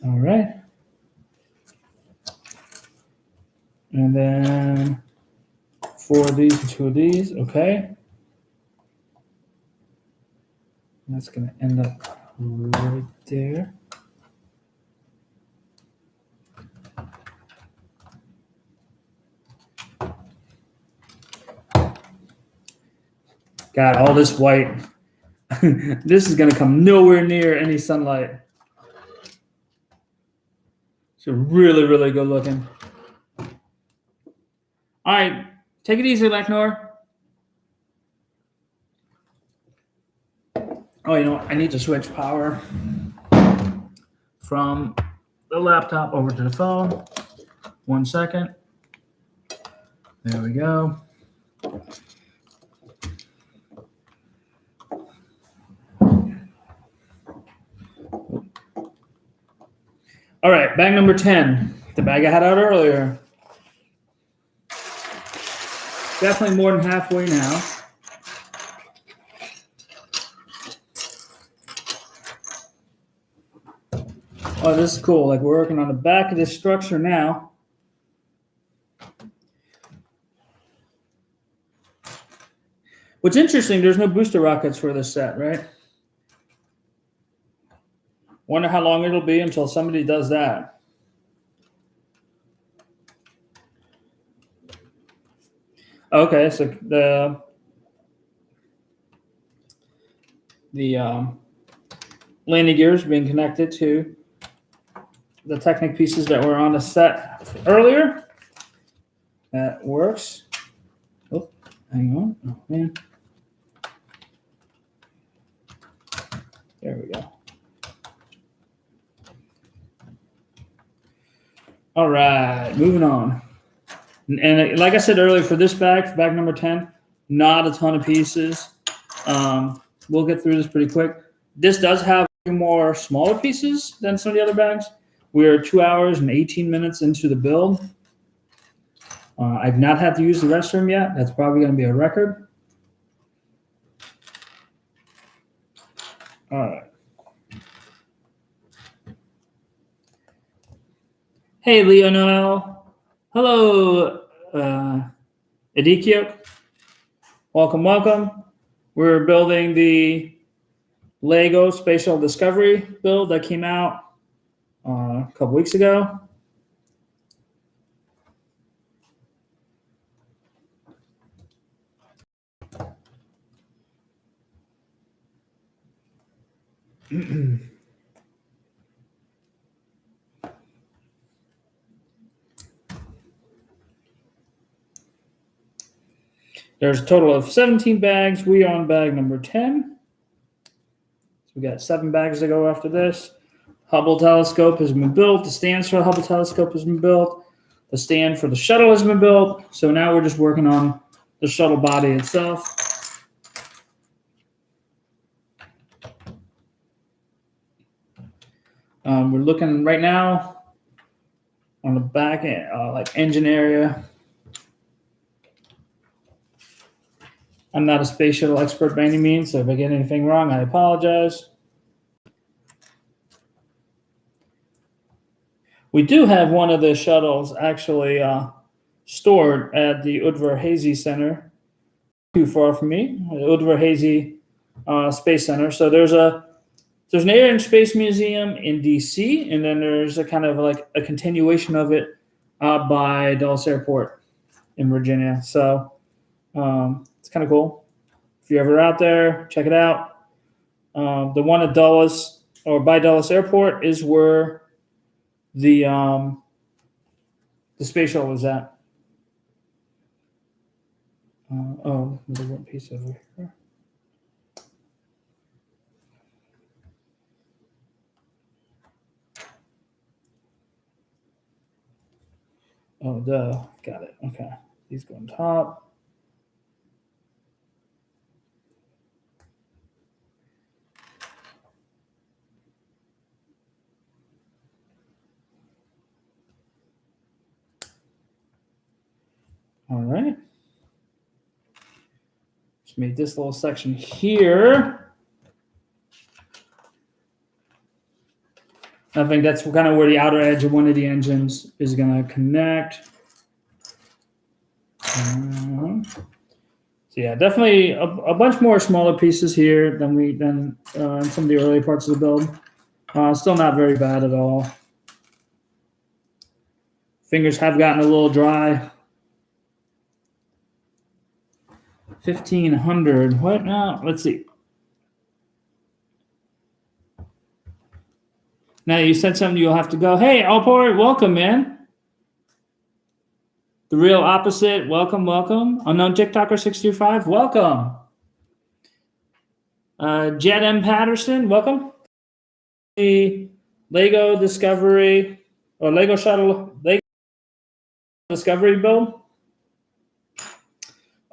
All right. And then four of these and two of these. Okay. And that's going to end up right there. God, all this white. This is going to come nowhere near any sunlight. It's really good looking. All right, take it easy, Leknor. Oh, you know what? I need to switch power from the laptop over to the phone. 1 second. There we go. All right, bag number 10. The bag I had out earlier. Definitely more than halfway now. Oh, this is cool. Like we're working on the back of this structure now. What's interesting, there's no booster rockets for this set, right? Wonder how long it'll be until somebody does that. Okay, so the landing gears being connected to the Technic pieces that were on the set earlier. That works. Oh, hang on. Oh, man. There we go. All right, moving on. And like I said earlier, for this bag, for bag number 10, not a ton of pieces. We'll get through this pretty quick. This does have a few more smaller pieces than some of the other bags. We're 2 hours and 18 minutes into the build. I've not had to use the restroom yet. That's probably going to be a record. All right. Hey, Leonel. Hello, Edikio. Welcome. We're building the Lego Spatial Discovery build that came out a couple weeks ago. There's a total of 17 bags. We are on bag number 10. So we got 7 bags to go after this. Hubble telescope has been built. The stands for the Hubble telescope has been built. The stand for the shuttle has been built. So now we're just working on the shuttle body itself. We're looking right now on the back end, like engine area. I'm not a space shuttle expert by any means, so if I get anything wrong, I apologize. We do have one of the shuttles actually stored at the Udvar-Hazy Center, too far from me, the Udvar-Hazy Space Center. So there's an Air and Space Museum in DC, and then there's a kind of like a continuation of it by Dulles Airport in Virginia. So it's kind of cool. If you're ever out there, check it out. The one at Dulles or by Dulles Airport is where the space shuttle was at. There's one piece over here. Oh, duh. Got it. Okay. These go on top. All right. Just made this little section here. I think that's kind of where the outer edge of one of the engines is going to connect. So yeah, definitely a bunch more smaller pieces here than in some of the early parts of the build. Still not very bad at all. Fingers have gotten a little dry. 1,500. What now? Let's see. Now you said something. You'll have to go. Hey, Alport, welcome, man. The real opposite. Welcome. Unknown TikToker 625. Welcome. Jed M. Patterson. Welcome. The Lego Discovery or Lego Shuttle Lego Discovery build.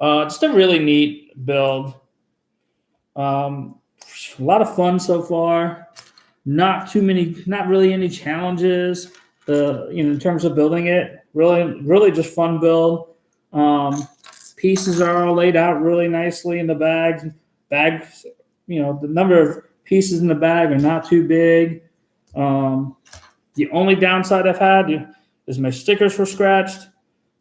Just a really neat build. A lot of fun so far. Not really any challenges. In terms of building it, really just fun build. Pieces are all laid out really nicely in the bags. Bags, the number of pieces in the bag are not too big. The only downside I've had is my stickers were scratched.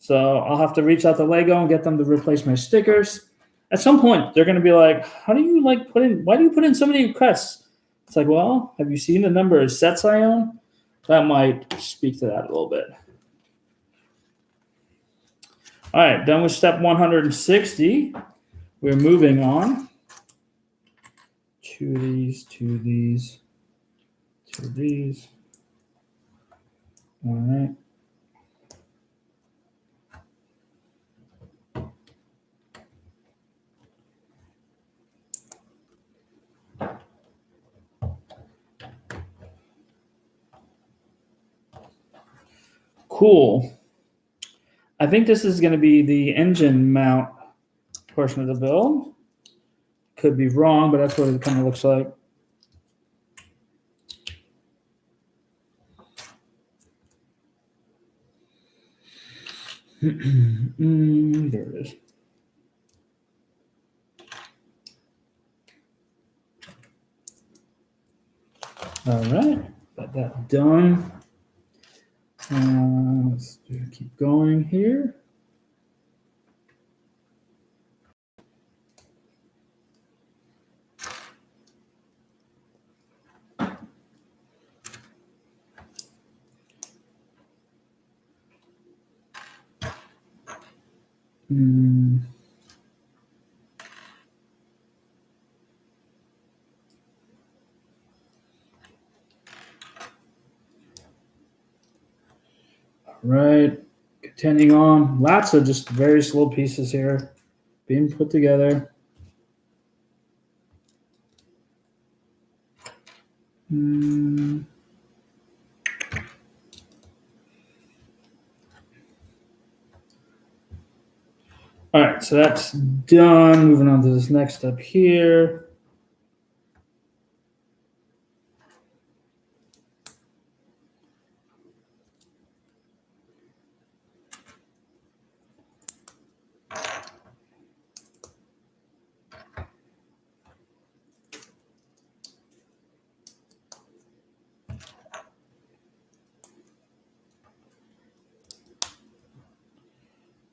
So I'll have to reach out to Lego and get them to replace my stickers. At some point, they're going to be like, why do you put in so many crests? It's like, well, have you seen the number of sets I own? That might speak to that a little bit. All right, done with step 160. We're moving on to these. All right. Cool. I think this is going to be the engine mount portion of the build. Could be wrong, but that's what it kind of looks like. There it is. All right, got that done. Let's keep going here. All right, continuing on. Lots of just very slow pieces here being put together. All right, so that's done. Moving on to this next step here.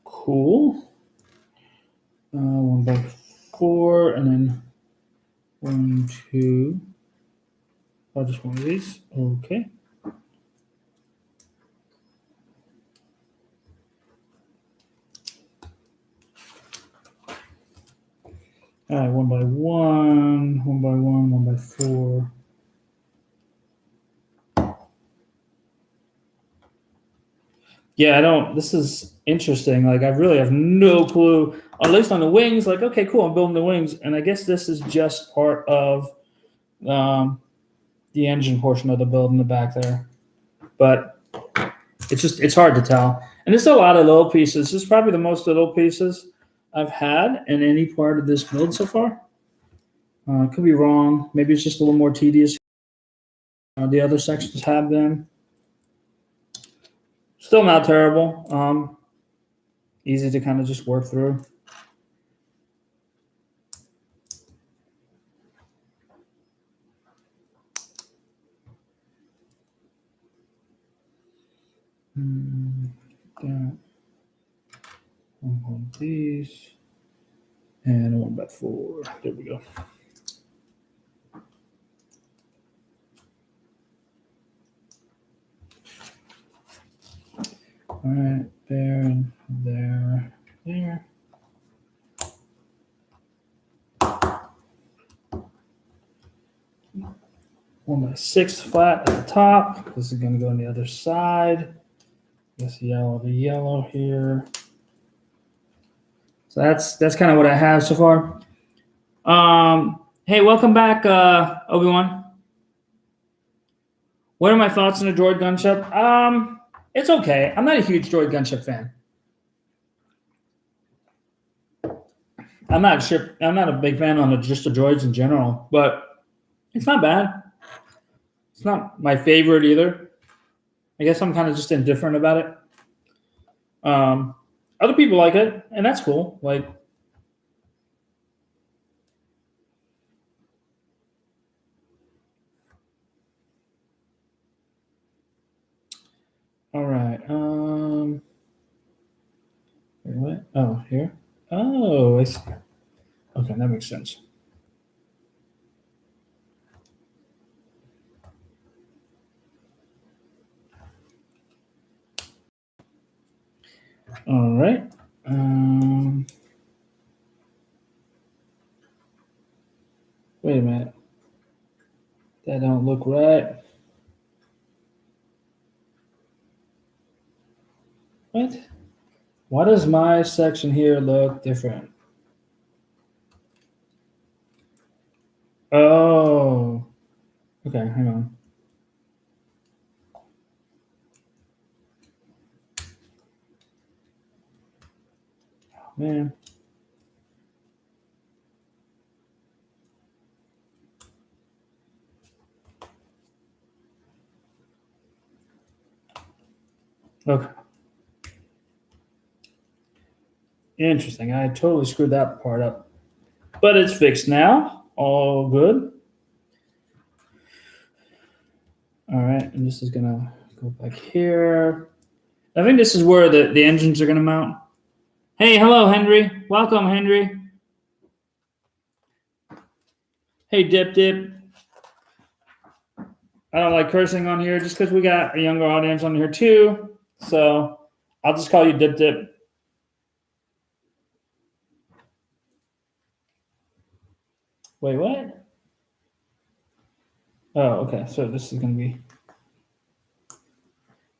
Cool. 1x4, and then 1, 2. Just one of these. Okay. All right, 1x1, 1x1, 1x4. Yeah, I don't. This is interesting. Like, I really have no clue. At least on the wings, like, okay, cool. I'm building the wings, and I guess this is just part of um, the engine portion of the build in the back there. But it's hard to tell. And there's a lot of little pieces. This is probably the most little pieces I've had in any part of this build so far. Could be wrong. Maybe it's just a little more tedious. The other sections have been. Still not terrible. Easy to kind of just work through. That. One of these. And 1x4. There we go. All right, there and there, there. 1x6 flat at the top. This is going to go on the other side. This yellow to yellow here. So that's kind of what I have so far. Hey, welcome back, Obi-Wan. What are my thoughts on the droid gunship? It's okay. I'm not a huge droid gunship fan. I'm not a big fan on just the droids in general, but it's not bad. It's not my favorite either. I guess I'm kind of just indifferent about it. Other people like it, and that's cool. Like, all right. Wait, what? Oh, here. Oh, I see. Okay, that makes sense. All right. Wait a minute. That don't look right. What? Why does my section here look different? Oh. Okay, hang on. Oh, man. Okay. Interesting. I totally screwed that part up. But it's fixed now. All good. All right. And this is going to go back here. I think this is where the engines are going to mount. Hey, hello, Henry. Welcome, Henry. Hey, Dip Dip. I don't like cursing on here just because we got a younger audience on here too. So I'll just call you Dip Dip. Wait, what? Oh, okay. So this is going to be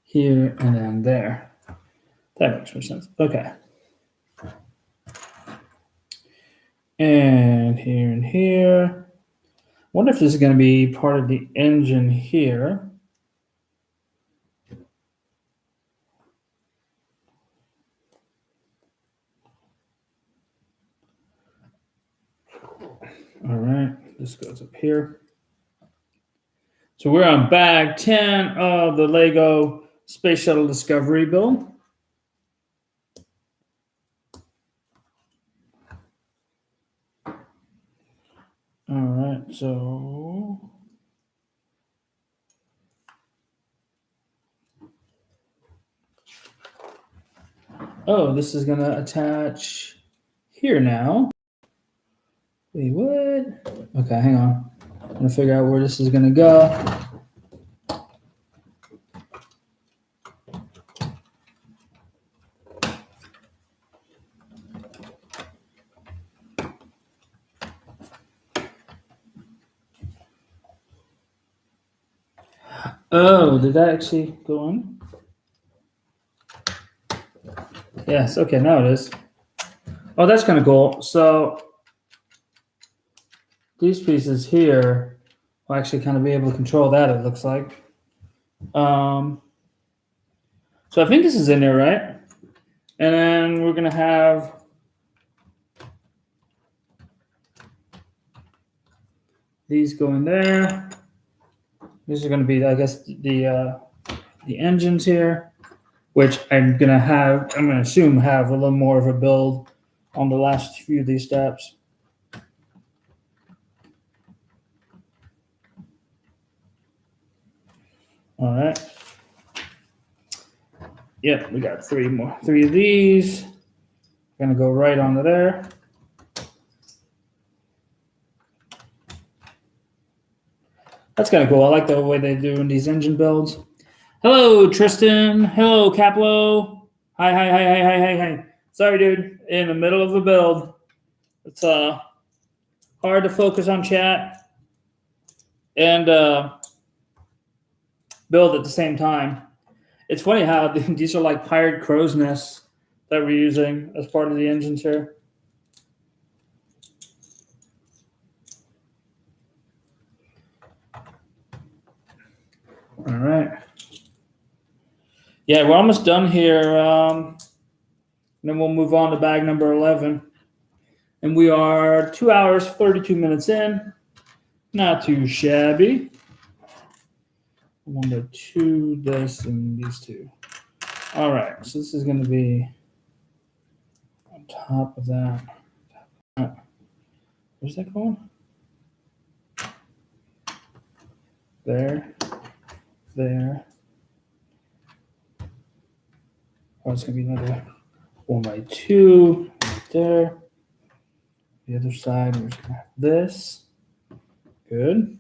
here and then there. That makes more sense. Okay. And here and here. Wonder if this is going to be part of the engine here. All right. This goes up here. So we're on bag 10 of the Lego Space Shuttle Discovery build. All right, so this is gonna attach here now. Wait, what? Okay, hang on. I'm gonna figure out where this is gonna go. Oh, did that actually go in? Yes, okay, now it is. Oh, that's kind of cool. So these pieces here will actually kind of be able to control that, it looks like. So I think this is in there, right? And then we're going to have these go in there. These are going to be, I guess, the engines here, which I'm going to assume have a little more of a build on the last few of these steps. All right. Yep, we got three of these. Gonna go right onto there. That's kind of cool. I like the way they do in these engine builds. Hello, Tristan. Hello, Caplo. Hi. Sorry, dude. In the middle of a build. It's hard to focus on chat and build at the same time. It's funny how these are like pirate crow's nests that we're using as part of the engines here. All right. Yeah, we're almost done here. Then we'll move on to bag number 11. And we are 2 hours, 32 minutes in. Not too shabby. 1 by 2, this, and these two. All right, so this is going to be on top of that. Where's that going? There. Oh, it's going to be another 1 by 2 right there. The other side, we're just going to have this. Good.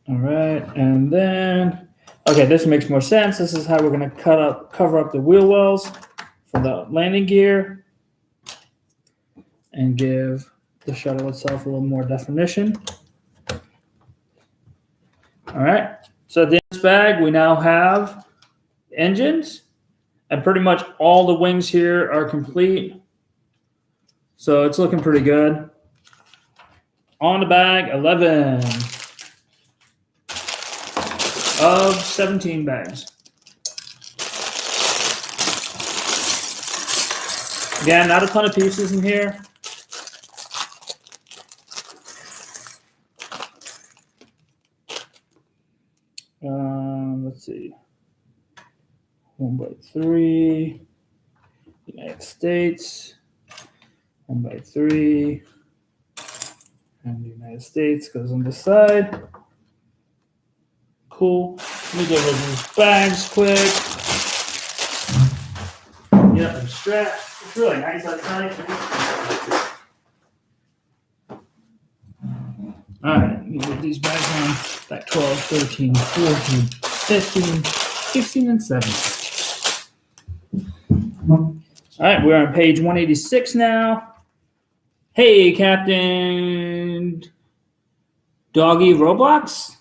All right, and then, okay, this makes more sense. This is how we're going to cover up the wheel wells for the landing gear and give the shuttle itself a little more definition. All right, so at the end of this bag, we now have engines, and pretty much all the wings here are complete. So it's looking pretty good. On the bag, 11 of 17 bags. Again, not a ton of pieces in here. Let's see. 1 by 3, United States. 1 by 3, and the United States goes on this side. Cool. Let me get rid of these bags quick. Yep, they're strapped. It's really nice outside. All right, let me get these bags on. Back 12, 13, 14, 15, 16, and 17. All right, we're on page 186 now. Hey, Captain Doggy Roblox.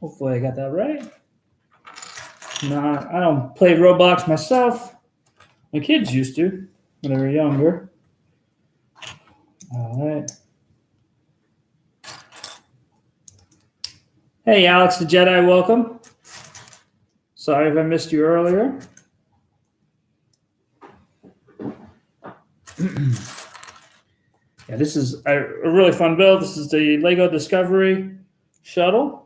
Hopefully I got that right. No, I don't play Roblox myself. My kids used to when they were younger. All right. Hey, Alex the Jedi, welcome. Sorry if I missed you earlier. Yeah, this is a really fun build. This is the Lego Discovery Shuttle.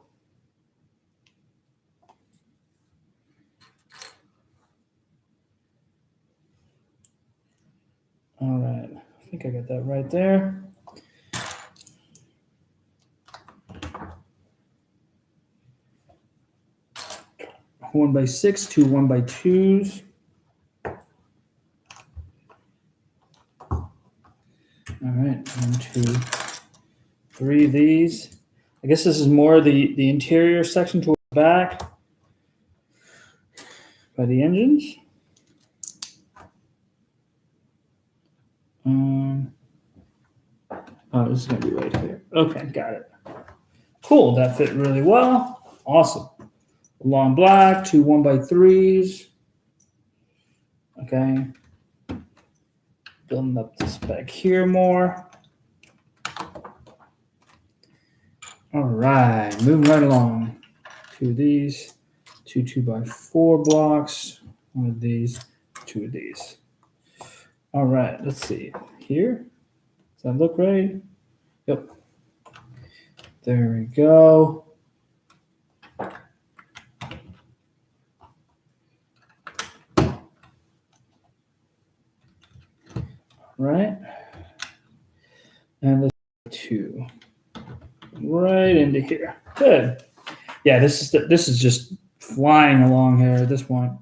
All right, I think I got that right there. One by 6, 2 1 by 2s. All right, 1, 2, 3 of these. I guess this is more the interior section toward the back by the engines. Oh, this is going to be right here. Okay, got it. Cool. That fit really well. Awesome. Long black, 2 1x3s. Okay. Building up this back here more. All right. Moving right along. 2 of these, 2 2x4 blocks. 1 of these, 2 of these. All right. Let's see. Here. Does that look right? Yep. There we go. Right. And the 2 right into here. Good. Yeah, this is just flying along here at this point.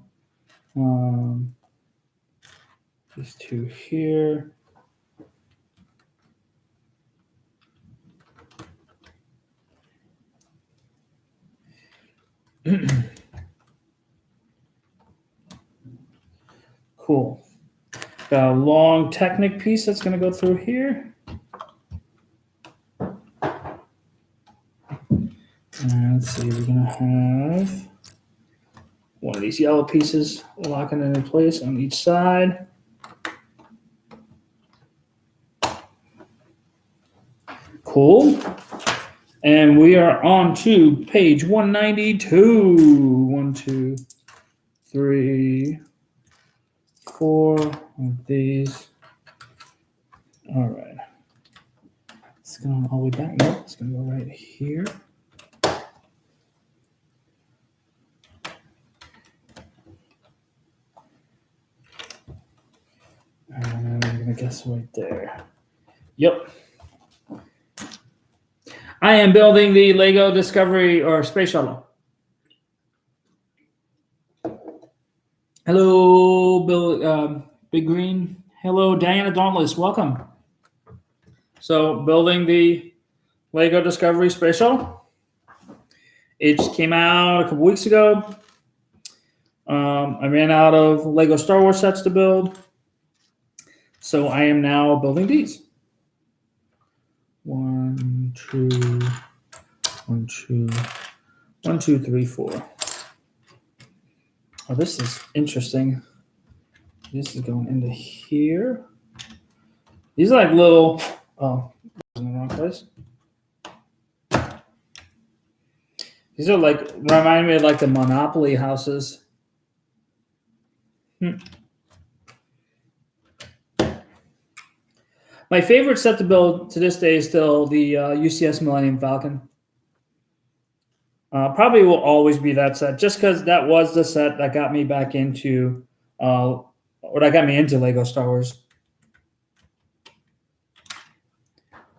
These 2 here. Cool. Got a long Technic piece that's going to go through here. And let's see, we're going to have one of these yellow pieces locking into place on each side. Cool. And we are on to page 192. 1, 2, 3, 4 of these. All right. It's going all the way back. No, it's going to go right here. And I'm going to guess right there. Yep. I am building the Lego Discovery or Space Shuttle. Hello, Bill, Big Green. Hello, Diana Dauntless. Welcome. So, building the Lego Discovery Space Shuttle. It just came out a couple weeks ago. I ran out of Lego Star Wars sets to build. So, I am now building these. 1, 2, 1, 2, 1, 2, 3, 4. Oh, this is interesting. This is going into here. These are like little. Oh, in the wrong place. These are like remind me of like the Monopoly houses. My favorite set to build to this day is still the UCS Millennium Falcon. Probably will always be that set, just because that was the set that got me back into, or that got me into Lego Star Wars.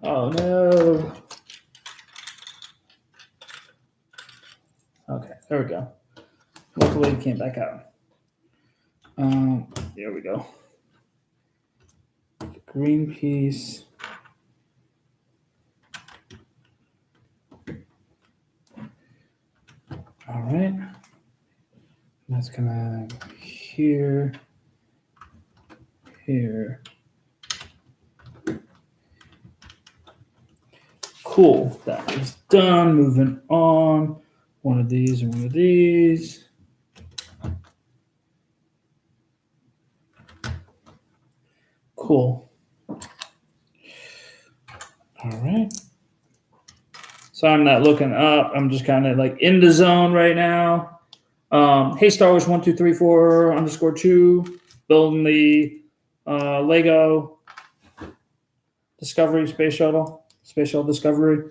Oh no! Okay, there we go. Luckily, it came back out. There we go. The green piece. All right. That's gonna here, here. Cool. That is done. Moving on. One of these and one of these. Cool. All right. So I'm not looking up. I'm just kind of like in the zone right now. Hey, Star Wars 1234_2, building the Lego Discovery Space Shuttle Discovery.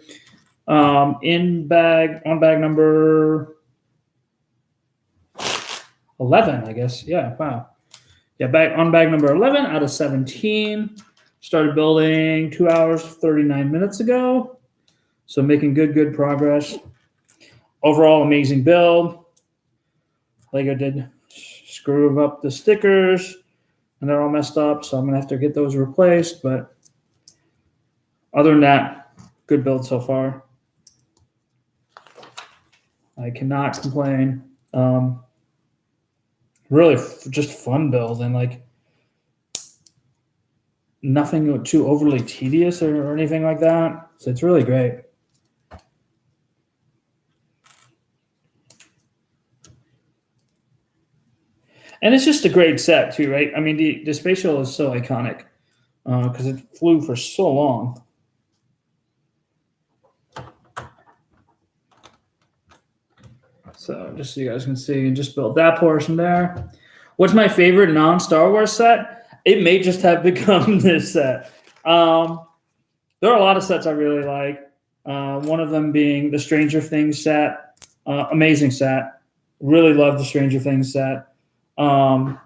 On bag number 11, I guess. Yeah, wow. Yeah, on bag number 11 out of 17. Started building 2 hours, 39 minutes ago. So making good progress. Overall, amazing build. Lego did screw up the stickers, and they're all messed up, so I'm going to have to get those replaced. But other than that, good build so far. I cannot complain. Really just fun build, and like nothing too overly tedious or anything like that. So it's really great. And it's just a great set too, right? I mean, the space shuttle is so iconic because it flew for so long. So just so you guys can see, just built that portion there. What's my favorite non-Star Wars set? It may just have become this set. There are a lot of sets I really like. One of them being the Stranger Things set. Amazing set. Really love the Stranger Things set. So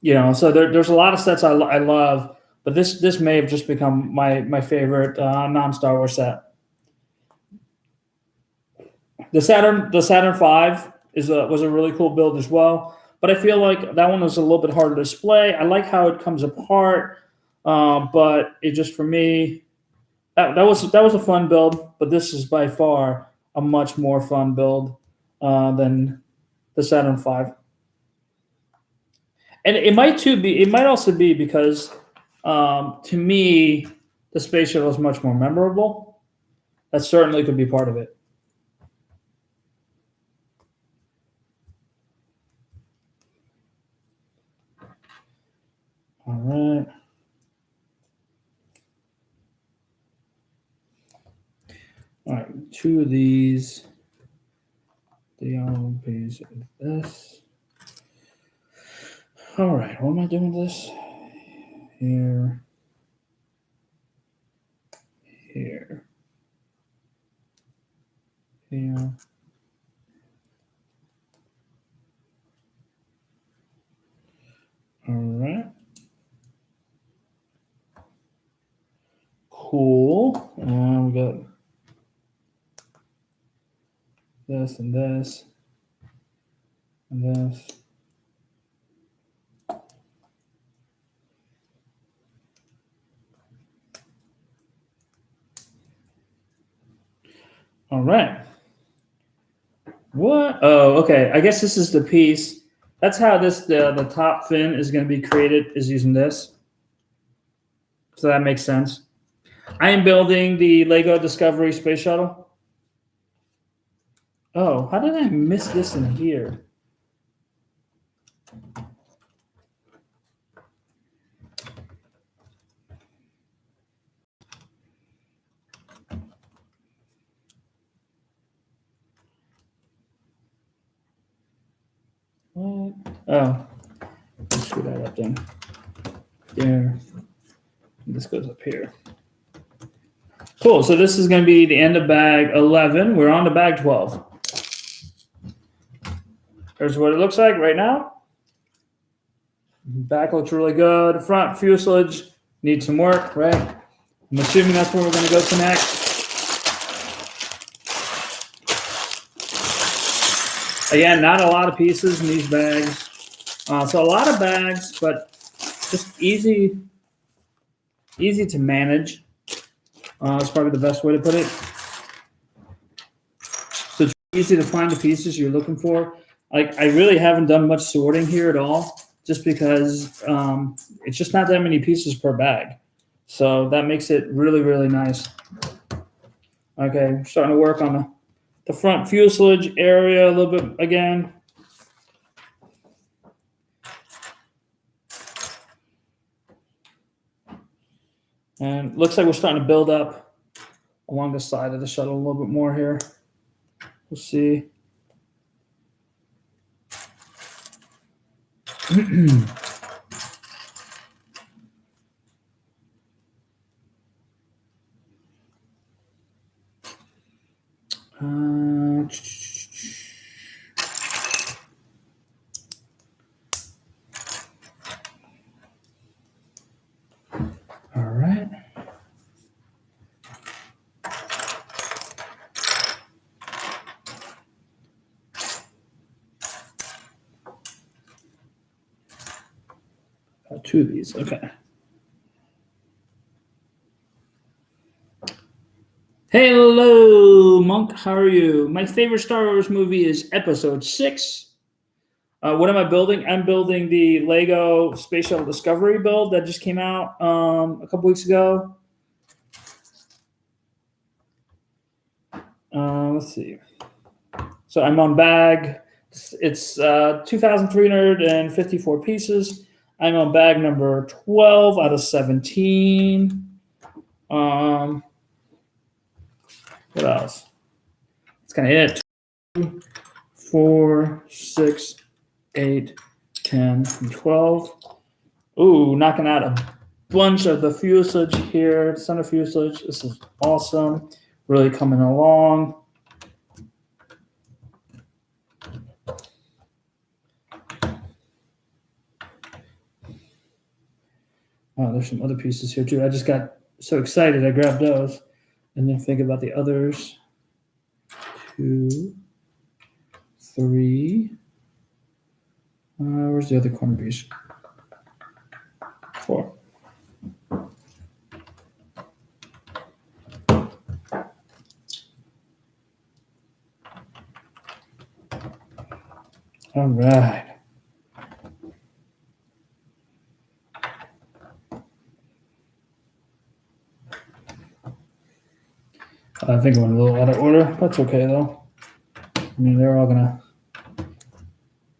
there's a lot of sets I love, but this may have just become my favorite non-Star Wars set. The Saturn V was a really cool build as well, but I feel like that one was a little bit harder to display. I like how it comes apart, but it just for me that was a fun build. But this is by far a much more fun build than the Saturn V. And it might also be because to me the space shuttle is much more memorable. That certainly could be part of it. All right. All right, two of these. The yellow piece of this. All right, what am I doing with this? Here. Here. Here. All right. Cool. And we got this and this and this. All right. What? Oh, okay. I guess this is the piece. That's how the top fin is going to be created, is using this. So that makes sense. I am building the Lego Discovery Space Shuttle. Oh, how did I miss this in here? What? Oh, let's screw that up then. There. This goes up here. Cool. So this is going to be the end of bag 11. We're on to bag 12. Here's what it looks like right now. Back looks really good. Front fuselage needs some work, right? I'm assuming that's where we're going to go to next. Again, not a lot of pieces in these bags. So a lot of bags, but just easy to manage. That's probably the best way to put it. So it's easy to find the pieces you're looking for. Like I really haven't done much sorting here at all, just because it's just not that many pieces per bag. So that makes it really, really nice. Okay, we're starting to work on the front fuselage area a little bit again. And looks like we're starting to build up along the side of the shuttle a little bit more here. We'll see. All right. Two of these. Okay. Hello, Monk. How are you? My favorite Star Wars movie is Episode 6. What am I building? I'm building the Lego Space Shuttle Discovery build that just came out a couple weeks ago. Let's see. So I'm on bag It's 2,354 pieces. I'm on bag number 12 out of 17. What else? That's kind of it. 2, 4, 6, 8, 10, and 12. Ooh, knocking out a bunch of the fuselage here. Center fuselage. This is awesome. Really coming along. Oh, there's some other pieces here too. I just got so excited. I grabbed those and then think about the others. 2, 3. Where's the other corner piece? 4. All right. I think I went a little out of order. That's okay though. I mean, they're all gonna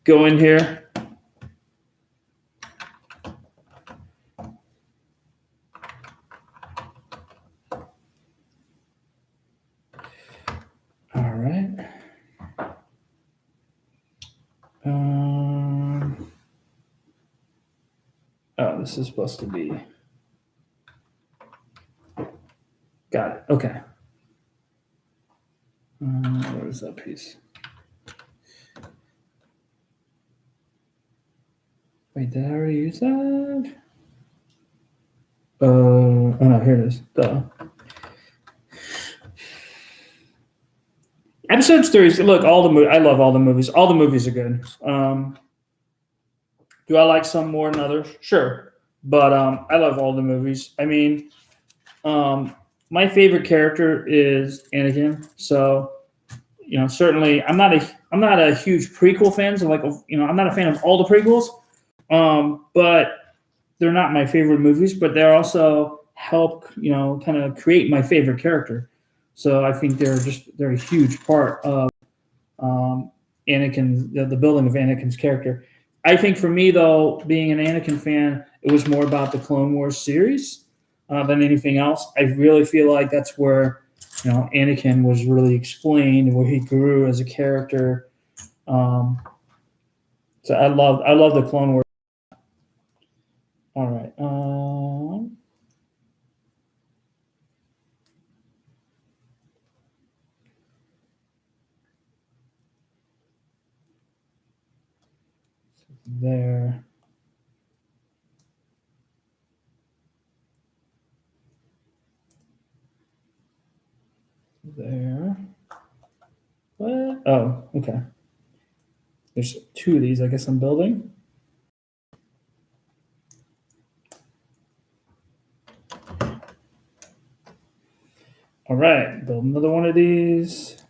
go in here. All right. Oh, this is supposed to be. Got it. Okay. Where is that piece? Wait, did I already use that? Oh no, here it is. Duh. Episode stories. Look, all the movies. I love all the movies. All the movies are good. Do I like some more than others? Sure, but I love all the movies. I mean, my favorite character is Anakin. So, certainly, I'm not a huge prequel fan. So, I'm not a fan of all the prequels. But they're not my favorite movies. But they also help, kind of create my favorite character. So I think they're a huge part of Anakin, the building of Anakin's character. I think for me, though, being an Anakin fan, it was more about the Clone Wars series than anything else. I really feel like that's where Anakin was really explained, where he grew as a character. So I love the Clone Wars. All right. There. There. What? Oh, okay. There's 2 of these, I guess I'm building. All right, build another one of these.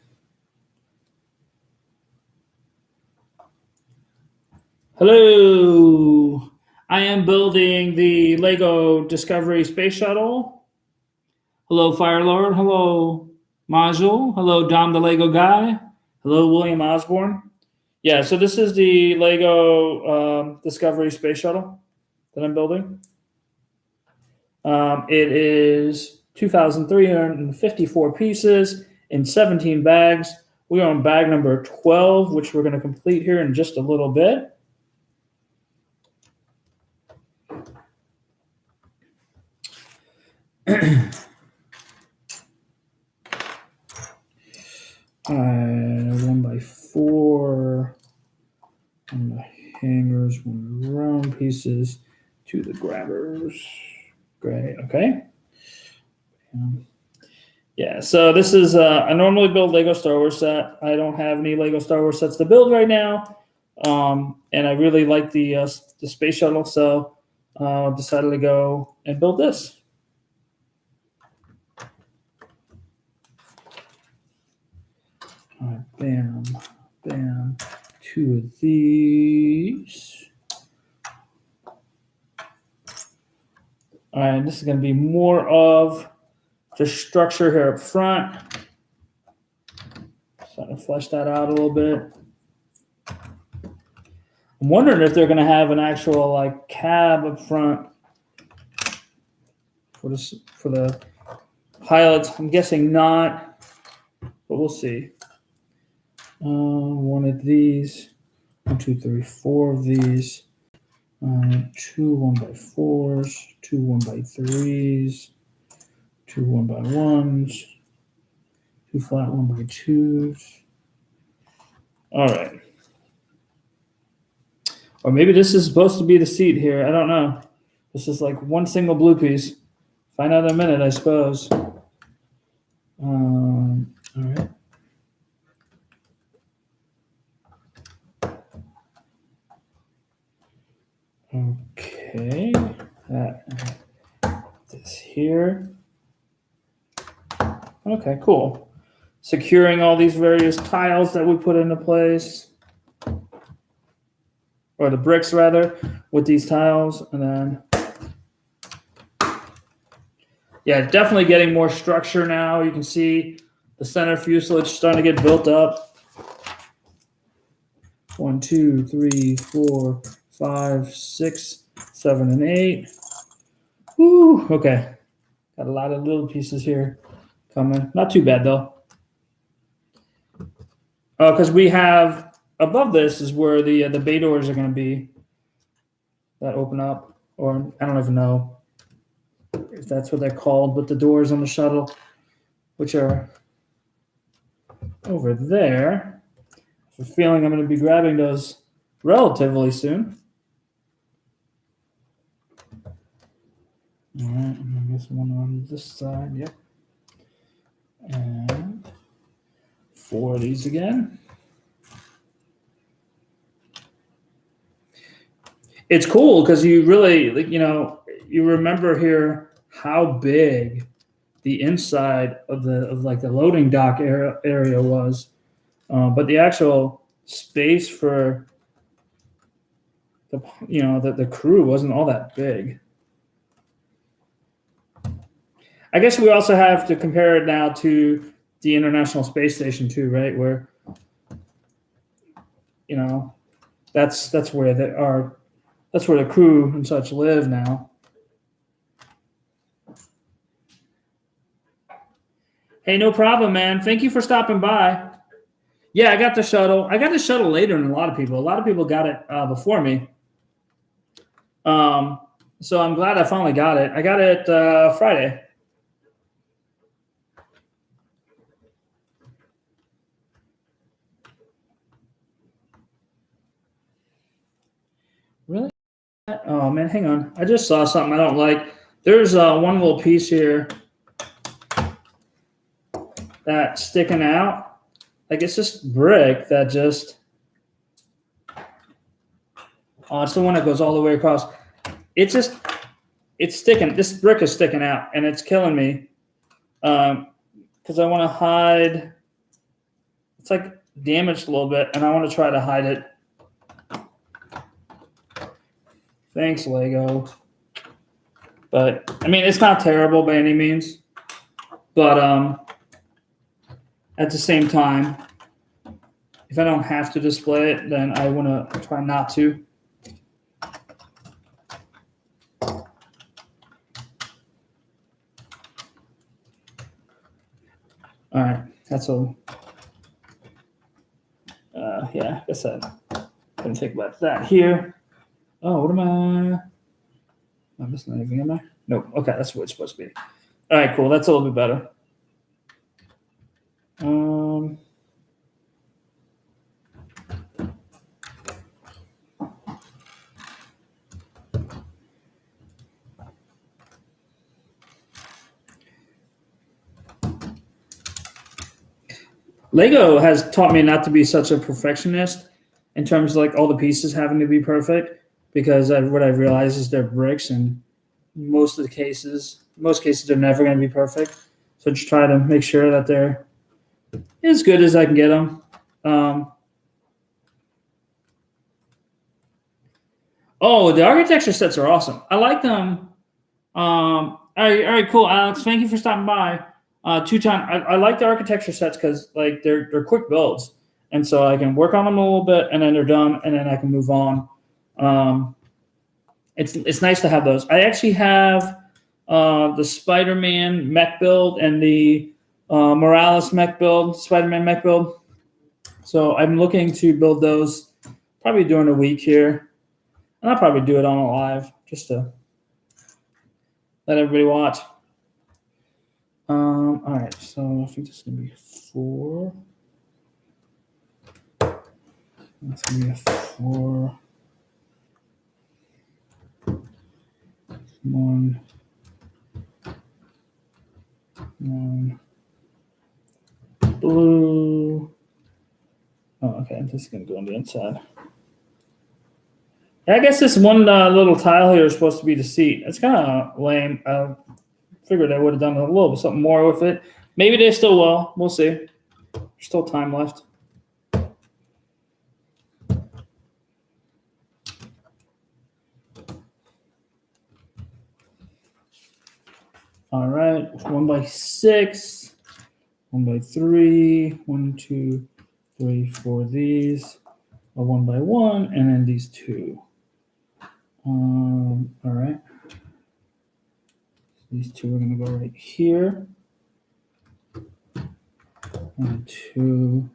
Hello. I am building the Lego Discovery Space Shuttle. Hello, Fire Lord. Hello, Majul. Hello, Dom the Lego Guy. Hello, William Osborne. Yeah, so this is the Lego Discovery Space Shuttle that I'm building. It is 2,354 pieces in 17 bags. We are on bag number 12, which we're going to complete here in just a little bit. One by 4 on the hangers, 1 round pieces, 2 the grabbers. Great. Okay. Yeah. So this is I normally build Lego Star Wars set. I don't have any Lego Star Wars sets to build right now, and I really like the space shuttle, so decided to go and build this. All right, bam, bam, 2 of these. All right, this is going to be more of just structure here up front. Trying to flesh that out a little bit. I'm wondering if they're going to have an actual like cab up front for the pilots. I'm guessing not, but we'll see. One of these. 1, 2, 3, 4 of these. 2 1x4s, 2 1x3s, 2 1x1s, 2 flat 1x2s. All right. Or maybe this is supposed to be the seat here. I don't know. This is like one single blue piece. Find out in a minute, I suppose. All right. Okay. This here. Okay, cool. Securing all these various tiles that we put into place, or the bricks rather, with these tiles, and then yeah, definitely getting more structure now. You can see the center fuselage starting to get built up. 1, 2, 3, 4, 5, 6, 7, and 8. Woo, okay. Got a lot of little pieces here coming. Not too bad though. Because we have above this is where the bay doors are going to be that open up, or I don't even know if that's what they're called, but the doors on the shuttle, which are over there. I have a feeling I'm going to be grabbing those relatively soon. All right, I guess one on this side, yep. And 4 of these again. It's cool because you really, you remember here how big the inside of the loading dock area was, but the actual space for the crew wasn't all that big. I guess we also have to compare it now to the International Space Station too, right? Where that's where they are. That's where the crew and such live now. Hey, no problem, man. Thank you for stopping by. Yeah, I got the shuttle. I got the shuttle later than a lot of people. A lot of people got it before me. So I'm glad I finally got it. I got it Friday. Really? Oh, man, hang on. I just saw something I don't like. There's one little piece here that's sticking out. Like, it's just brick that just... Oh, it's the one that goes all the way across. It's sticking. This brick is sticking out, and it's killing me. Because I want to hide... It's like damaged a little bit, and I want to try to hide it. Thanks, Lego. But I mean, it's not terrible by any means. But at the same time, if I don't have to display it, then I want to try not to. All right, that's all. Yeah, I guess I didn't think about that here. Oh, what am I? I'm missing anything, am I? Nope. Okay, that's what it's supposed to be. All right, cool. That's a little bit better. Lego has taught me not to be such a perfectionist in terms of like all the pieces having to be perfect, because what I've realized is they're bricks, and most cases they're never going to be perfect. So just try to make sure that they're as good as I can get them. Oh, the architecture sets are awesome. I like them. All right, cool, Alex. Thank you for stopping by. 2 times. I like the architecture sets because like they're quick builds. and so I can work on them a little bit, and then they're done, and then I can move on. It's nice to have those. I actually have the Spider-Man mech build and the Morales mech build, Spider-Man mech build. So I'm looking to build those probably during the week here, and I'll probably do it on a live just to let everybody watch. All right, so I think this is gonna be 4. That's gonna be a 4. 1. 1. Blue. Oh, okay. This is gonna go on the inside. I guess this one little tile here is supposed to be the seat. It's kind of lame. I figured I would have done a little bit something more with it. Maybe they still will. We'll see. There's still time left. All right, 1x6, 1x3, 1, 2, 3, 4 these, a 1x1, and then these 2. All right. These 2 are going to go right here. 1, 2,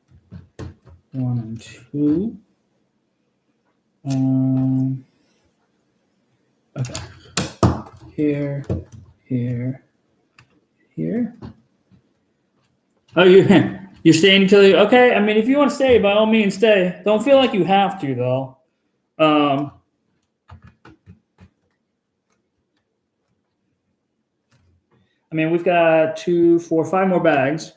1 and 2. Okay. Here, here, here. Oh, you're staying until you, okay. I mean, if you want to stay, by all means, stay. Don't feel like you have to, though. I mean, we've got 2, 4, 5 more bags.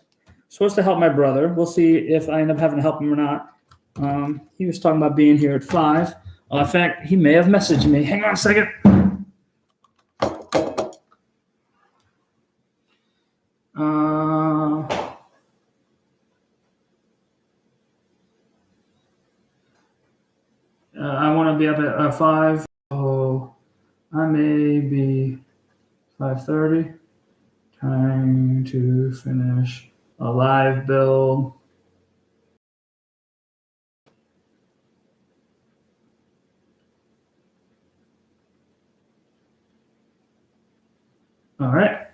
Supposed to help my brother. We'll see if I end up having to help him or not. He was talking about being here at 5. In fact, he may have messaged me. Hang on a second. I want to be up at 5. So I may be 5:30. Time to finish a live build. All right.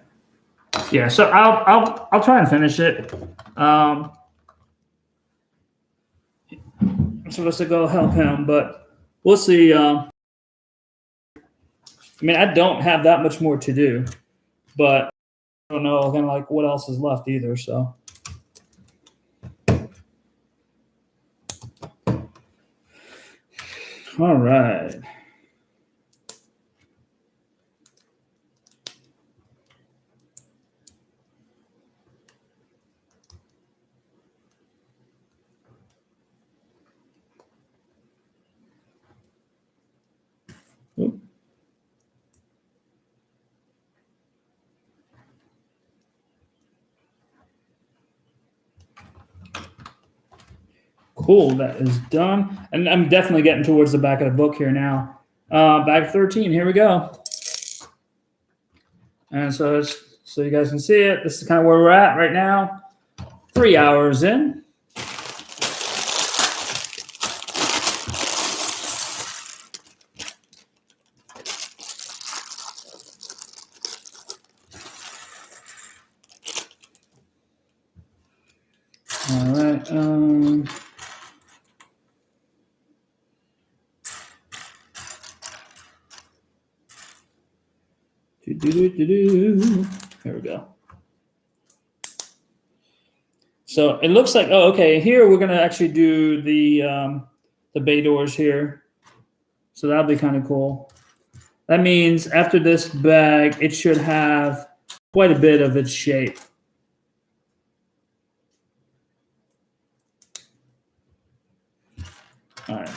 Yeah, so I'll try and finish it. I'm supposed to go help him, but we'll see. I mean, I don't have that much more to do, but I don't know kind of like what else is left either. So. All right. Oop. Cool, that is done. And I'm definitely getting towards the back of the book here now. Bag 13, here we go. And so you guys can see it. This is kind of where we're at right now. 3 hours in. All right. Here we go. So it looks like, oh, okay, here we're gonna actually do the bay doors here. So that'll be kind of cool. That means after this bag, it should have quite a bit of its shape. All right,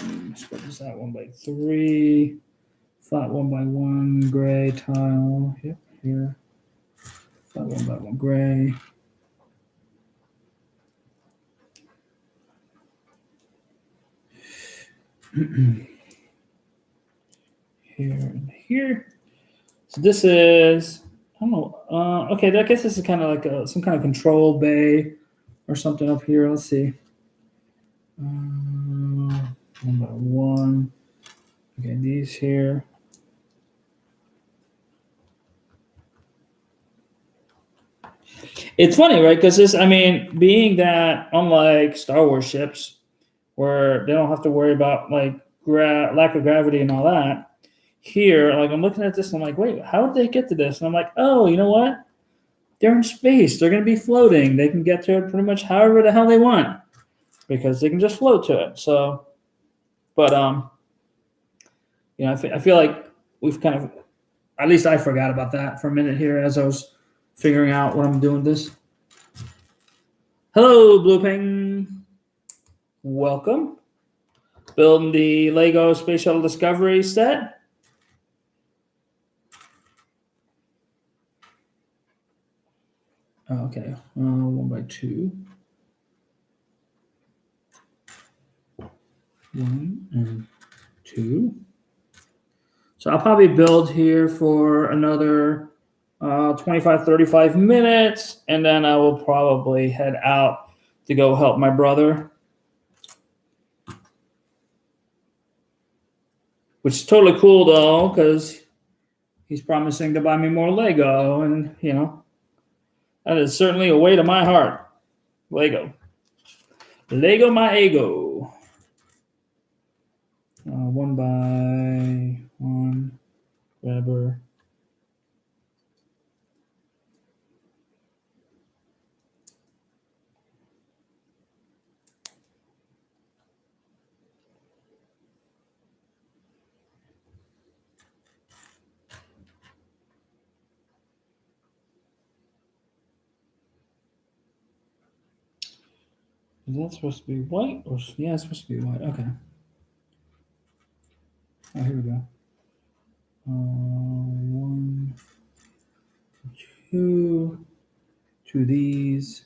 what is that? 1x3, flat 1x1 gray tile. Yep, here. Flat 1x1 gray. Here and here. So this is, I don't know. Okay, I guess this is kind of like some kind of control bay or something up here. Let's see. One by one. Okay, these here. It's funny, right? Because being that unlike Star Wars ships, where they don't have to worry about like lack of gravity and all that, here, like I'm looking at this, and I'm like, wait, how did they get to this? And I'm like, oh, you know what? They're in space. They're going to be floating. They can get to it pretty much however the hell they want because they can just float to it. So, but I feel like we've kind of, at least I forgot about that for a minute here as I was figuring out what I'm doing with this. Hello, Blue Ping. Welcome. Building the Lego Space Shuttle Discovery set. Oh, okay, 1x2. 1 and 2. So I'll probably build here for another 25, 35 minutes, and then I will probably head out to go help my brother, which is totally cool though, because he's promising to buy me more Lego, and that is certainly a way to my heart. Lego my ego. 1 by 1 grabber. Is that supposed to be white? Or yeah, it's supposed to be white. Okay. Oh, here we go. 1, 2, 2 of these,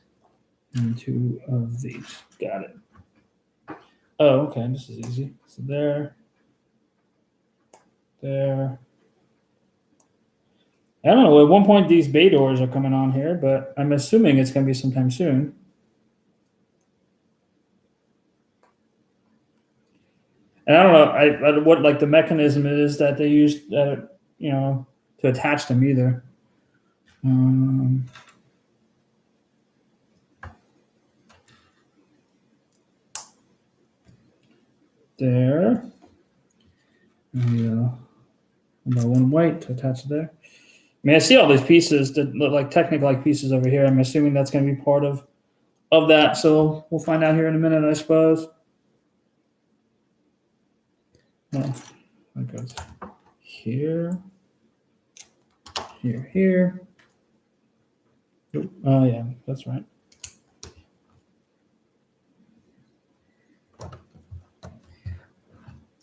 and 2 of these. Got it. Oh, okay. This is easy. So there. I don't know. At one point, these bay doors are coming on here, but I'm assuming it's going to be sometime soon. And I don't know what like the mechanism is that they use, to attach them either. There. Yeah. About 1 white to attach it there. I see all these pieces that look like technical pieces over here. I'm assuming that's going to be part of that. So we'll find out here in a minute, I suppose. Oh, that goes here, here. Oh, yeah, that's right.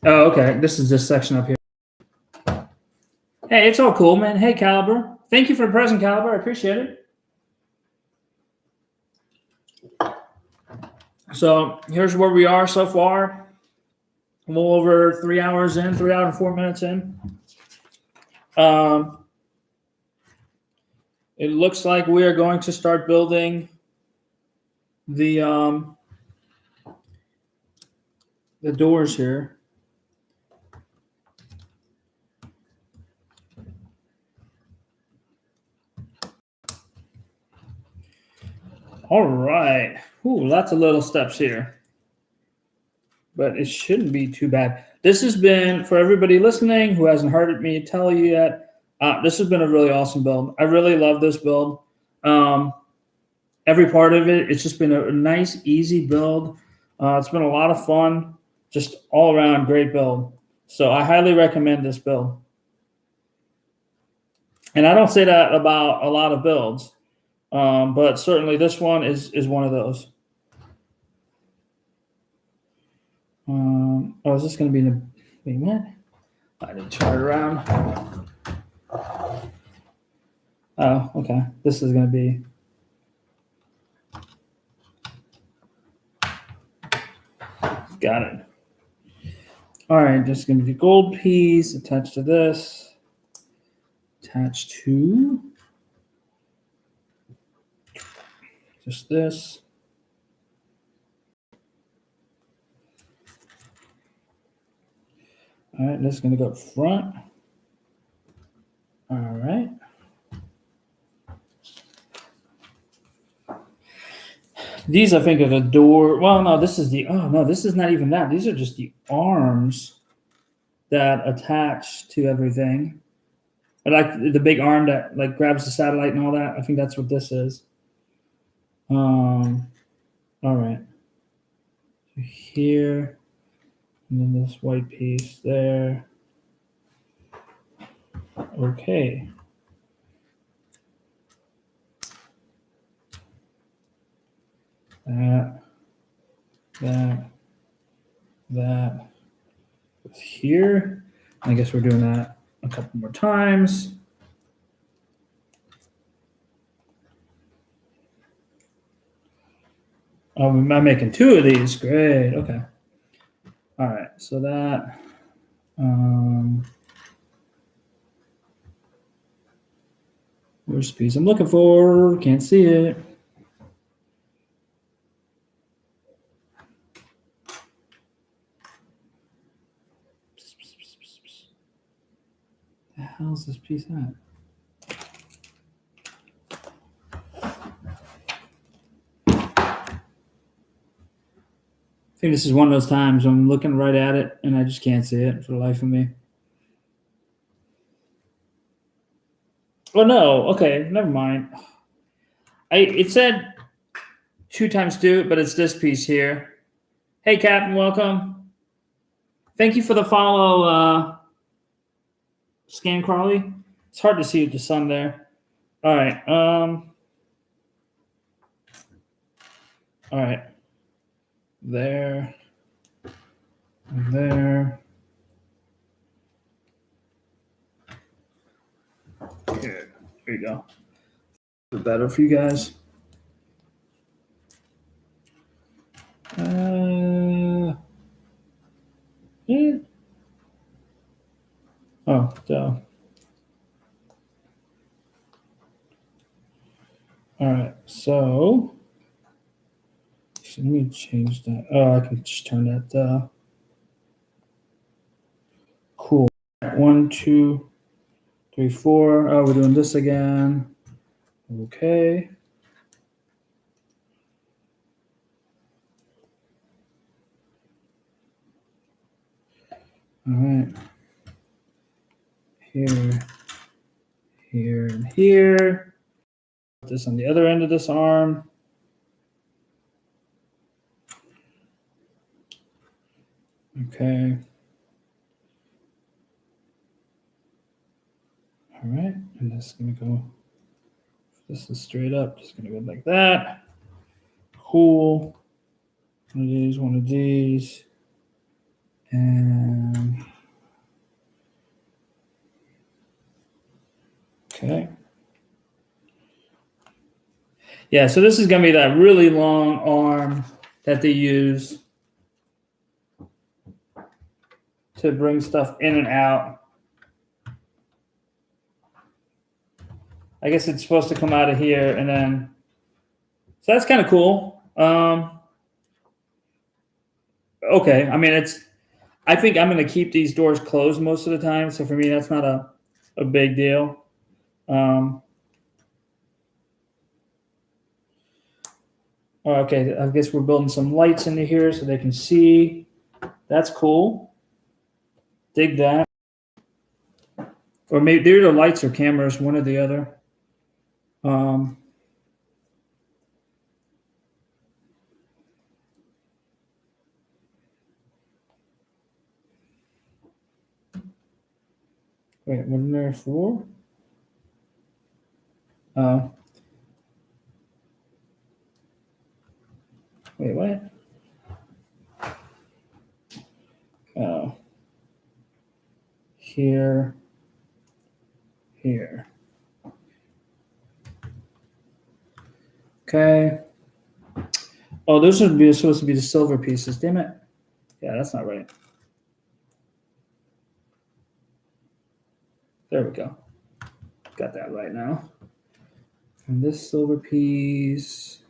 Oh, okay. This is this section up here. Hey, it's all cool, man. Hey, Caliber. Thank you for the present, Caliber. I appreciate it. So here's where we are so far. A little over 3 hours in, 3 hours and 4 minutes in. It looks like we are going to start building the doors here. All right. Ooh, lots of little steps here. But it shouldn't be too bad. This has been, for everybody listening who hasn't heard me tell you yet, this has been a really awesome build. I really love this build. Every part of it, it's just been a nice, easy build. It's been a lot of fun. Just all around great build. So I highly recommend this build. And I don't say that about a lot of builds. But certainly this one is one of those. Is this going to be in the wait a minute? I didn't turn it around. Oh, okay. This is going to be. Got it. All right, just going to be the gold piece attached to this. Attached to just this. All right, this is going to go up front. All right. These, I think, are the door. Well, no, this is the. Oh no, this is not even that. These are just the arms that attach to everything. I like the big arm that like grabs the satellite and all that. I think that's what this is. All right. Here, and then this white piece there. Okay. That goes here. I guess we're doing that a couple more times. Oh, I'm making two of these. Great. Okay. All right. So that. Where's the piece I'm looking for? Can't see it. The hell's this piece at? I think this is one of those times I'm looking right at it and I just can't see it for the life of me. Oh no, okay, never mind. It said 2 times 2, but it's this piece here. Hey Captain, welcome. Thank you for the follow, Scan Crawley. It's hard to see with the sun there. All right. All right. There. And there. Here. There you go. Is it better for you guys? Yeah. Oh, duh. All right. So let me change that. Oh, I can just turn that. Cool. 1, 2, 3, 4. Oh, we're doing this again. Okay. All right. Here, here, and here. Put this on the other end of this arm. Okay. All right. And this is going to go, this is straight up, just going to go like that. Cool. One of these. And okay. Yeah, so this is going to be that really long arm that they use to bring stuff in and out. I guess it's supposed to come out of here and then, so that's kind of cool. Okay, I mean, I think I'm going to keep these doors closed most of the time. So for me, that's not a big deal. Okay, I guess we're building some lights into here so they can see. That's cool. Dig that. Or maybe they're the lights or cameras, one or the other. Wait, wasn't there 4? Wait, what? Oh. Here. Okay. Oh, those are supposed to be the silver pieces. Damn it. Yeah, that's not right. There we go. Got that right now. And this silver piece.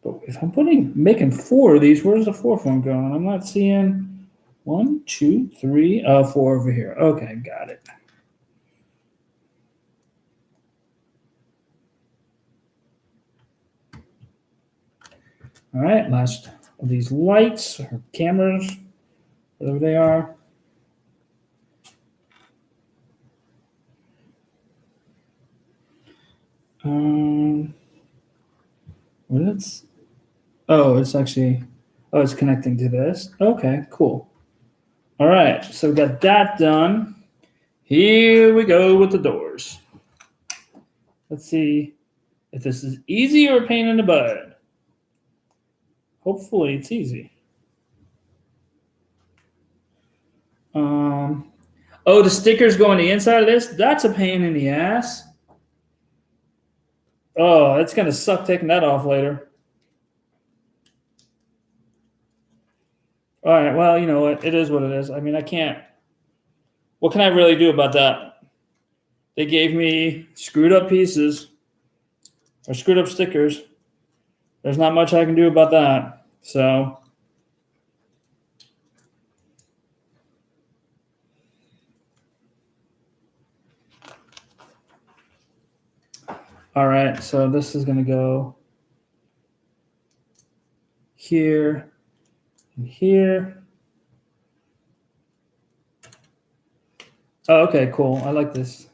But if I'm making 4 of these, where's the 4th one going? I'm not seeing 1, 2, 3, 4 over here. Okay, got it. All right, last of these lights or cameras, whatever they are. It's actually, it's connecting to this. Okay, cool. All right, so we got that done. Here we go with the doors. Let's see if this is easy or a pain in the butt. Hopefully it's easy. The stickers go on the inside of this. That's a pain in the ass. Oh, it's gonna suck taking that off later. All right, well, you know what? It is what it is. I mean, I can't. What can I really do about that? They gave me screwed up pieces or screwed up stickers. There's not much I can do about that. So, all right, so this is going to go here and here. Oh, okay, cool. I like this.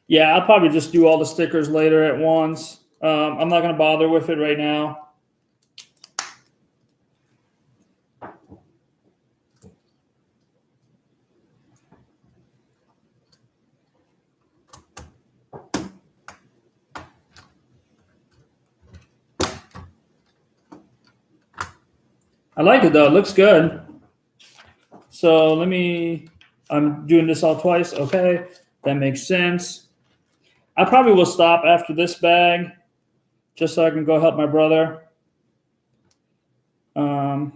Yeah, I'll probably just do all the stickers later at once. I'm not going to bother with it right now. I like it though. It looks good. So I'm doing this all twice. Okay, that makes sense. I probably will stop after this bag just so I can go help my brother. And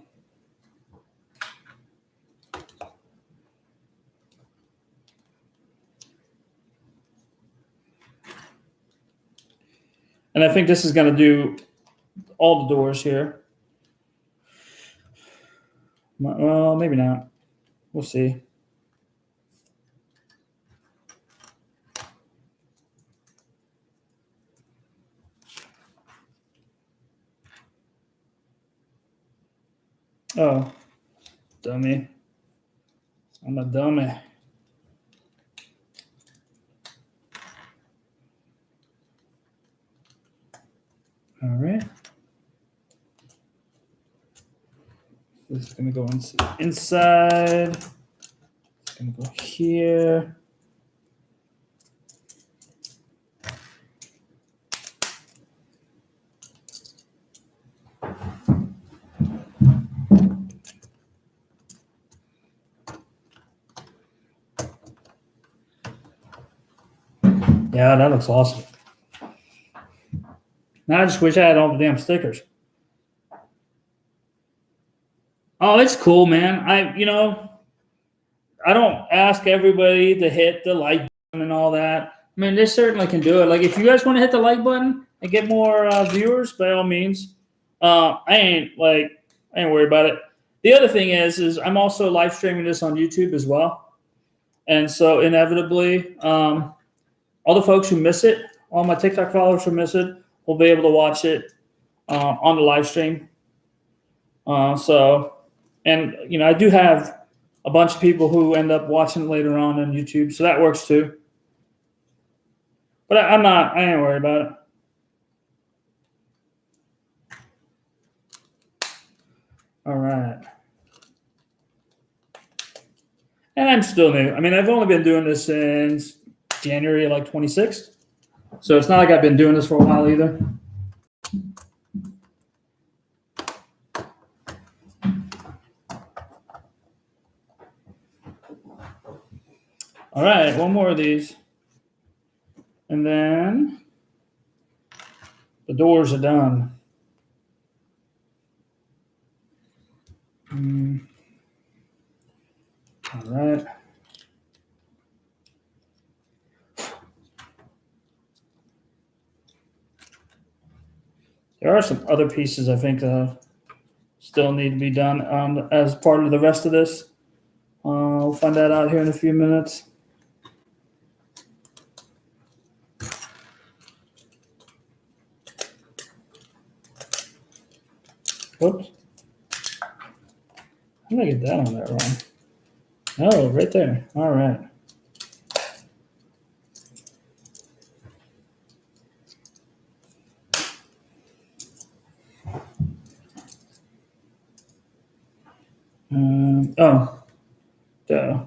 I think this is going to do all the doors here. Well, maybe not. We'll see. Oh, dummy. I'm a dummy. All right. This is going to go inside. It's going to go here. Yeah, that looks awesome. Now I just wish I had all the damn stickers. Oh, it's cool, man. I don't ask everybody to hit the like button and all that. I mean, they certainly can do it. Like, if you guys want to hit the like button and get more viewers, by all means. I ain't worried about it. The other thing is I'm also live streaming this on YouTube as well, and so inevitably, all the folks who miss it, all my TikTok followers who miss it, will be able to watch it on the live stream. And I do have a bunch of people who end up watching it later on YouTube, so that works too. But I ain't worried about it. All right. And I'm still new. I mean, I've only been doing this since January 26th. So it's not like I've been doing this for a while either. All right, one more of these. And then the doors are done. All right. There are some other pieces I think still need to be done as part of the rest of this. We'll find that out here in a few minutes. Whoops. How did I get that on there wrong? Oh, right there. All right. Oh, duh.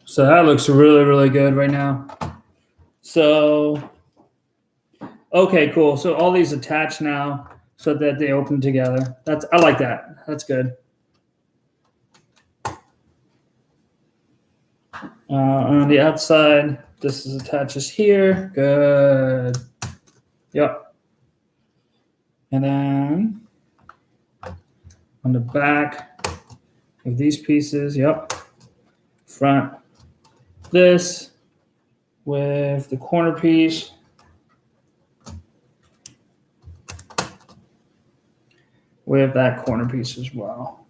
So that looks really, really good right now. So, okay, cool. So all these attach now so that they open together. I like that. That's good. On the outside, this is attaches here. Good. Yep. And then on the back of these pieces, yep. Front, this with the corner piece. With that corner piece as well.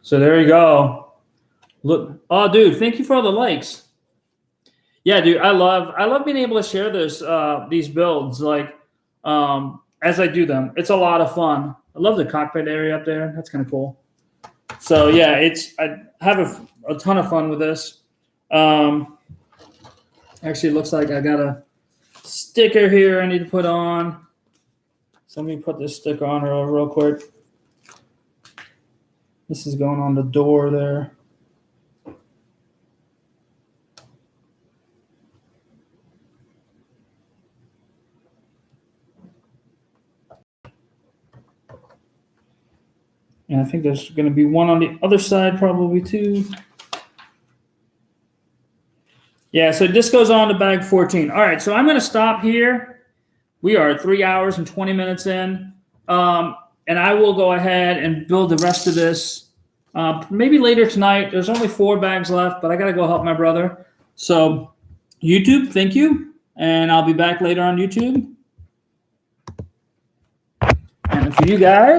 So there you go. Look, oh, dude, thank you for all the likes. Yeah, dude, I love being able to share these builds like as I do them. It's a lot of fun. I love the cockpit area up there. That's kind of cool. So yeah, I have a ton of fun with this. Actually, it looks like I got a sticker here I need to put on. So let me put this sticker on real quick. This is going on the door there. And I think there's going to be one on the other side probably too. Yeah, so this goes on to bag 14. All right, so I'm going to stop here. We are 3 hours and 20 minutes in. And I will go ahead and build the rest of this maybe later tonight. There's only 4 bags left, but I got to go help my brother. So YouTube, thank you. And I'll be back later on YouTube. And for you guys,